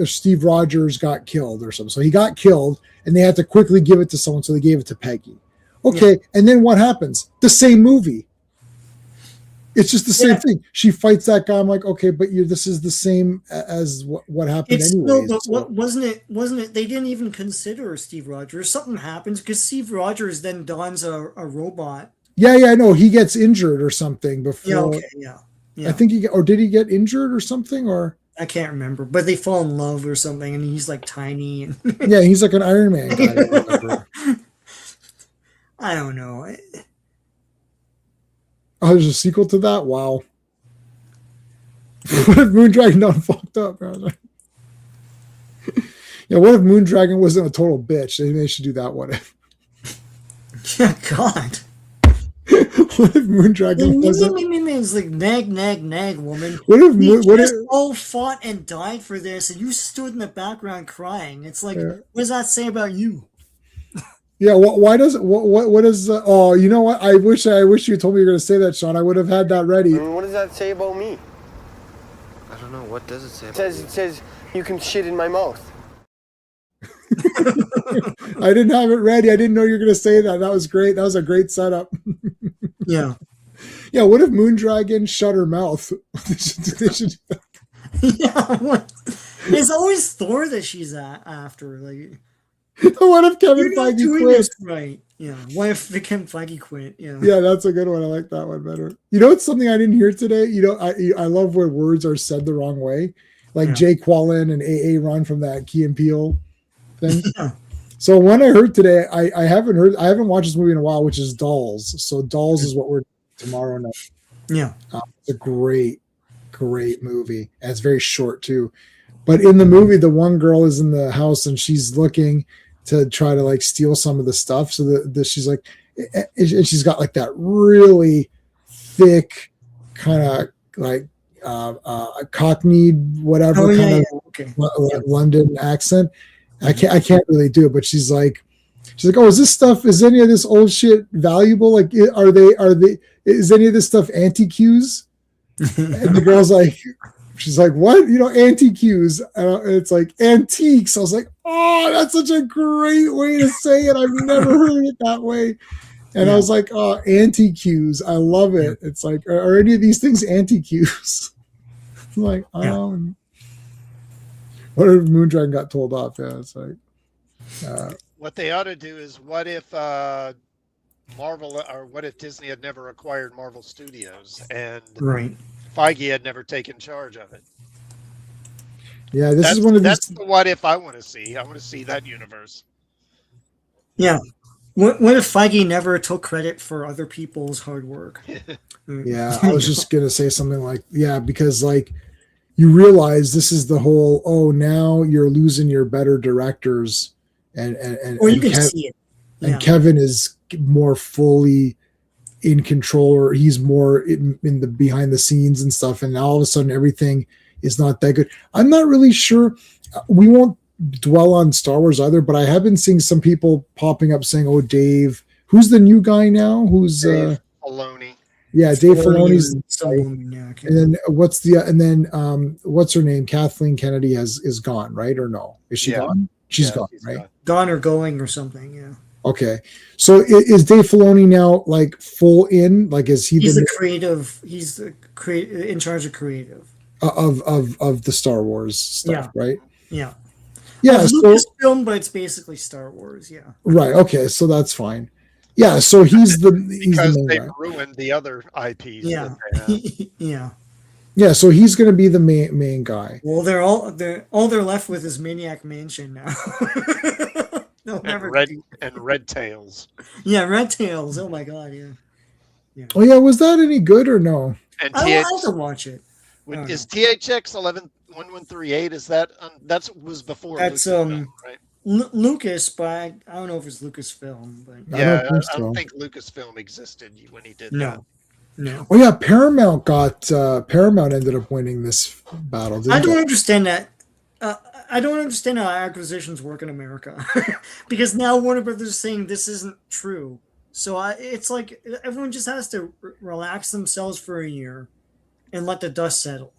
Steve Rogers got killed or something? So he got killed, and they had to quickly give it to someone, so they gave it to Peggy. Okay, and then what happens? The same movie. It's just the same thing. She fights that guy. I'm like, okay, but this is the same as what happened anyway.
Wasn't it? They didn't even consider Steve Rogers. Something happens because Steve Rogers then dons a robot.
Yeah, I know. He gets injured or something before.
Yeah, okay, yeah.
I think did he get injured or something, or
I can't remember, but they fall in love or something, and he's like tiny. And
yeah, he's like an Iron Man guy. Or whatever.
I don't know.
Oh, there's a sequel to that? Wow. What if Moondragon done fucked up? Yeah, what if Moondragon wasn't a total bitch? They should do that. What if?
Yeah, God.
What if Moondragon wasn't?
It's like nag, woman.
What if
we
what
just
if,
all fought and died for this, and you stood in the background crying? It's like, what does that say about you?
Yeah, why does what is? Oh, you know what? I wish you told me you were going to say that, Sean. I would have had that ready.
What does that say about me?
I don't know. What does it say?
It says you can shit in my mouth.
I didn't have it ready. I didn't know you were going to say that. That was great. That was a great setup.
Yeah.
Yeah. What if Moondragon shut her mouth? They should
Yeah. What? It's always Thor that she's after. Like,
what if Kevin Feige quit?
Right. Yeah. What if Kevin Feige quit? Yeah.
Yeah, that's a good one. I like that one better. You know, it's something I didn't hear today. You know, I love where words are said the wrong way, like Jay Quallen and A.A. Ron from that Key and Peele thing. Yeah. So when I heard today, I haven't watched this movie in a while, which is Dolls. So Dolls is what we're doing tomorrow night.
Yeah.
It's a great movie. And it's very short too. But in the movie, the one girl is in the house and she's looking to try to like steal some of the stuff. So she's like, and she's got like that really thick kind of like Cockney, whatever London accent. I can't really do it, but she's like, oh, is any of this old shit valuable? Like, is any of this stuff anti-Qs? And the girl's like, she's like, what? You know, anti-Qs. And it's like antiques. I was like, oh, that's such a great way to say it. I've never heard it that way. And I was like, oh, anti-Qs. I love it. It's like, are any of these things anti-Qs? I'm like, what if Moondragon got told off? Yeah, it's like.
What they ought to do is, what if Marvel, or what if Disney had never acquired Marvel Studios and Feige had never taken charge of it?
Yeah, that's
the what if I want to see. I want to see that universe.
Yeah. What if Feige never took credit for other people's hard work?
Yeah, I was just gonna say something like, because like you realize this is the whole, now you're losing your better directors and
you can see it. Yeah.
And Kevin is more fully in control, or he's more in the behind the scenes and stuff, and all of a sudden everything is not that good. I'm not really sure. We won't dwell on Star Wars either, but I have been seeing some people popping up saying, oh, Dave, who's the new guy now? Who's
Dave Filoni.
Yeah, Dave Filoni's
and
then what's her name? Kathleen Kennedy is gone, right? Or no? Is she gone? She's gone, right?
Gone or going or something, yeah.
Okay. So is Dave Filoni now like full in? Like, is he
the creative? He's in charge of creative
of the Star Wars stuff, right?
Yeah.
Yeah.
film, but it's basically Star Wars. Yeah.
Right. Okay. So that's fine. Yeah. So he's the
because
main
they've
guy.
ruined the other IPs.
Yeah.
That they have.
Yeah.
Yeah. So he's going to be the main guy.
Well, they're left with is Maniac Mansion now. They'll
And
never
Red Tails.
Yeah, Red Tails. Oh my god, yeah.
Oh yeah. Was that any good or no?
And
I have to watch it.
is THX 1138? Is that was before?
That's
Lucasfilm, right?
Lucas, but I don't know if it's Lucasfilm, but
Yeah,
think
I
so.
don't think Lucasfilm existed when he did that.
no.
Oh yeah. Paramount ended up winning this battle. Didn't
I don't
they?
understand that. I don't understand how acquisitions work in America because now Warner Brothers is saying this isn't true. So it's like everyone just has to relax themselves for a year and let the dust settle.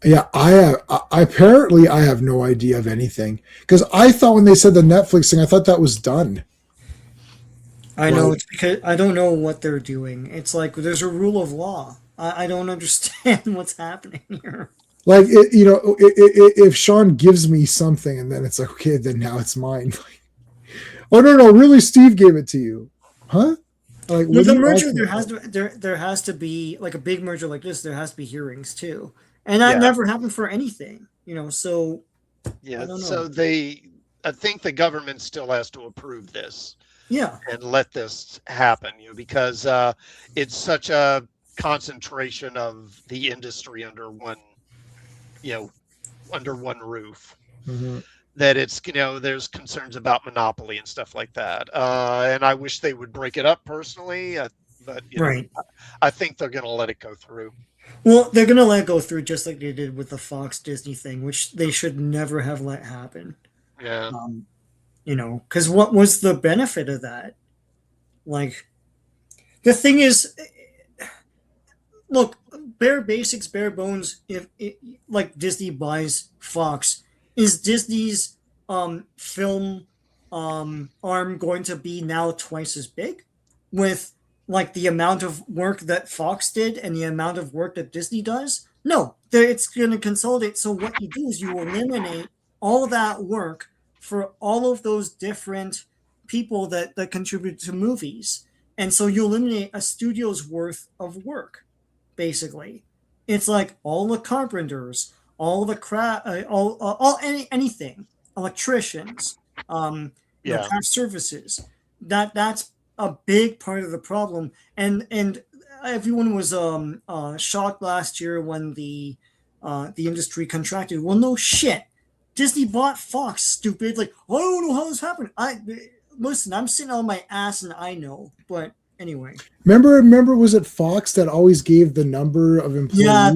Yeah, I apparently I have no idea of anything because I thought when they said the Netflix thing, I thought that was done.
I know
Well-
it's because I don't know what they're doing. It's like there's a rule of law. I don't understand what's happening here.
Like if Sean gives me something and then it's like, okay, then now it's mine. Oh no, really, Steve gave it to you, huh? Like
With
what
the
are you
merger,
asking
there has to be like a big merger like this. There has to be hearings too, and that
Yeah.
never happened for anything. So
Yeah,
I don't know.
so I think the government still has to approve this
yeah,
and let this happen, because it's such a concentration of the industry under one roof
Mhm.
that it's there's concerns about monopoly and stuff like that. And I wish they would break it up personally, but
right.
I think they're going to let it go through.
Well, they're gonna let it go through just like they did with the Fox Disney thing, which they should never have let happen.
Yeah.
Because what was the benefit of that? Like, the thing is, look, bare basics, bare bones. If like Disney buys Fox, is Disney's film arm going to be now twice as big with like the amount of work that Fox did and the amount of work that Disney does? No, it's going to consolidate. So what you do is you eliminate all of that work for all of those different people that contribute to movies. And so you eliminate a studio's worth of work, basically. It's like all the carpenters, all the anything, electricians, craft services. That's a big part of the problem. And everyone was shocked last year when the industry contracted. Well, no shit. Disney bought Fox, stupid. Like, I don't know how this happened. Listen, I'm sitting on my ass and I know. But anyway.
Remember, was it Fox that always gave the number of employees?
Yeah,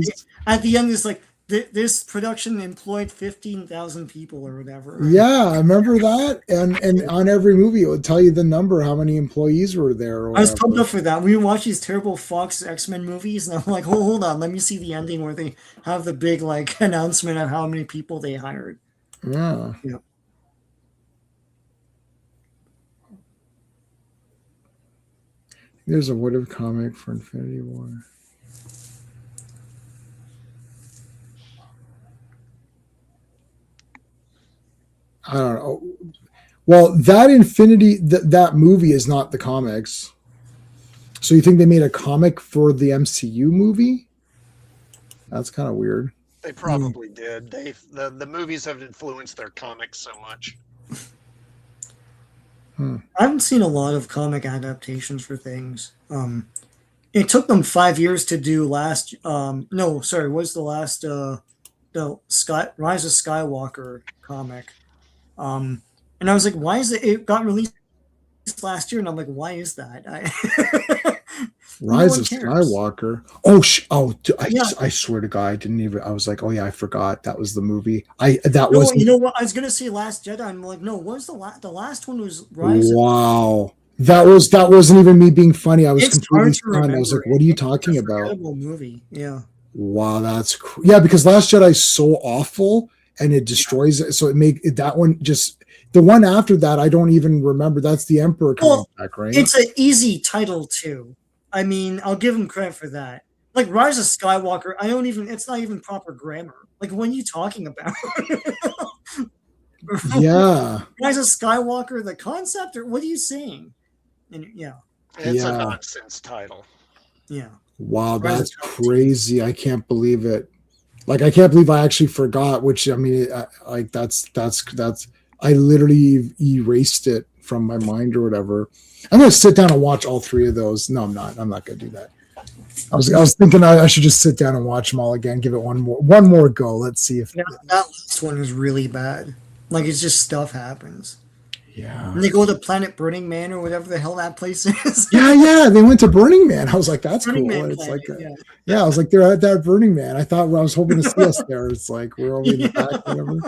at the end, it's like, this production employed 15,000 people or whatever.
Yeah, I remember that. And on every movie, it would tell you the number, how many employees were there. Or
I was
whatever.
pumped up for that. We watch these terrible Fox X-Men movies, and I'm like, hold on, let me see the ending where they have the big like announcement of how many people they hired.
Yeah.
Yeah.
There's a What If comic for Infinity War. I don't know. Well, that that movie is not the comics. So you think they made a comic for the MCU movie? That's kind of weird.
They probably did. The movies have influenced their comics so much.
I haven't seen a lot of comic adaptations for things. It took them 5 years to do was the last the Rise of Skywalker comic. And I was like, why is it got released last year? And I'm like, why is that?
Rise of Skywalker. I swear to God, I didn't even. I was like, oh yeah, I forgot that was the movie.
You know what? I was gonna say Last Jedi. I'm like, no, what was the last one was Rise?
Wow, that wasn't even me being funny. I was
It's
completely
hard to
stunned. I was like,
remember.
what are you
It's
talking
a
about?
forgettable movie. Yeah.
Wow, that's yeah. Because Last Jedi is so awful and it destroys it. So that one just. The one after that, I don't even remember. That's the Emperor coming back, right?
It's an easy title too. I mean, I'll give him credit for that. Like Rise of Skywalker, it's not even proper grammar. Like, what are you talking about?
Yeah.
Rise of Skywalker, the concept, or what are you saying? And yeah,
It's a
Yeah.
nonsense title.
yeah.
Wow,
Rise of
that's
Skywalker.
crazy. I can't believe it. Like, I can't believe I actually forgot, which, I mean, like, that's, I literally erased it from my mind or whatever. I'm going to sit down and watch all three of those. No, I'm not. I'm not going to do that. I was thinking I should just sit down and watch them all again. Give it one more go. Let's see if.
Yeah, that last one is really bad. Like, it's just stuff happens.
Yeah.
And they go to Planet Burning Man or whatever the hell that place is.
Yeah. They went to Burning Man. I was like, that's
Burning
cool.
Man
And it's
Planet,
like,
yeah.
I was like, they're at that Burning Man. I thought, well, I was hoping to see us there. It's like we're over in the back, whatever.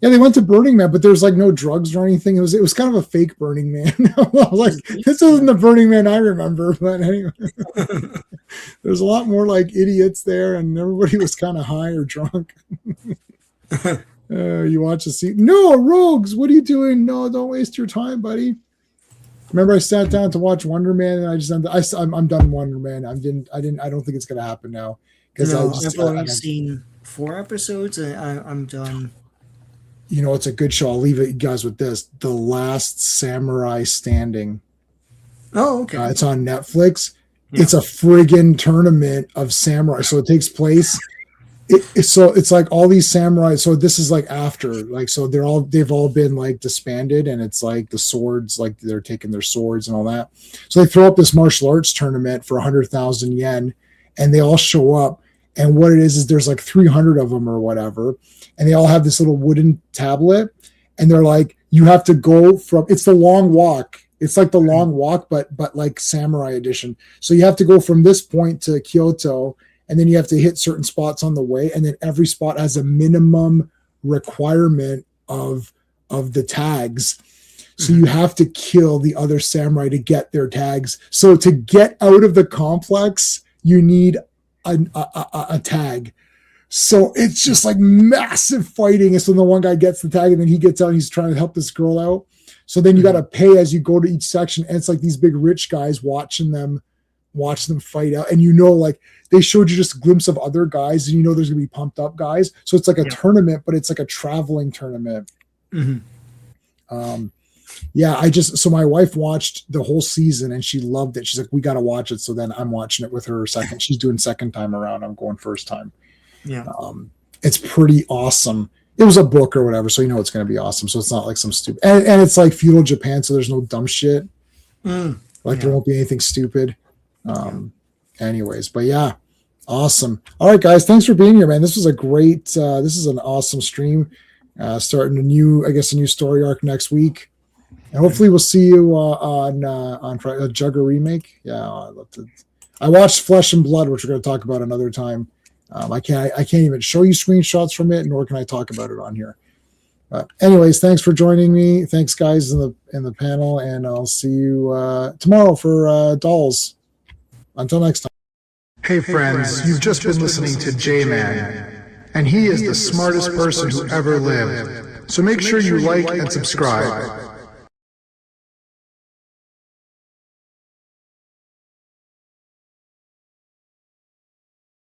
Yeah, they went to Burning Man, but there's like no drugs or anything. It was kind of a fake Burning Man. I was like, this isn't the Burning Man I remember. But anyway, there's a lot more like idiots there, and everybody was kind of high or drunk. You watch the scene. No, rogues, what are you doing? No, don't waste your time, buddy. Remember, I sat down to watch Wonder Man, and I'm done Wonder Man. I don't think it's gonna happen now because
I've only seen 4 episodes, and I'm done.
You know, it's a good show. I'll leave it, you guys, with this: The Last Samurai Standing.
Oh, okay.
It's on Netflix.
Yeah.
It's a friggin' tournament of samurai. So it takes place. It's like all these samurai. So this is like after, like, so they've all been like disbanded, and it's like the swords, like they're taking their swords and all that. So they throw up this martial arts tournament for 100,000 yen, and they all show up. And what it is there's like 300 of them or whatever, and they all have this little wooden tablet, and they're like, you have to go from, it's the long walk. It's like the long walk, but like samurai edition. So you have to go from this point to Kyoto, and then you have to hit certain spots on the way, and then every spot has a minimum requirement of the tags. So you have to kill the other samurai to get their tags. So to get out of the complex, you need a tag. So it's just like massive fighting. And so the one guy gets the tag, and then he gets out and he's trying to help this girl out. So then you got to pay as you go to each section. And it's like these big rich guys watching them fight out. And you know, like they showed you just a glimpse of other guys, and you know there's gonna be pumped up guys. So it's like a tournament, but it's like a traveling tournament. So my wife watched the whole season and she loved it. She's like, we got to watch it. So then I'm watching it with her second. She's doing second time around. I'm going first time.
Yeah.
It's pretty awesome. It was a book or whatever, so you know it's going to be awesome. So it's not like some stupid, and it's like feudal Japan, so there's no dumb shit. There won't be anything stupid. Anyways, but yeah, awesome. All right, guys, thanks for being here, man. This was a great. This is an awesome stream. Starting a new story arc next week. And hopefully we'll see you on Friday, a Jugger remake. Yeah, I'd love to. I watched Flesh and Blood, which we're going to talk about another time. I can't even show you screenshots from it, nor can I talk about it on here. But anyways, thanks for joining me. Thanks, guys, in the panel, and I'll see you tomorrow for Dolls. Until next time.
Hey friends, you've just been listening to J-Man, and he is the smartest person who ever lived. So make sure you like and subscribe.